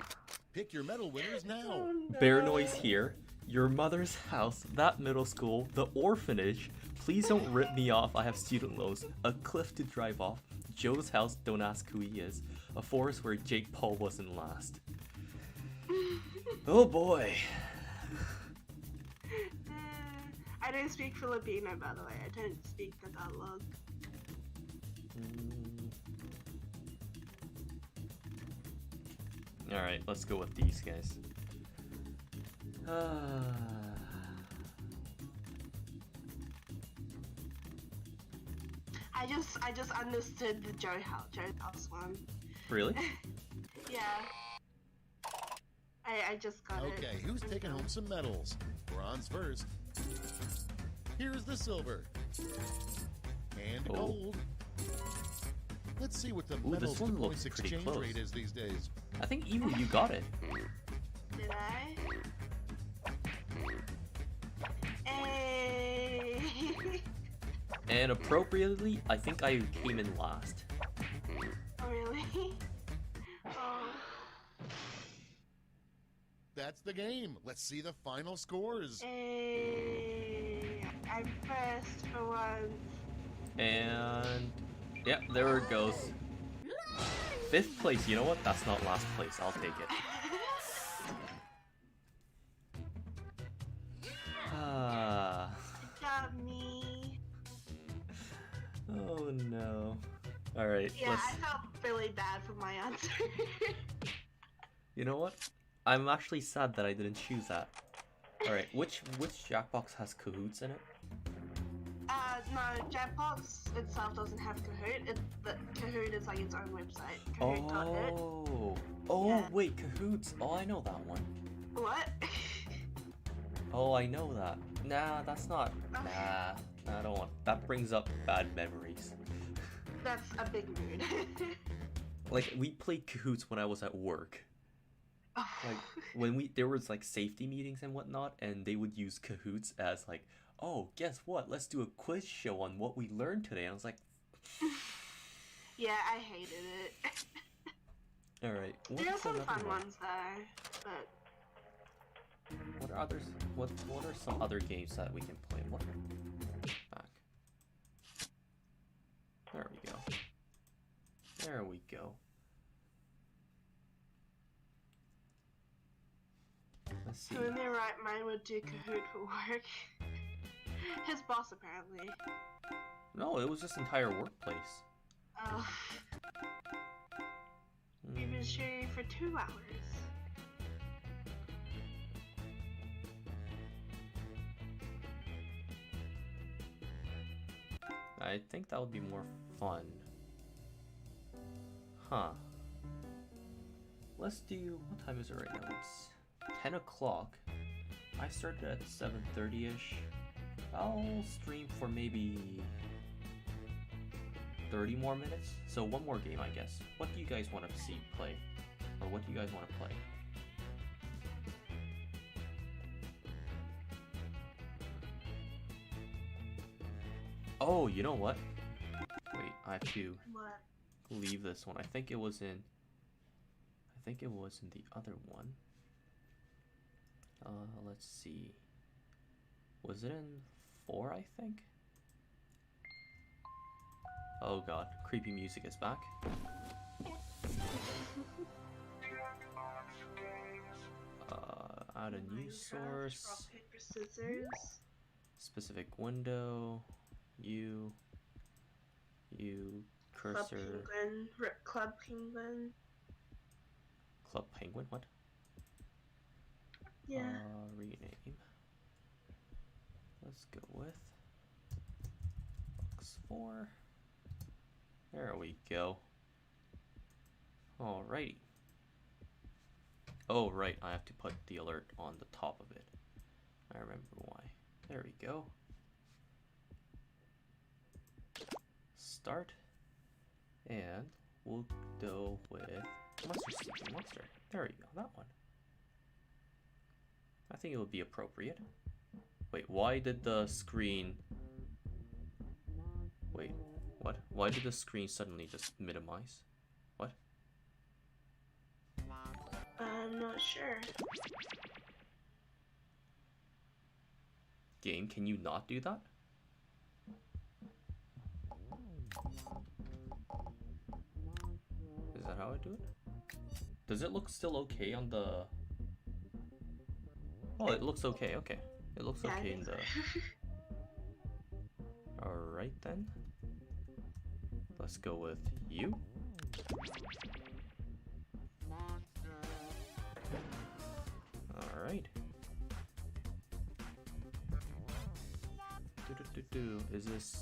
Pick your medal winners now. Oh, no. Bear noise here. Your mother's house, that middle school, the orphanage. Please don't rip me off, I have student loans. A cliff to drive off. Joe's house, don't ask who he is. A forest where Jake Paul wasn't last. Oh boy. I don't speak Filipino, by the way. I don't speak Tagalog. Alright, let's go with these guys. I just understood the Joe House one. Really? Yeah. I just got it. Okay, who's I'm taking done. home some medals? Bronze first. Here's the silver. And Oh. gold. Let's see what the Ooh, medals this to one looks points pretty exchange close. rate is these days. I think Evo, you got it. Did I? Hey. And appropriately, I think I came in last. Oh, really? Oh. That's the game. Let's see the final scores. Hey. I'm first for once. And yeah, there it goes. 5th place. You know what? That's not last place. I'll take it. Ah. Got me. Oh no. All right. Yeah, Let's. I felt really bad for my answer. You know what? I'm actually sad that I didn't choose that. All right. Which Jackbox has cahoots in it? No, Jackbox itself doesn't have Kahoot. The Kahoot is like its own website. Kahoot.it. Oh, Yeah. wait, cahoots. Oh, I know that one. What? Oh, I know that. Nah, that's not. Nah, I don't want. That brings up bad memories. That's a big mood. Like we played cahoots when I was at work. Like when there was like safety meetings and whatnot, and they would use cahoots as like, oh, guess what? Let's do a quiz show on what we learned today. And I was like, Yeah, I hated it. all right. There are some another fun one? ones though, but What are others? What are some other games that we can play? What? Back. There we go. There we go. Let's see. who in their right mind would do Kahoot for work? His boss apparently. No, it was just entire workplace. Oh, we've been shooting for 2 hours. I think that would be more fun. Huh. Let's do. What time is it right now? It's 10 o'clock. I started at 7:30ish. I'll stream for maybe 30 more minutes. So one more game, I guess. What do you guys want to see play? Or what do you guys want to play? Oh, you know what? Wait, I have to What? leave this one. I think it was in the other one. Let's see. Was it in 4, I think? Oh god, creepy music is back. Add a new source. Rock, paper, scissors. Specific window. You Club cursor. Penguin. Club Penguin. Club Penguin, what? Yeah. Rename. Let's go with box 4. There we go. Alrighty. Oh, right, I have to put the alert on the top of it. I remember why. There we go. Start. And we'll go with Monster Seeking Monster. There we go, that one. I think it would be appropriate. Wait, why did the screen... Wait, what? Why did the screen suddenly just minimize? What? I'm not sure. Game, can you not do that? Is that how I do it? Does it look still okay on the... Oh, it looks okay, okay. It looks Yeah, I okay in think the... Alright then. Let's go with you. Alright. Is this...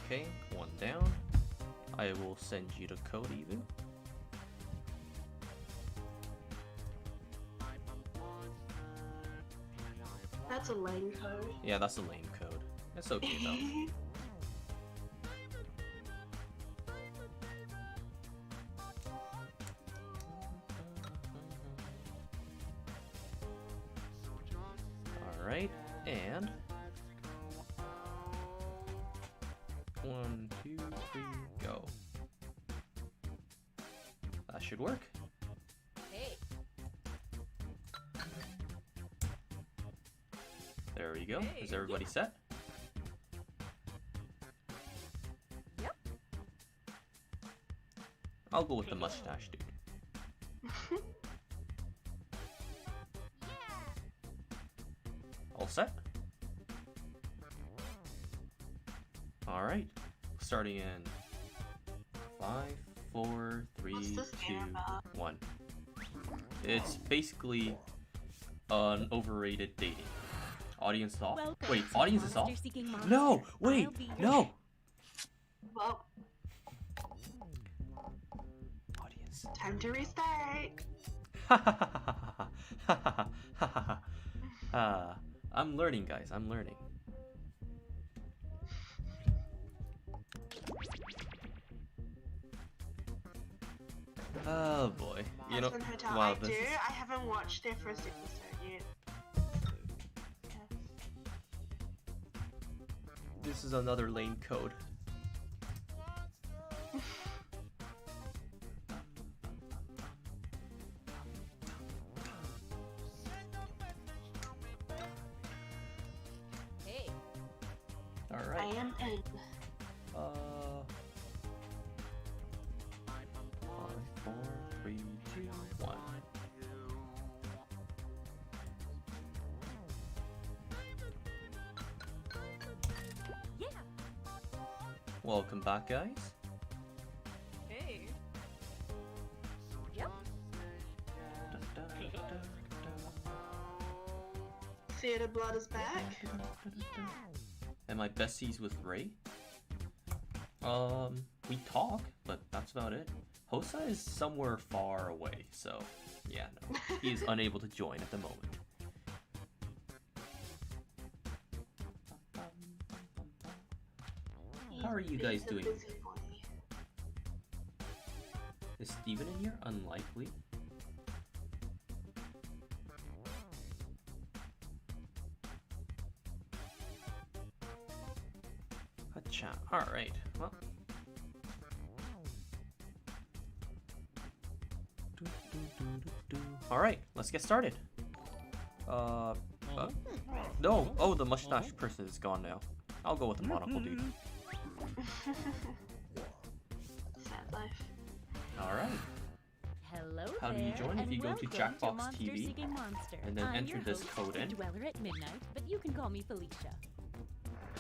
Okay, one down. I will send you the code even. That's a lane code. Yeah, that's a lane code. It's okay though. Alright, and 1, 2, 3, go. That should work. Hey. There we go. Hey, Is everybody set? Yep. I'll go with the mustache dude. All set? Alright. Starting in 5, 4, 3, What's this 2, game about? 1. It's basically an overrated dating. Audience off. Welcome Wait, to audience is off? Monster Seeking Monster. No! Wait! I'll be your- No! Well, Audience. time to restart. I'm learning, guys. I'm learning. Oh boy. You know, Boston Hotel. wow, I this do. is... I haven't watched their first episode yet. This is another lane code. Hey. I Alright. am in. 5, 4, 3, 2, 1. Yeah. Welcome back, guys. Hey. Yep. Theater Blood is back. And my besties with Ray. We talk, but that's about it. Hosa is somewhere far away, so yeah, no. He is unable to join at the moment. How are you guys He's a doing? busy boy. Is Steven in here? Unlikely. chat. Alright, well. Alright, let's get started. No! Oh, the mustache person is gone now. I'll go with the monocle dude. Sad life. Alright. Hello How do you there, join? If and you go to welcome Jackbox Monster TV, Seeking Monster. and then I'm enter your this host, code the in. Dweller at Midnight, but you can call me Felicia.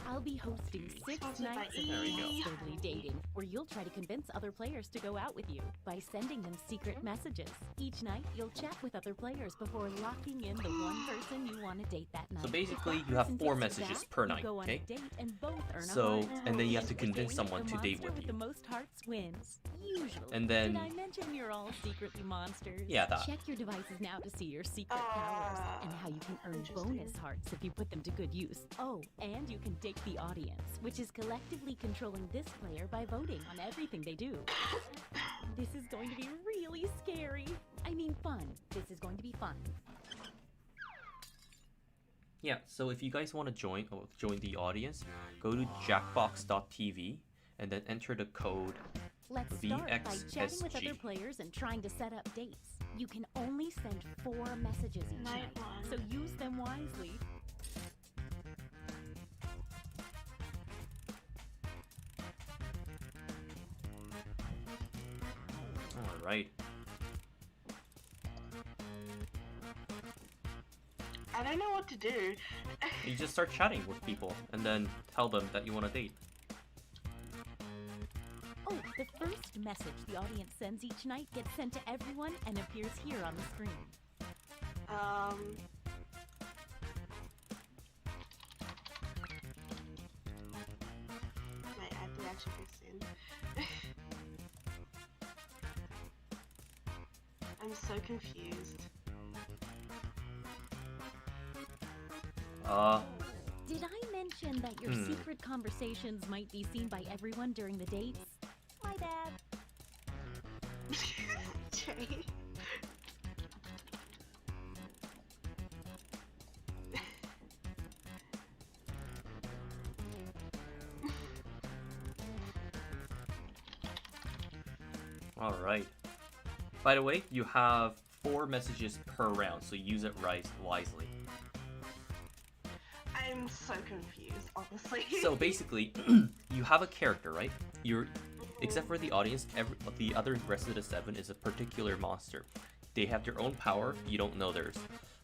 I'll be hosting 6 Sponsored by nights of There we go. Totally Dating, where you'll try to convince other players to go out with you by sending them secret messages. Each night, you'll chat with other players before locking in the one person you want to date that night. So If basically, that you have person 4 takes you messages back, per you night, go on a okay? date and both earn a So, heart. and then you have to The convince game, someone the to date monster with the you. most hearts wins. Usually. And then- Did I mention you're all secretly monsters? Yeah, that. Check your devices now to see your secret powers and how you can earn Interesting. bonus hearts if you put them to good use. Oh, and you can date the audience, which is collectively controlling this player by voting on everything they do. This is going to be really scary. I mean fun. This is going to be fun. Yeah, so if you guys want to join the audience, go to jackbox.tv and then enter the code. Let's start by chatting with VXSG. other players and trying to set up dates. You can only send 4 messages each Night night, one. so use them wisely. Alright. I don't know what to do. You just start chatting with people and then tell them that you want to date. Oh, the first message the audience sends each night gets sent to everyone and appears here on the screen. Wait, I have to actually fix it. I'm so confused. Did I mention that your secret conversations might be seen by everyone during the dates? My bad. Jay. Alright. By the way, you have 4 messages per round, so use it wisely. I'm so confused, honestly. So basically, you have a character, right? Except for the audience, the other rest of the 7 is a particular monster. They have their own power, you don't know theirs,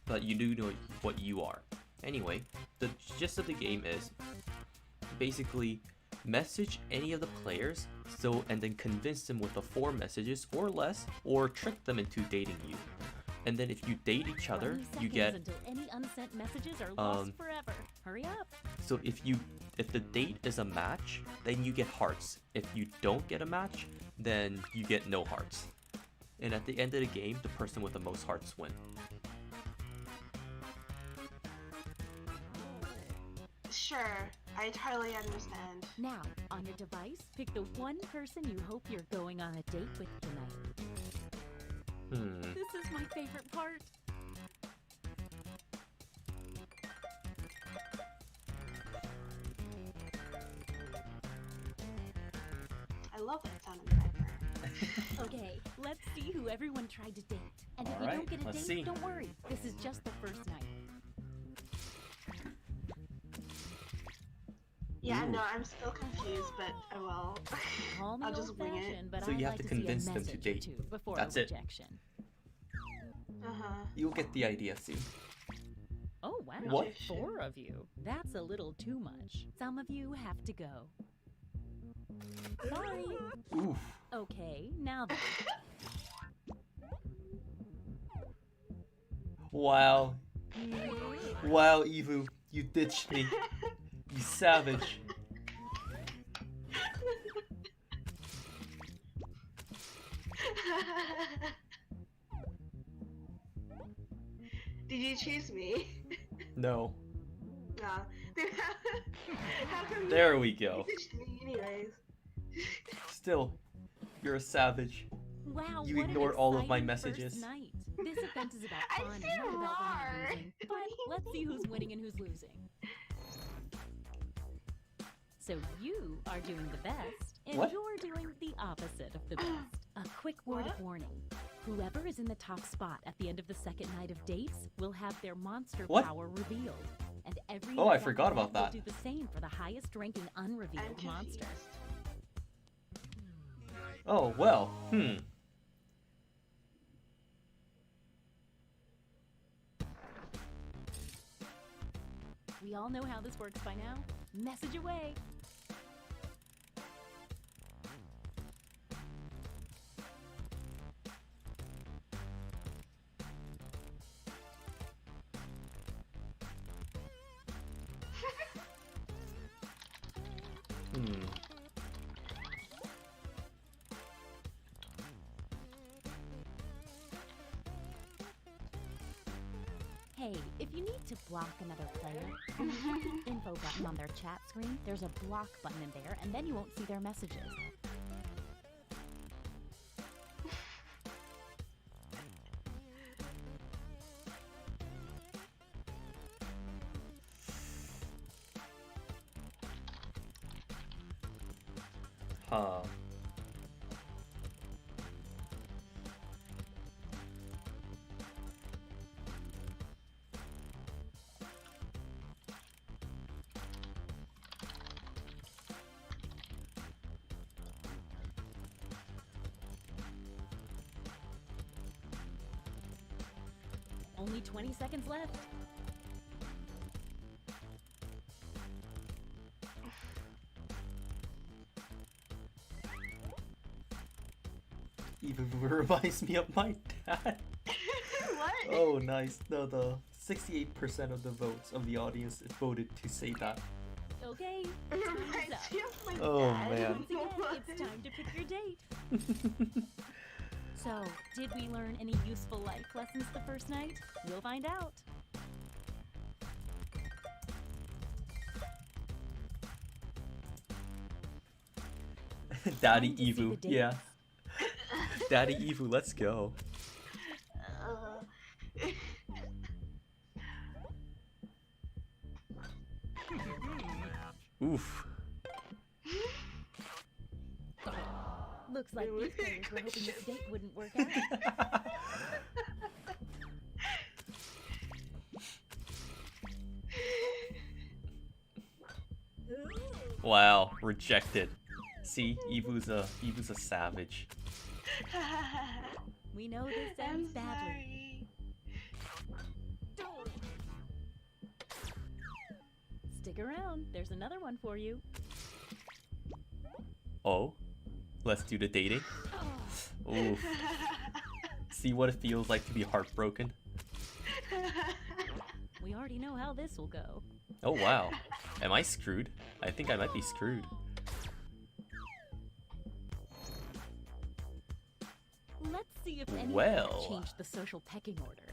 but you do know what you are. Anyway, the gist of the game is basically message any of the players, and then convince them with the 4 messages or less, or trick them into dating you. And then if you date each other, 20 you get. seconds until any unsent messages are lost forever. Hurry up. So if the date is a match, then you get hearts. If you don't get a match, then you get no hearts. And at the end of the game, the person with the most hearts win. Sure, I totally understand. Now, on your device, pick the one person you hope you're going on a date with tonight. This is my favorite part. I love that sound in the background. Okay, let's see who everyone tried to date. And if you Alright, don't get a let's date, see. don't worry. This is just the first night. Yeah, Ooh. no, I'm still confused, but oh well. Call me I'll just wing it. old-fashioned, but So I'd you have like to see a convince them to message or date. two before That's a it. rejection. You'll get the idea soon. Oh, wow. What? 4 of you. That's a little too much. Some of you have to go. Sorry. Oof. Okay, now then. Wow. Wow, Evu, you ditched me. You savage. Did you choose me? No. No. How come There we go. you pitched me anyways? Still, you're a savage. Wow, You what an ignored all of my exciting messages. first night. This event is about I fun, and see not about winning roar. or losing. But let's see who's winning and who's losing. So you are doing the best, and What? you're doing the opposite of the best. A quick word of warning. Whoever is in the top spot at the end of the second night of dates will have their monster What? power revealed. And every Oh, night I after forgot about will that. do the same for the highest ranking I'm unrevealed confused. monster. Oh, well. We all know how this works by now. Message away. Hey, if you need to block another player, hit the info button on their chat screen. There's a block button in there, and then you won't see their messages. Huh. Only 20 seconds left. Even reminds me of my dad. What? Oh, nice. No, the 68% of the votes of the audience voted to say that. Okay, It time's reminds up. me of my Oh, dad. man. Once again, it's time to pick your date. So, did we learn any useful life lessons the first night? We'll find out. Daddy Time to see the Evu, dates. yeah. Daddy Evu, let's go. Oof. Looks like these players were hoping this date wouldn't work out. Wow, rejected. See, Evu's a savage. We know this I'm ends badly. sorry. Stick around. There's another one for you. Oh, let's do the dating. Oof. See what it feels like to be heartbroken. We already know how this will go. Oh wow. Am I screwed? I think I might be screwed. Let's see if anyone Well. changed the social pecking order.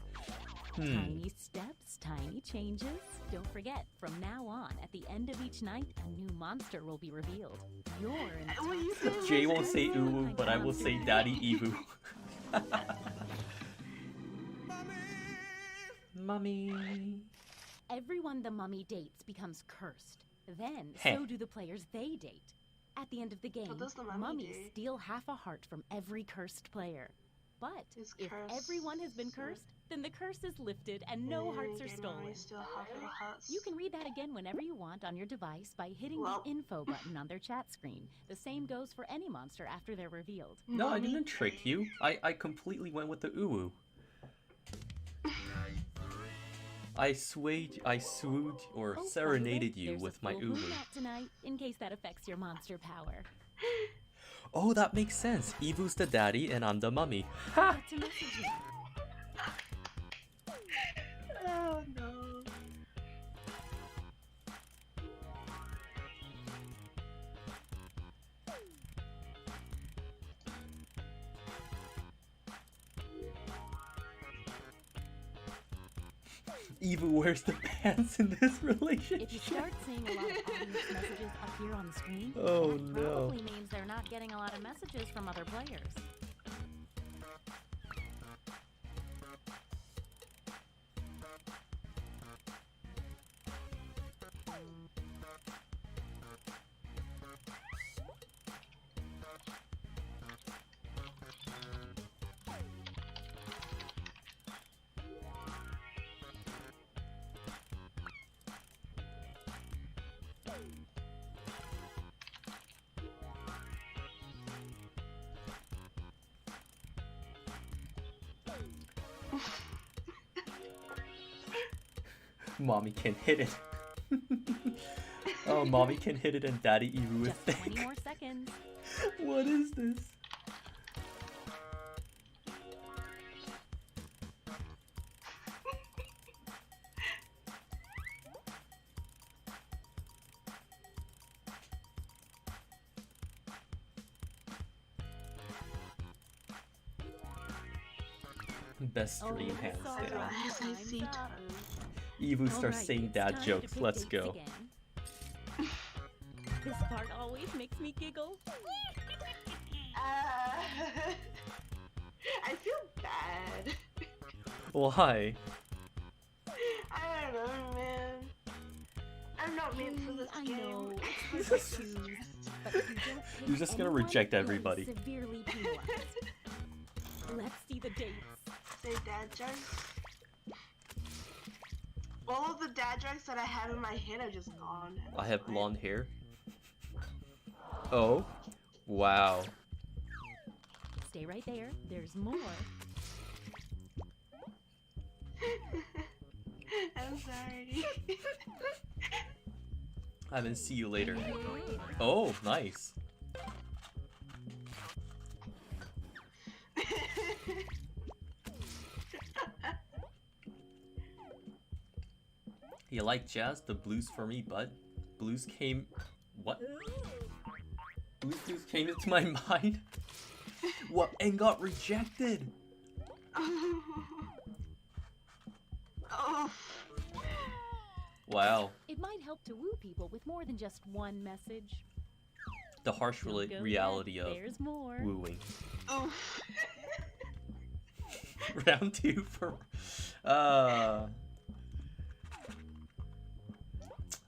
Hmm. Tiny steps, tiny changes. Don't forget, from now on, at the end of each night, a new monster will be revealed. You're in the Well, you top said spot. Jay won't say Uwu, but I will say Daddy Evu. Mommy. Everyone the mummy dates becomes cursed. Then, Heh. so do the players they date. At the end of the game, does the mummy mummies do? steal half a heart from every cursed player. But Is if curse- everyone has been cursed, then the curse is lifted and no hearts are stolen. Still half of the hearts. You can read that again whenever you want on your device by hitting Well. the info button on their chat screen. The same goes for any monster after they're revealed. No, I Mommy didn't trick you. I completely went with the Uwu. I swooed or Oh, by the way, serenaded you there's with a my full moon Uwu. out tonight, in case that affects your monster power. Oh, that makes sense. Evu's the daddy and I'm the mummy. Ha! Get to message me. Oh no. Evu wears the pants in this If you relationship. start seeing a lot of audience messages appear on the screen, Oh, that no. probably means they're not getting a lot of messages from other players. Mommy can hit it. Oh, mommy can hit it and daddy Evu is Just 20 thick. more seconds. What is this? Best stream Oh, hands sorry. down. As I see Time's up. Evu starts Alright, saying it's dad time to jokes. pick Let's dates go. again. This part always makes me giggle. I feel bad. Why? I don't know, man. I'm not meant for this I game. know, I'm it's hard so to choose, stressed. but if you don't pick You're just gonna anyone, reject you'll be everybody. severely penalized. Let's see the dates. Say dad jokes. All of the dad jokes that I have in my head are just gone. I have blonde hair. Oh. Wow. Stay right there. There's more. I'm sorry. I will see you later. Oh, nice. You like jazz? The blues for me, bud. Blues came... What? Blues came into my mind? What? And got rejected? Oh. Wow. It might help to woo people with more than just one message. The harsh Don't go reality yet. of There's more. wooing. Oof. Round 2 for...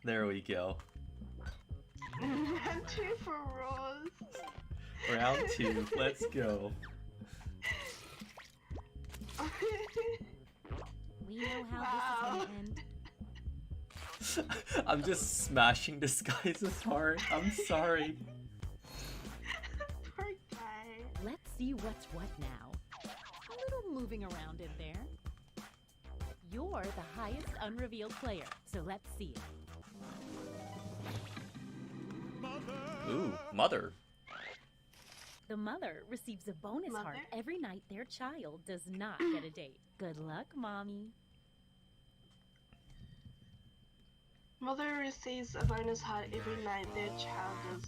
There we go. Round 2 for Rose. Round 2, let's go. We know how Wow. this is gonna end. I'm just smashing this guy's heart. I'm sorry. Poor guy. Let's see what's what now. A little moving around in there. You're the highest unrevealed player, so let's see it. Ooh, mother. The mother receives a bonus heart Mother? every night their child does not get a date. Good luck, Mommy. Mother receives a bonus heart every night their child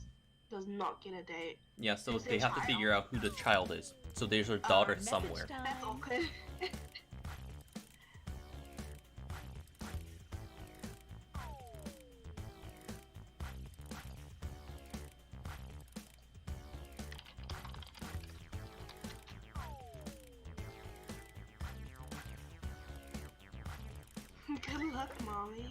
does not get a date. Yeah, so Is they it have to child? figure out who the child is. So there's her daughter Message somewhere. time. That's awkward. Good luck, Mommy.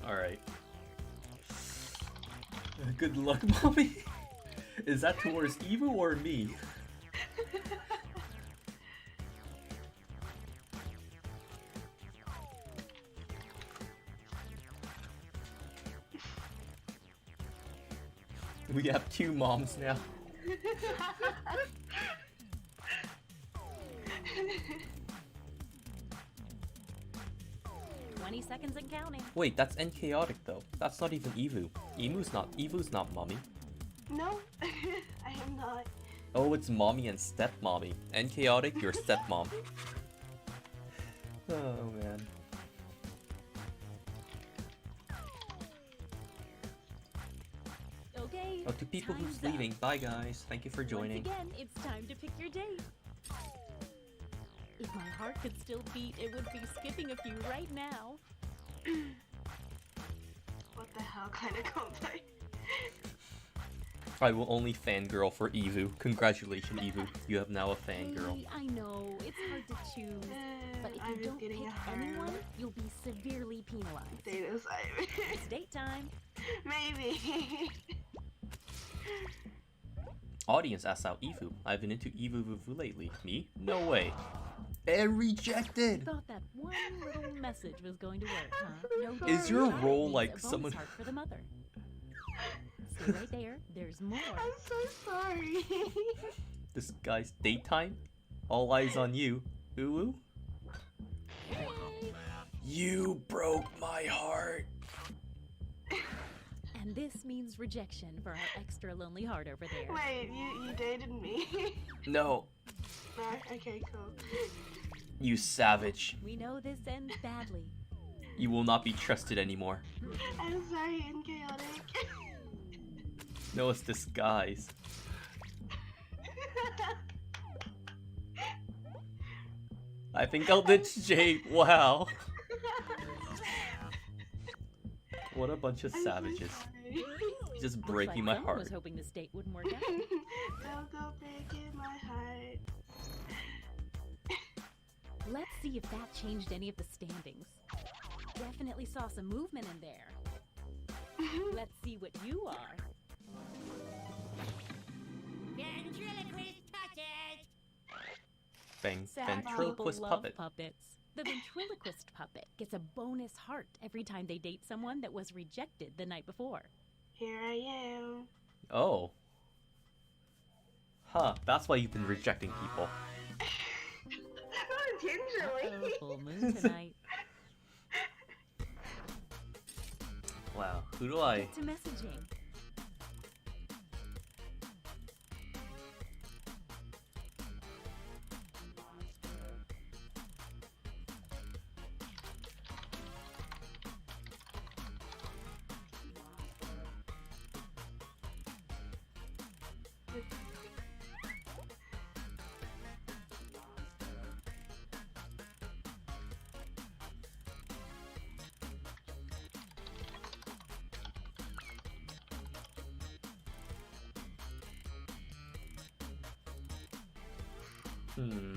Alright. Good luck, mommy. Is that towards Evu or me? We have two moms now. 20 seconds and counting. Wait, that's Chaotic though. That's not even Evu. Evu's not mommy. No, I am not. Oh, it's mommy and stepmommy. Chaotic, your stepmom. Oh man. Okay. Oh, to people who's time's up. leaving, bye guys. Thank you for joining. Once again, it's time to pick your date. If my heart could still beat, it would be skipping a few right now. What the hell kind of combo? I will only fangirl for Evu. Congratulations, Evu. You have now a fangirl. Hey, I know, it's hard to choose. But if I'm you just don't getting pick a heart. anyone, you'll be severely penalized. Data side. It's date time. Maybe. Audience asks out Evu. I've been into Evu lately. Me? No way. And rejected! Thought that one little message was going to work, huh? No Is your doubt. role Means like a bonus someone- heart for the mother. Stay right there. There's more. I'm so sorry. This guy's daytime? All eyes on you. Uwu? Hey. You broke my heart. And this means rejection for our extra lonely heart over there. Wait, you dated me? No, No? Okay, cool. you savage. We know this ends badly. You will not be trusted anymore. I'm sorry and chaotic. No, it's disguise. I think I'll ditch Jade. Wow. What a bunch of I'm savages. So sorry. Just Looks breaking like my someone heart. was hoping this date wouldn't work out. Don't go breaking my heart. Let's see if that changed any of the standings. Definitely saw some movement in there. Let's see what you are. Sad people Ventriloquist love puppet. puppets. The ventriloquist puppet gets a bonus heart every time they date someone that was rejected the night before. Here I am. Oh. Huh, that's why you've been rejecting people. Not intentionally. Full moon tonight. Wow, who do I... To messaging. Hmm.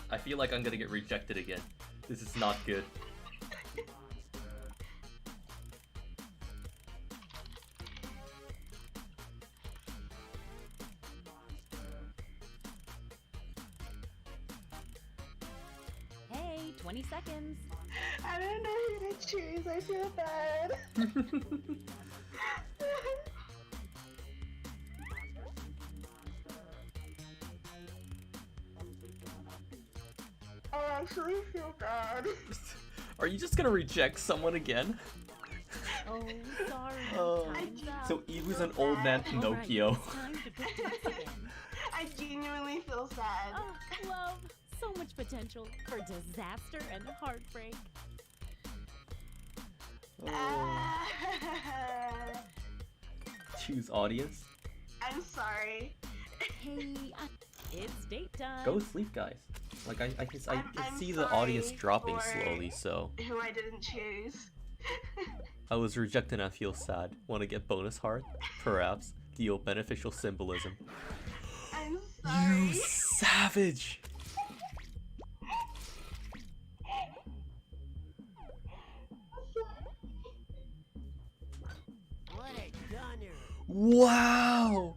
I feel like I'm gonna get rejected again. This is not good. Hey, 20 seconds. I don't know who to choose. I feel bad. I actually feel bad. Are you just gonna reject someone again? Oh, sorry. Oh. Time's up. So Evu's an old man All right, Pinocchio. it's time to get to this again. I genuinely feel sad. Oh, love. So much potential for disaster and heartbreak. Oh. Choose audience. I'm sorry. Hey, it's date time. Go sleep, guys. Like I can I'm see the audience sorry dropping for- slowly. So Who I didn't choose. I was rejected and I feel sad. Want to get bonus heart? Perhaps. Deal beneficial symbolism. I'm sorry. You savage! What a gunner. Wow!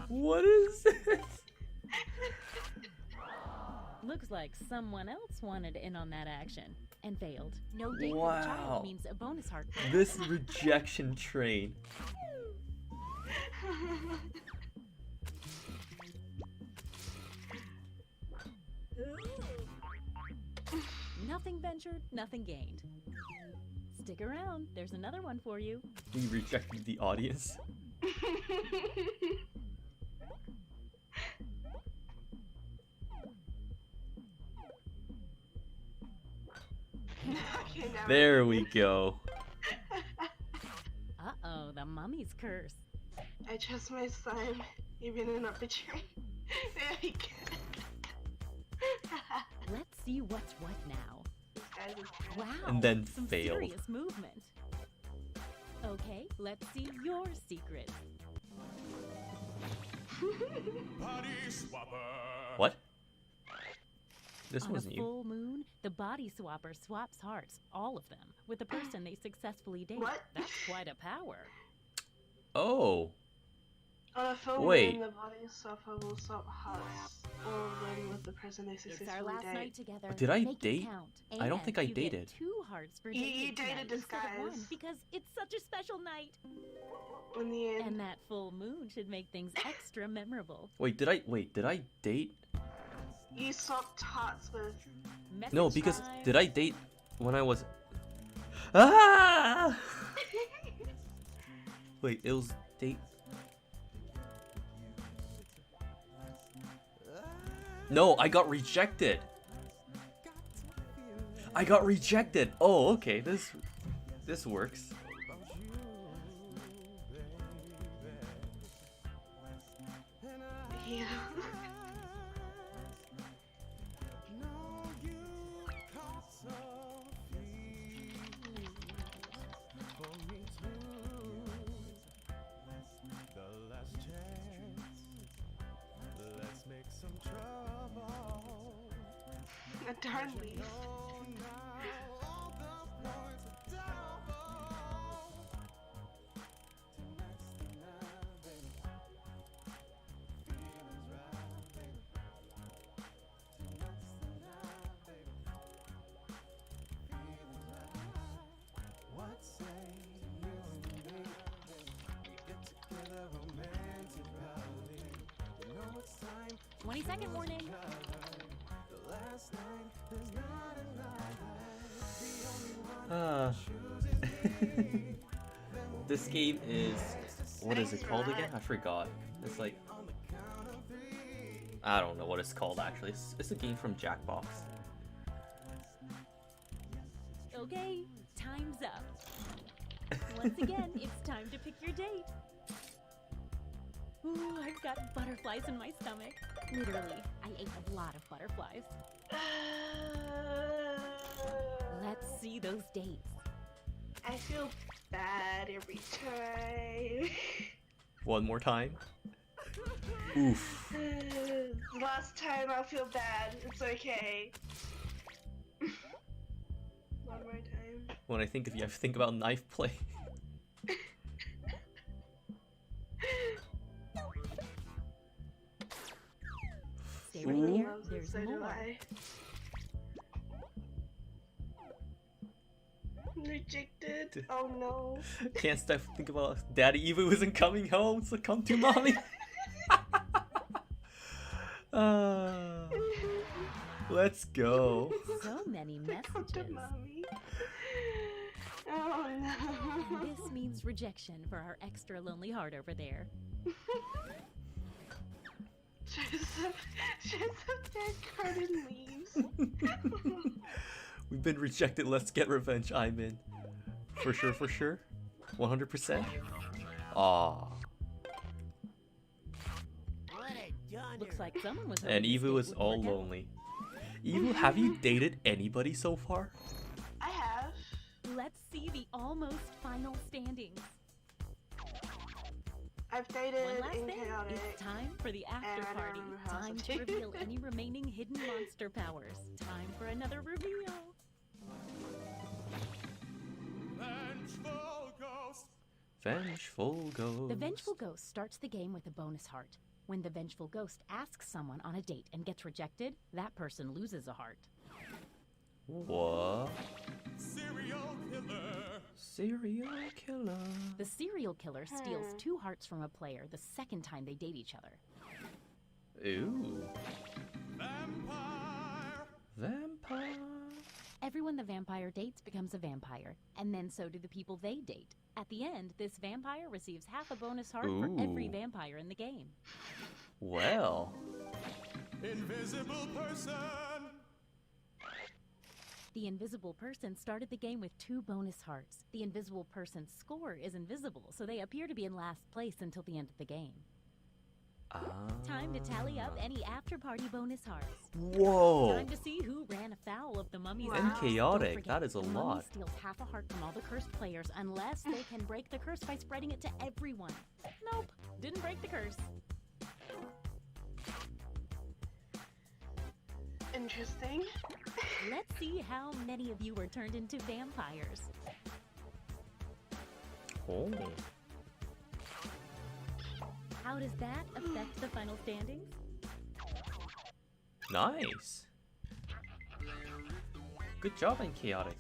What is this? Looks like someone else wanted in on that action and failed. No date for the Wow. child means a bonus heart. for This rejection train. Nothing ventured, nothing gained. Stick around, there's another one for you. We rejected the audience. Okay, never There we go. Uh-oh, the mummy's curse. I trust my son, even in a betrayal. There we go. see what's what now. This guy's a Wow. And then some failed. serious movement. Okay, let's see your secret. Body swapper. What? This On wasn't a you. full moon, the body swapper swaps hearts, all of them, with the person they successfully date. What? That's quite a power. Oh. On a film Wait. the body swapper will swap hearts all of them with the person they It's successfully our last date. night together. Did I Make it date? count. I don't think I And you get dated. 2 hearts for You dating dated tonight this instead of 1 guys. because it's such a special night. In the end. And that full moon should make things extra memorable. Wait, did I date? You swapped hearts with. Message No, because time. did I date when I was Ah! Wait, it was date. No, I got rejected. I got rejected. Oh, okay. This works. Yeah. The last chance. Let's make some trouble. A darn leaf. Oh, now all the points are double. Tonight's the night, baby. Feeling's right, baby. Tonight's the night, baby. Feeling's right. What say you and me? We get together romantically. You know it's time. 20-second warning. The last night, there's not a night. The only one This game is, what is it called again? I forgot. It's like, on the count of 3. I don't know what it's called actually. It's a game from Jackbox. Okay, time's up. Once again, it's time to pick your date. Ooh, I've got butterflies in my stomach. Literally, I ate a lot of butterflies. Let's see those dates. I feel bad every time. One more time. Oof. Last time I'll feel bad. It's okay. One more time. When I think of you, I think about knife play. Stay right Ooh. there. There's So do more. I. Rejected. Oh no. Can't stop think about Daddy Eva isn't coming home, so come to mommy. Let's go. So many Come to messages. mommy. Oh no. This means rejection for our extra lonely heart over there. She's a dead card and leaves. We've been rejected. Let's get revenge. I'm in. For sure, for sure. 100%. Aw. Looks like someone was. And hoping this Eva date was would all work out. lonely. Eva, have you dated anybody so far? I have. Let's see the almost final standings. I've dated One last in thing. chaotic. It's time for the after And I don't party. remember how else Time I to did. reveal any remaining hidden monster powers. Time for another reveal. Vengeful ghost. Vengeful Ghost. The Vengeful Ghost starts the game with a bonus heart. When the Vengeful Ghost asks someone on a date and gets rejected, that person loses a heart. What? Serial killer. Serial killer. The serial killer steals 2 hearts from a player the second time they date each other. Ooh. Vampire. Vampire. Everyone the vampire dates becomes a vampire, and then so do the people they date. At the end, this vampire receives half a bonus heart for every Ooh. vampire in the game. Well. Invisible person. The invisible person started the game with 2 bonus hearts. The invisible person's score is invisible, so they appear to be in last place until the end of the game. Time to tally up any after-party bonus hearts. Whoa. Time to see who ran a mummies Wow. are And cursed. chaotic, Don't forget, that is a the mummy lot. steals half a heart from all the cursed players unless they can break the curse by spreading it to everyone. Nope, didn't break the curse. Interesting. Let's see how many of you were turned into vampires. Oh. How does that affect the final standings? Nice. Good job, and chaotic.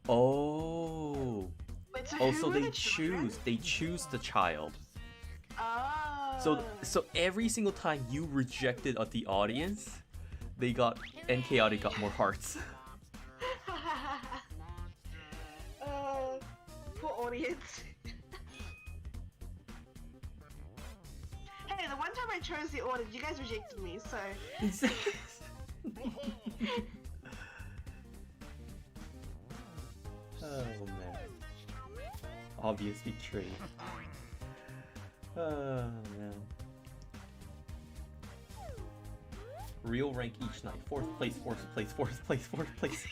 Oh. Wait, so Oh, who so were they the children? choose the child. Oh. So every single time you rejected the audience, they got and chaotic got more hearts. Poor audience. Hey, the one time I chose the audience, you guys rejected me, so. Oh man. Obvious betrayal. Oh man. Real rank each night. Fourth place, fourth place, fourth place, fourth place.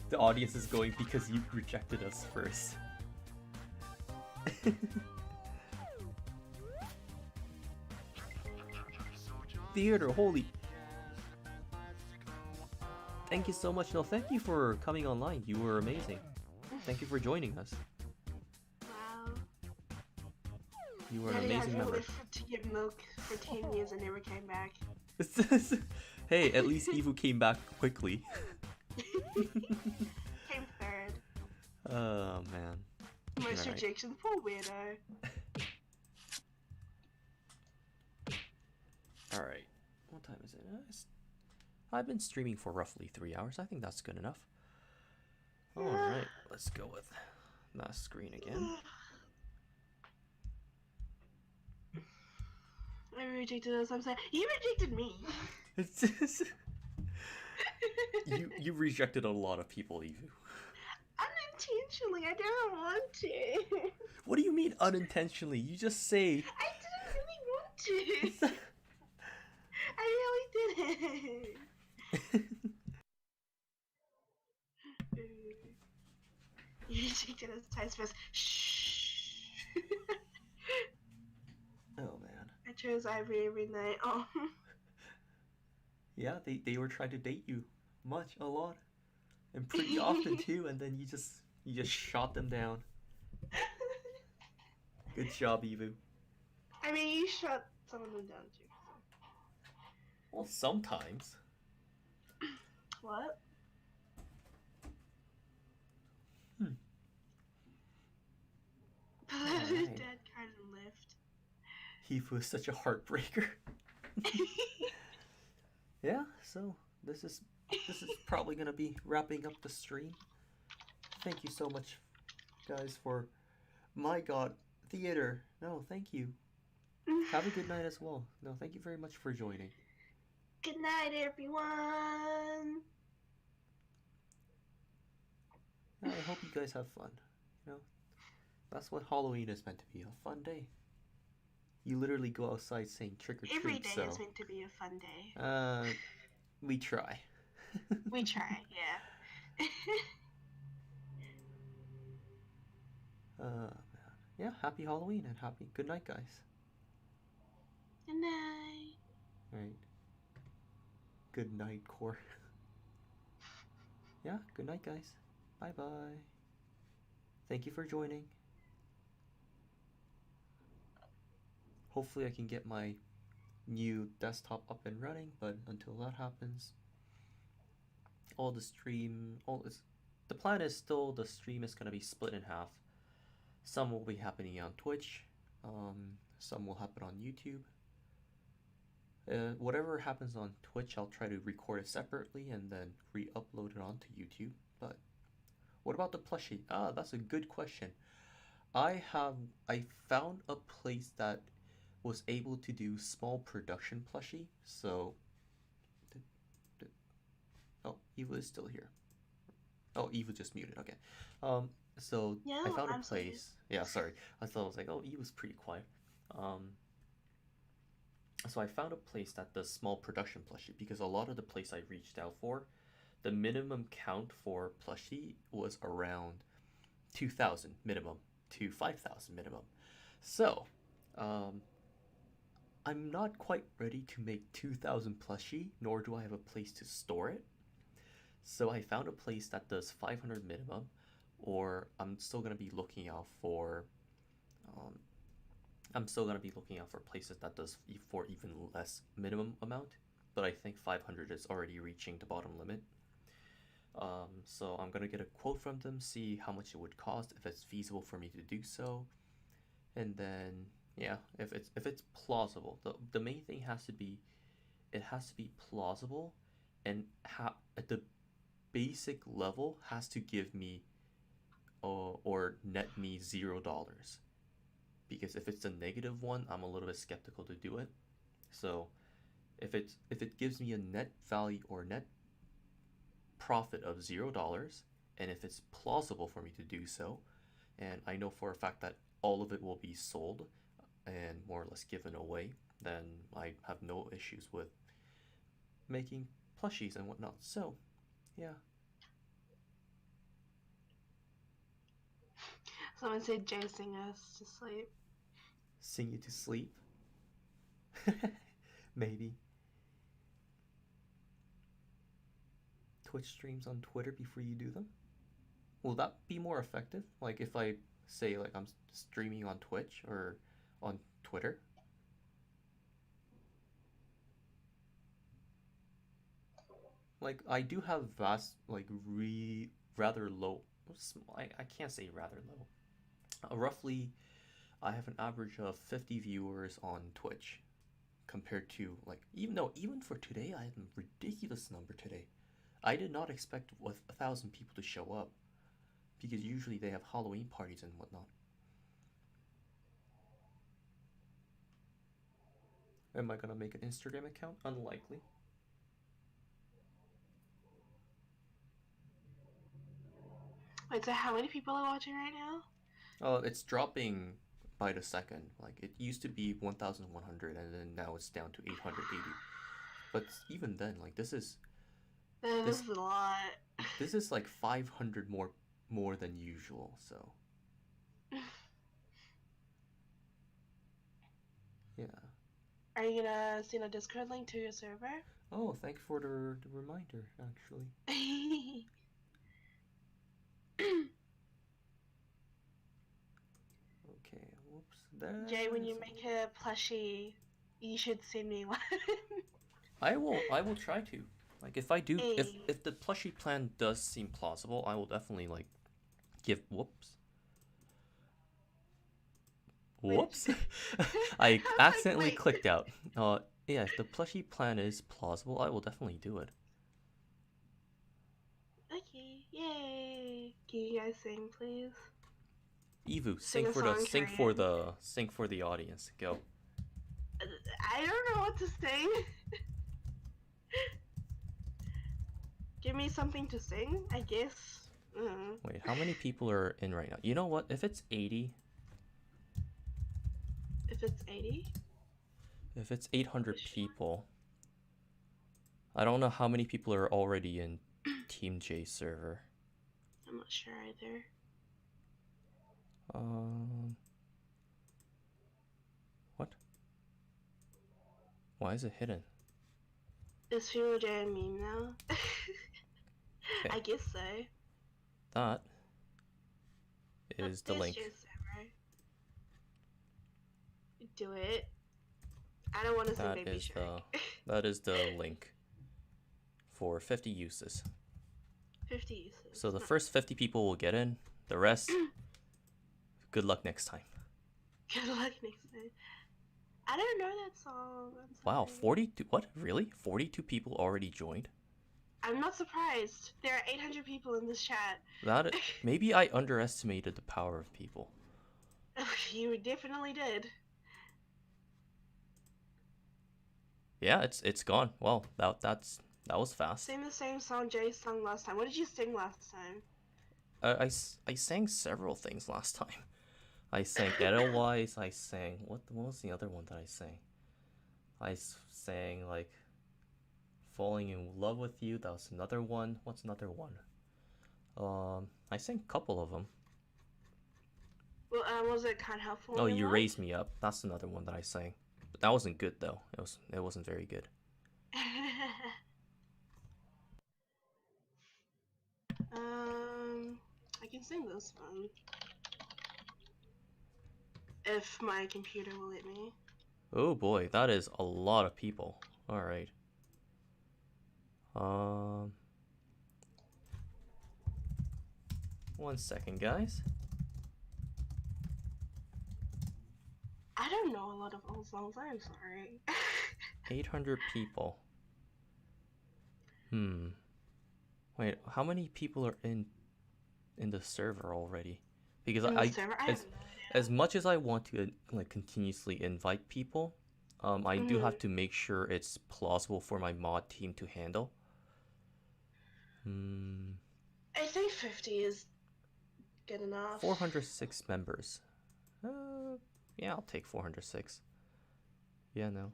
The audience is going because you rejected us first. Theater, holy. Thank you so much. No, thank you for coming online. You were amazing. Thank you for joining us. Wow. You were an Daddy amazing hasn't member. lived to get milk for 10 years and never came back. Hey, at least Evu came back quickly. Came third. Oh man. Most Alright. rejections, poor weirdo. Alright. What time is it? I've been streaming for roughly 3 hours. I think that's good enough. Alright, let's go with that screen again. I rejected us, I'm saying. You rejected me! You rejected a lot of people, Evu. Unintentionally, I didn't want to. What do you mean unintentionally? You just say. I didn't really want to. I really didn't. You rejected us twice first. Shh. Oh man. I chose Ivory every night. Oh. Yeah, they were trying to date you a lot, and pretty often too, and then you just shot them down. Good job, Evu. I mean, you shot some of them down too. Well, sometimes. What? His Alright. dad kind of left. Evu is such a heartbreaker. Yeah, so this is probably gonna be wrapping up the stream. Thank you so much, guys, for my God theater. No, thank you. Have a good night as well. No, thank you very much for joining. Good night, everyone. I hope you guys have fun. You know, that's what Halloween is meant to be, a fun day. You literally go outside saying trick or treat. Every day so is meant to be a fun day. We try. We try, yeah. Yeah, happy Halloween and happy good night, guys. Good night. Right. Good night, Core. Yeah, good night, guys. Bye bye. Thank you for joining. Hopefully I can get my new desktop up and running, but until that happens, the plan is still the stream is going to be split in half. Some will be happening on Twitch, some will happen on YouTube. Whatever happens on Twitch, I'll try to record it separately and then re-upload it onto YouTube. But what about the plushie? Ah, that's a good question. I found a place that was able to do small production plushie, so oh, Eva is still here. Oh, Eve just muted. Okay. So Yeah, I found a I'm sorry. place. Yeah, sorry. I thought I was like, oh, Eve was pretty quiet. So I found a place that does small production plushie because a lot of the place I reached out for, the minimum count for plushie was around 2,000 minimum to 5,000 minimum. So, I'm not quite ready to make 2,000 plushie, nor do I have a place to store it. So I found a place that does 500 minimum, or I'm still gonna be looking out for. I'm still gonna be looking out for places that does for even less minimum amount, but I think 500 is already reaching the bottom limit. So I'm gonna get a quote from them, see how much it would cost, if it's feasible for me to do so, and then yeah, if it's plausible. The main thing has to be, it has to be plausible, and at the basic level has to give me or net me $0. Because if it's a negative one, I'm a little bit skeptical to do it. So if it gives me a net value or net profit of $0, and if it's plausible for me to do so, and I know for a fact that all of it will be sold and more or less given away, then I have no issues with making plushies and whatnot. So yeah. Someone said Jay sing us to sleep. Sing you to sleep? Maybe. Twitch streams on Twitter before you do them? Will that be more effective? Like if I say like I'm streaming on Twitch or on Twitter? Like I do have vast, like rather low. I can't say rather low. Roughly, I have an average of 50 viewers on Twitch, compared to like even for today I had a ridiculous number today. I did not expect 1,000 people to show up, because usually they have Halloween parties and whatnot. Am I gonna make an Instagram account? Unlikely. Wait, so how many people are watching right now? Oh, it's dropping by the second. Like it used to be 1,100, and then now it's down to 880. But even then, like this is This is a lot. this is like 500 more than usual. So yeah. Are you gonna send a Discord link to your server? Oh, thank you for the reminder, actually. Okay, whoops. Jay, when you make a plushie, you should send me one. I will try to. Like if I do, Hey. if the plushie plan does seem plausible, I will definitely like give. Whoops. I accidentally Wait. clicked out. Yeah, if the plushie plan is plausible, I will definitely do it. Okay, yay! Can you guys sing, please? Evu, Sing sing a for the song, sing for the audience. Go. I don't know what to sing. Give me something to sing, I guess. Wait, how many people are in right now? You know what? If it's 80, If it's 80? if it's 800 people, I don't know how many people are already in Team J server. I'm not sure either. What? Why is it hidden? Is Hero J a meme now? Okay. I guess so. That is the There's link. J's server. Do it. I don't want to sing That Baby is Shark. that is the link for 50 uses. 50 uses. So the Nice. first 50 people will get in. The rest, good luck next time. Good luck next time. I don't know that song. I'm Wow, sorry. 42. What? Really? 42 people already joined? I'm not surprised. There are 800 people in this chat. That maybe I underestimated the power of people. You definitely did. Yeah, it's gone. Well, that's That was fast. Sing the same song Jay sung last time. What did you sing last time? I sang several things last time. I sang Edelweiss. I sang what was the other one that I sang? I sang like Falling in Love with You. That was another one. What's another one? I sang a couple of them. Well, was it Can't Help Falling Oh, in You Love? Raised Me Up. That's another one that I sang. But that wasn't good though. It wasn't very good. I can sing this one. If my computer will let me. Oh boy, that is a lot of people. All right. One second, guys. I don't know a lot of old songs. I'm sorry. 800 people. Wait, how many people are in the server already? Because In the server? I have no idea. as much as I want to like continuously invite people, I do have to make sure it's plausible for my mod team to handle. I think 50 is good enough. 406 members. Yeah, I'll take 406. Yeah, no.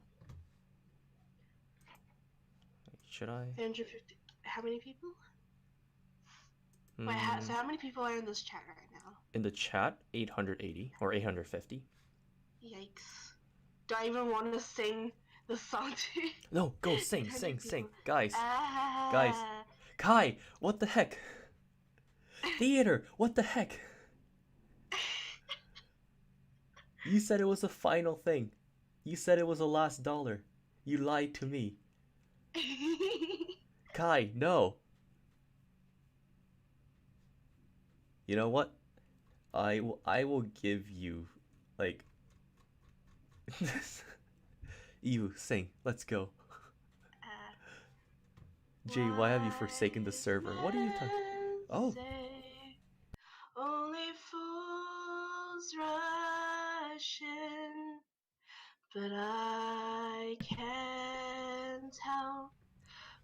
Should I? 350. How many people? Wait, so how many people are in this chat right now? In the chat, 880 or 850. Yikes. Do I even want to sing the song to you? No, go sing, 800 sing, people. sing. Guys, Ah. guys. Kai, what the heck? Theater, what the heck? You said it was a final thing. You said it was the last dollar. You lied to me. Kai, no. You know what? I will give you, like... You, sing. Let's go. Jay, why have you forsaken the server? What are you talking... Oh. Only fools rush in, but I can't help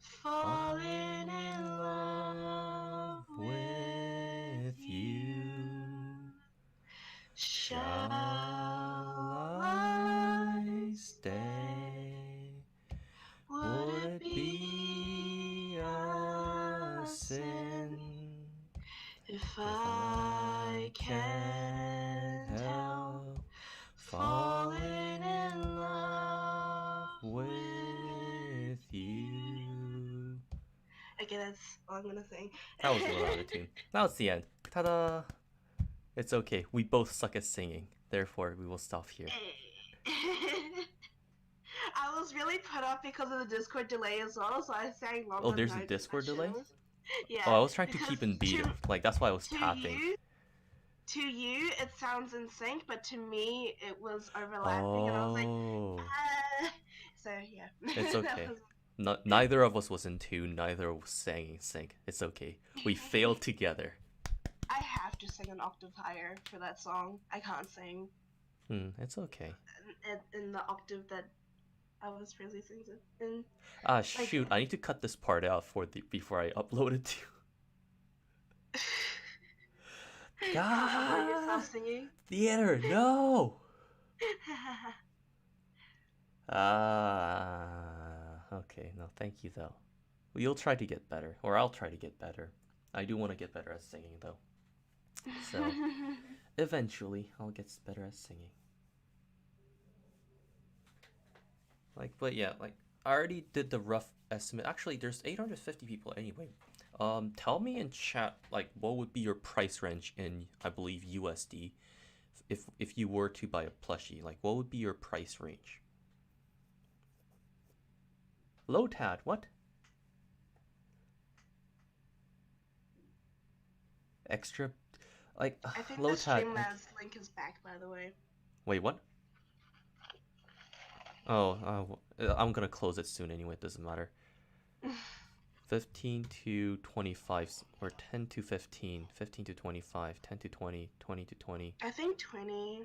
falling in love with you. Shall I stay? Would it be a sin if I can't help falling in love with you? Okay, that's all I'm gonna sing. That was a little out of tune. That was the end. Ta-da! It's okay. We both suck at singing. Therefore, we will stop here. I was really put off because of the Discord delay as well, so I sang longer. Oh, there's than a I Discord delay? Yeah. Oh, I was trying to because keep in beat. Like, that's why I was tapping. To you, it sounds in sync, but to me, it was overlapping, and I was like, so yeah. It's okay. Neither of us was in tune. Neither was sang in sync. It's okay. We failed together. I have to sing an octave higher for that song. I can't sing. It's okay. In the octave that I was really singing in. Shoot! I need to cut this part out before I upload it to. God. Yourself singing. Theater, no. Okay. No, thank you though. Well, you'll try to get better, or I'll try to get better. I do want to get better at singing though. So eventually, I'll get better at singing. But yeah, I already did the rough estimate. Actually, there's 850 people anyway. Tell me in chat, what would be your price range in, I believe, USD, if you were to buy a plushie? What would be your price range? Lotad, what? Extra, I think the Lotad. Streamlabs link is back, by the way. Wait, what? Oh, I'm gonna close it soon anyway. It doesn't matter. 15 to 25, or 10 to 15, 15 to 25, 10 to 20, 20 to 20. I think 20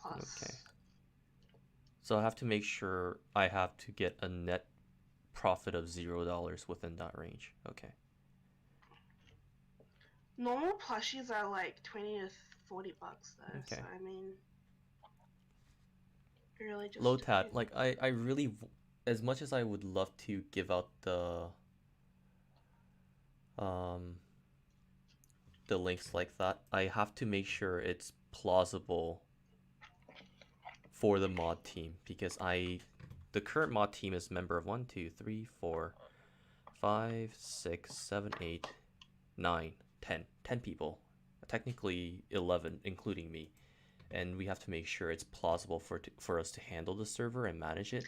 plus. Okay. So I have to make sure I have to get a net profit of $0 within that range. Okay. Normal plushies are like 20 to 40 bucks though. Okay. So I mean, it really just Low tat, depends. like I really, as much as I would love to give out um the links like that, I have to make sure it's plausible for the mod team, because the current mod team is member of 1, 2, 3, 4, 5, 6, 7, 8, 9, 10 people, technically 11 including me, and we have to make sure it's plausible for us to handle the server and manage it.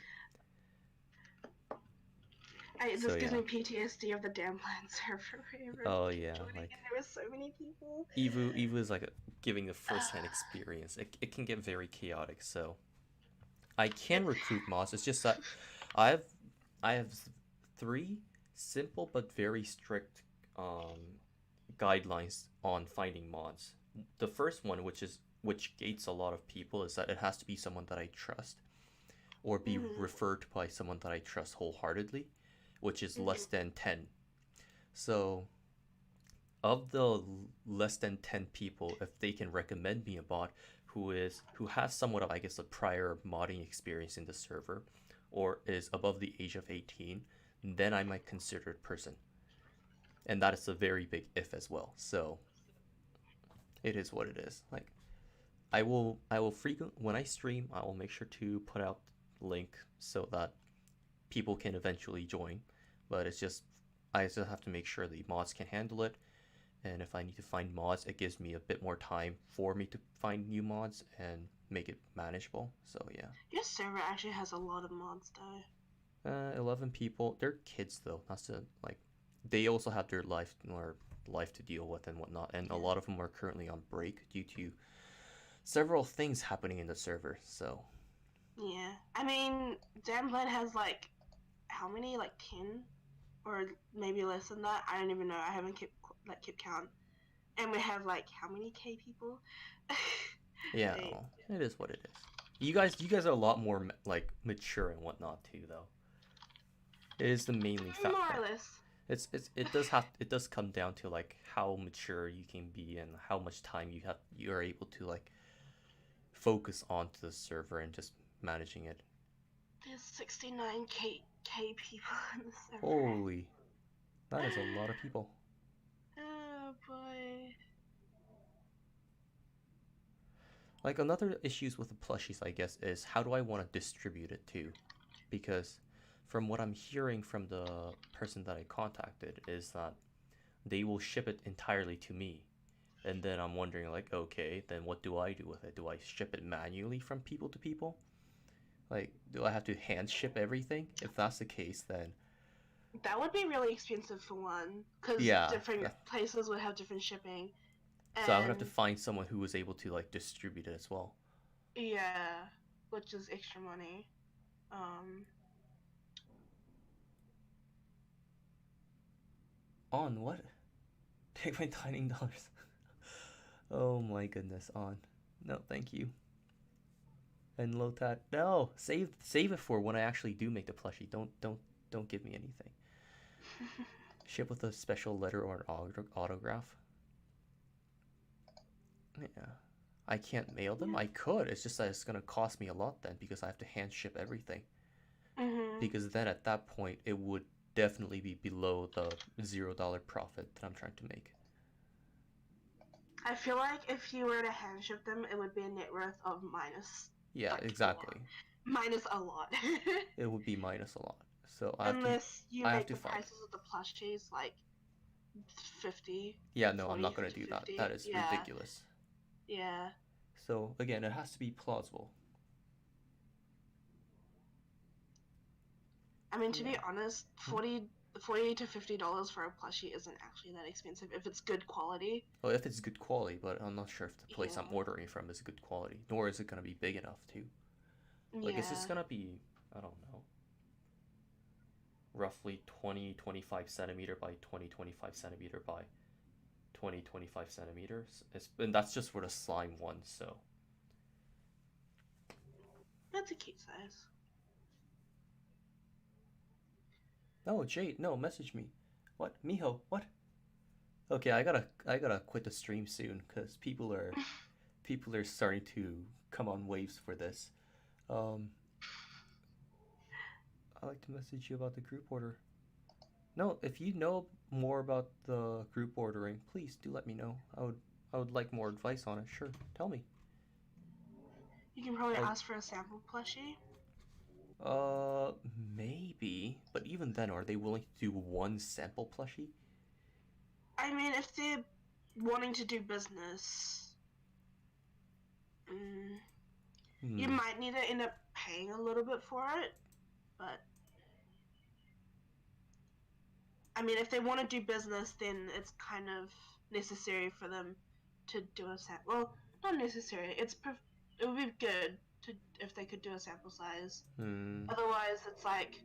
This gives me PTSD of the damn land server. Oh yeah, joining, like and there were so many people. Evu is like giving a first-hand experience. It can get very chaotic, so I can recruit mods. It's just that I have 3 simple but very strict guidelines on finding mods. The first one, which gates a lot of people, is that it has to be someone that I trust, or be referred to by someone that I trust wholeheartedly, which is less than 10. So of the less than 10 people, if they can recommend me a mod who has somewhat of, I guess, a prior modding experience in the server, or is above the age of 18, then I might consider it person. And that is a very big if as well. So it is what it is. Like I will when I stream, I will make sure to put out link so that people can eventually join. But it's just, I still have to make sure the mods can handle it. And if I need to find mods, it gives me a bit more time for me to find new mods and make it manageable. So yeah. Your server actually has a lot of mods though. 11 people. They're kids though. That's like, they also have their life to deal with and whatnot. And a lot of them are currently on break due to several things happening in the server. So yeah, I mean, Damnblade has like how many? Like 10, or maybe less than that. I don't even know. I haven't kept count. And we have like how many K people? yeah, well, it is what it is. You guys are a lot more like mature and whatnot too, though. It is the mainly fact. More or less. It does come down to like how mature you can be and how much time you are able to like focus onto the server and just managing it. There's 69 K people in the server. Holy, that is a lot of people. Oh boy. Like another issues with the plushies, I guess, is how do I want to distribute it too? Because from what I'm hearing from the person that I contacted is that they will ship it entirely to me. And then I'm wondering like, okay, then what do I do with it? Do I ship it manually from people to people? Like, do I have to hand ship everything? If that's the case, then that would be really expensive for one, because different places would have different shipping. And so I would have to find someone who was able to like distribute it as well. Yeah, which is extra money. On what? Take my dining dollars. Oh my goodness, on. No, thank you. And Lotat, no, save it for when I actually do make the plushie. Don't give me anything. Ship with a special letter or an autograph. Yeah, I can't mail them. I could. It's just that it's gonna cost me a lot then because I have to hand ship everything. Because then at that point it would definitely be below the $0 profit that I'm trying to make. I feel like if you were to hand ship them, it would be a net worth of minus. Yeah, like exactly. Minus a lot. It would be minus a lot. So unless you I make the prices of the plushies like 50. Yeah, no, 40, I'm not gonna 50, do that. 50. That is ridiculous. Yeah. So again, it has to be plausible. I mean, to be honest, $40 to $50 for a plushie isn't actually that expensive if it's good quality. Well, if it's good quality, but I'm not sure if the place I'm ordering from is good quality, nor is it gonna be big enough too. Like, it's just gonna be, I don't know, roughly 20-25 centimeter by 20-25 centimeter by 20-25 centimeters. And that's just for the slime one, so. That's a cute size. No, Jade, no, message me. What? Miho, what? Okay, I gotta quit the stream soon because people are starting to come on waves for this. Um, I'd like to message you about the group order. No, if you know more about the group ordering, please do let me know. I would like more advice on it. Sure, tell me. You can probably I'll- ask for a sample plushie. Maybe, but even then, are they willing to do one sample plushie? I mean, if they're wanting to do business, you might need to end up paying a little bit for it, but I mean, if they want to do business, then it's kind of necessary for them to do a sample. Well, not necessary. It would be good to if they could do a sample size. Otherwise, it's like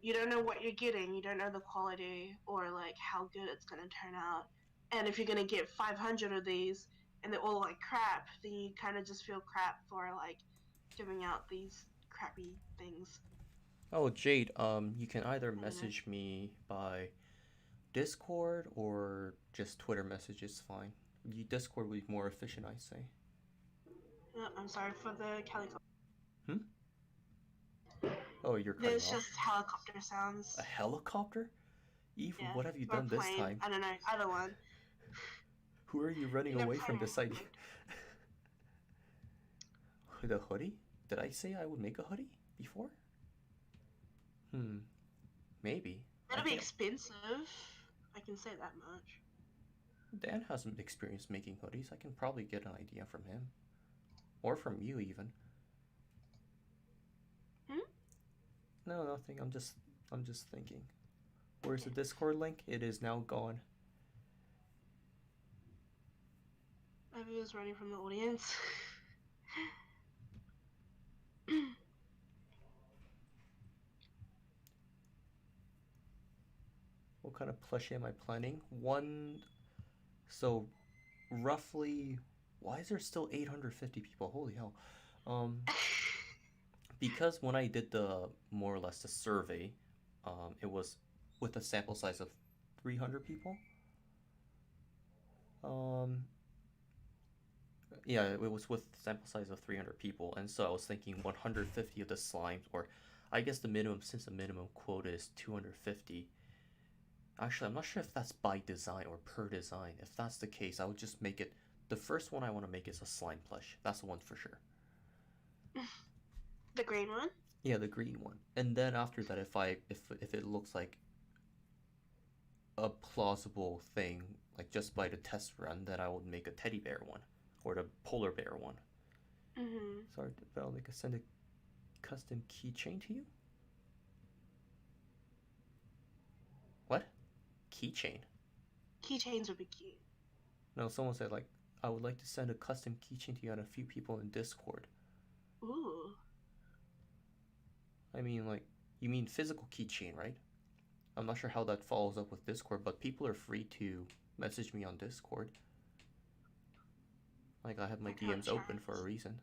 you don't know what you're getting. You don't know the quality or like how good it's gonna turn out. And if you're gonna get 500 of these and they're all like crap, then you kind of just feel crap for like giving out these crappy things. Oh, Jade, you can either message me by Discord or just Twitter message is fine. Discord would be more efficient, I say. I'm sorry for the helicopter. Oh, you're cutting There's off. just helicopter sounds. A helicopter? Eve, Yeah, what have you or done this plane. time? I don't know, either one. Who are you running away from beside you? The hoodie? Did I say I would make a hoodie before? Maybe. It'll be expensive. I can say that much. Dan has some experience making hoodies. I can probably get an idea from him. Or from you, even. No, nothing. I'm just thinking. Where's the Discord link? It is now gone. Maybe it was running from the audience. What kind of plushie am I planning? So roughly, why is there still 850 people? Holy hell. Because when I did the more or less the survey, it was with a sample size of 300 people. Yeah, it was with sample size of 300 people, and so I was thinking 150 of the slimes, or I guess the minimum, since the minimum quota is 250. Actually, I'm not sure if that's by design or per design. If that's the case, I would just make it, the first one I want to make is a slime plush. That's the one for sure. The green one? Yeah, the green one. And then after that, if it looks like a plausible thing, like just by the test run, then I would make a teddy bear one or the polar bear one. Sorry, but I'll send a custom keychain to you. What? Keychain? Keychains would be cute. No, someone said like I would like to send a custom keychain to you and a few people in Discord. Ooh. I mean, like, you mean physical keychain, right? I'm not sure how that follows up with Discord, but people are free to message me on Discord. Like, I have my DMs open for a reason.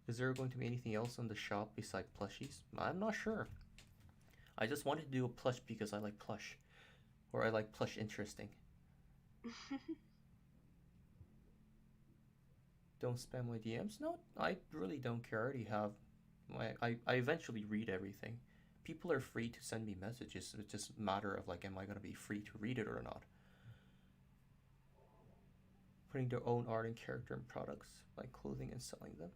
Is there going to be anything else in the shop besides plushies? I'm not sure. I just wanted to do a plush because I like plush. Or I like plush interesting. Don't spam my DMs? No, I really don't care. I already have I eventually read everything. People are free to send me messages. It's just a matter of like, am I going to be free to read it or not? Putting their own art and character in products, like clothing and selling them.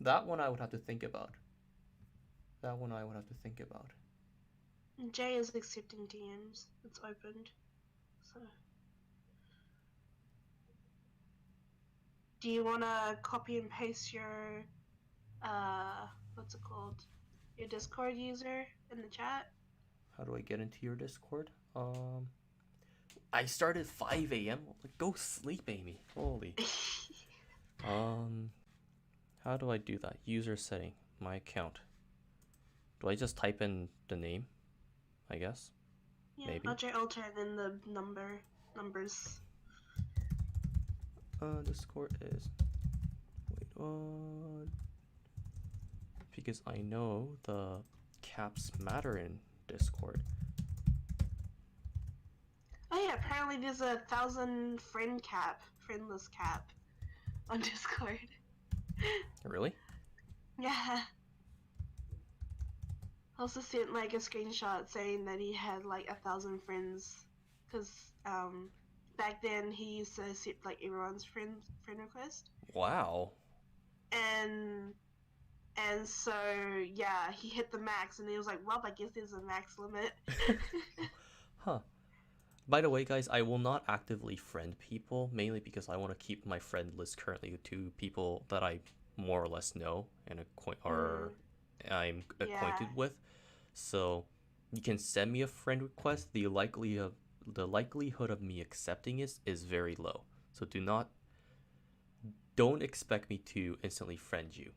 That one I would have to think about. Jay is accepting DMs. It's opened. So. Do you want to copy and paste your, what's it called? Your Discord user in the chat? How do I get into your Discord? I started 5 a.m. Go sleep, Amy. Holy. How do I do that? User setting, my account. Do I just type in the name? I guess. Yeah, Maybe. I'll try alter and then the numbers. Discord is. Wait, what? Because I know the caps matter in Discord. Oh yeah, apparently there's 1,000 friendless cap on Discord. Really? Yeah. I also sent like a screenshot saying that he had like 1,000 friends, cause back then he used to accept like everyone's friend request, Wow. and so yeah, he hit the max, and he was like, well, I guess there's a max limit. Huh. By the way, guys, I will not actively friend people, mainly because I want to keep my friend list currently to people that I more or less know and I'm acquainted with. So you can send me a friend request. The likelihood of me accepting is very low. So don't expect me to instantly friend you.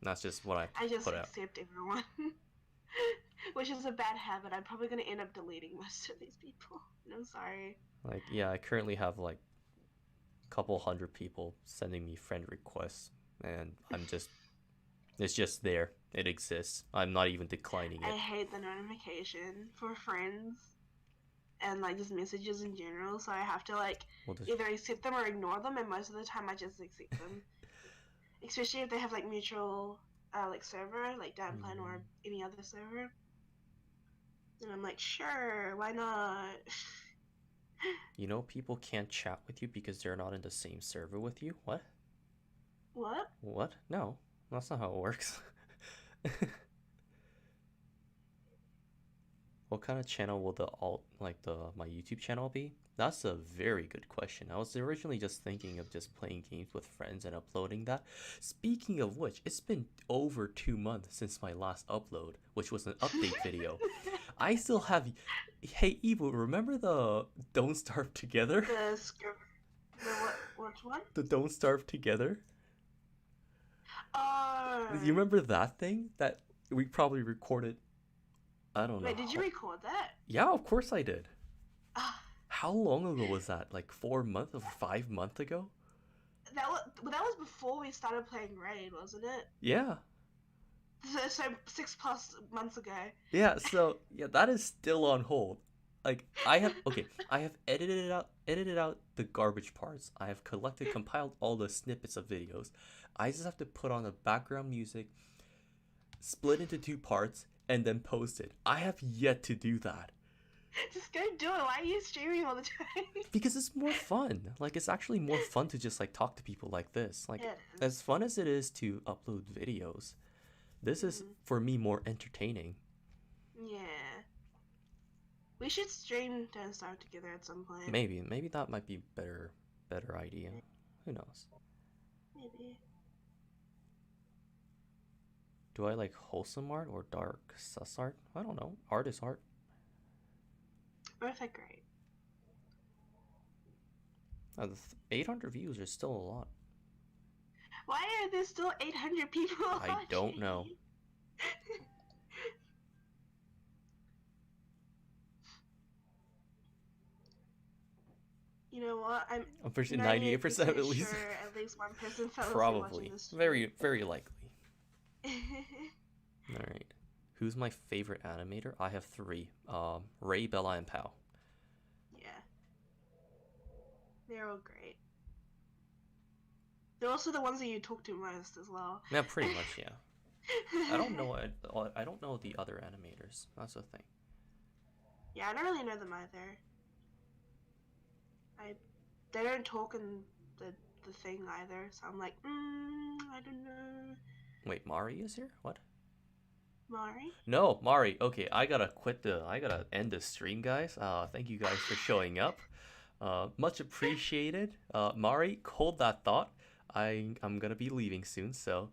That's just what I just put out. accept everyone, which is a bad habit. I'm probably gonna end up deleting most of these people. I'm sorry. Like, yeah, I currently have like a couple hundred people sending me friend requests, and it's just there. It exists. I'm not even declining I it. hate the notification for friends and like just messages in general, so I have to like either accept them or ignore them, and most of the time I just accept them. Especially if they have like mutual like server, like Downplan or any other server. And I'm like, sure, why not? You know, people can't chat with you because they're not in the same server with you? What? What? What? No, that's not how it works. What kind of channel will my YouTube channel be? That's a very good question. I was originally just thinking of just playing games with friends and uploading that. Speaking of which, it's been over 2 months since my last upload, which was an update video. I still have. Hey, Evo, remember the Don't Starve Together? Which one? The Don't Starve Together? Oh. You remember that thing that we probably recorded? I don't know. Wait, did you record that? Yeah, of course I did. How long ago was that? Like 4 months or 5 months ago? That was before we started playing Raid, wasn't it? Yeah. So 6+ months ago. Yeah, so yeah, that is still on hold. Like I have edited out the garbage parts. I have compiled all the snippets of videos. I just have to put on the background music, split into 2 parts, and then post it. I have yet to do that. Just go do it. Why are you streaming all the time? Because it's more fun. Like, it's actually more fun to just like talk to people like this. Like, as fun as it is to upload videos, this is for me more entertaining. Yeah. We should stream Don't Starve Together at some point. Maybe that might be better idea. Who knows? Maybe. Do I like wholesome art or dark sus art? I don't know. Art is art. Both are great. 800 views are still a lot. Why are there still 800 people watching? I don't know. You know what? I'm pretty 98% at least. Sure at least one person fell Probably. This Very likely. Alright. Who's my favorite animator? I have 3. Ray, Bella, and Pao. Yeah. They're all great. They're also the ones that you talk to most as well. Yeah, pretty much, yeah. I don't know the other animators. That's the thing. Yeah, I don't really know them either. They don't talk in the thing either, so I'm like, I don't know. Wait, Mari is here? What? Mari? No, Mari. Okay, I gotta end the stream, guys. Thank you guys for showing up. Much appreciated. Mari, hold that thought. I'm gonna be leaving soon, so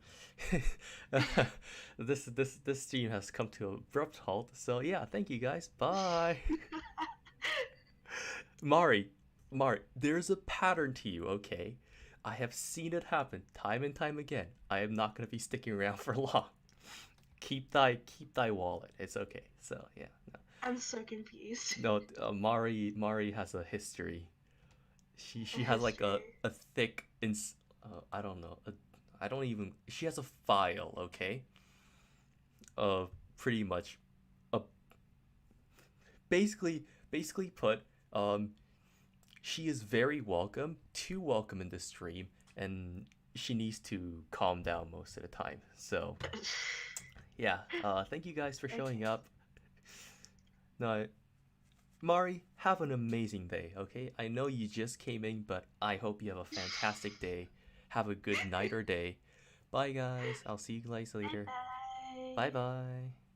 this stream has come to an abrupt halt. So yeah, thank you guys. Bye. Mari, there's a pattern to you, okay? I have seen it happen time and time again. I am not gonna be sticking around for long. Keep thy wallet. It's okay. So yeah. No. I'm so confused. No, Mari has a history. She has like a thick I don't know. I don't even. She has a file, okay? Pretty much, a basically put, she is very welcome, too welcome in this stream, and she needs to calm down most of the time. So, yeah. Thank you guys for showing up. No, Mari, have an amazing day, okay? I know you just came in, but I hope you have a fantastic day. Have a good night or day. Bye, guys. I'll see you guys later. Bye. Bye-bye.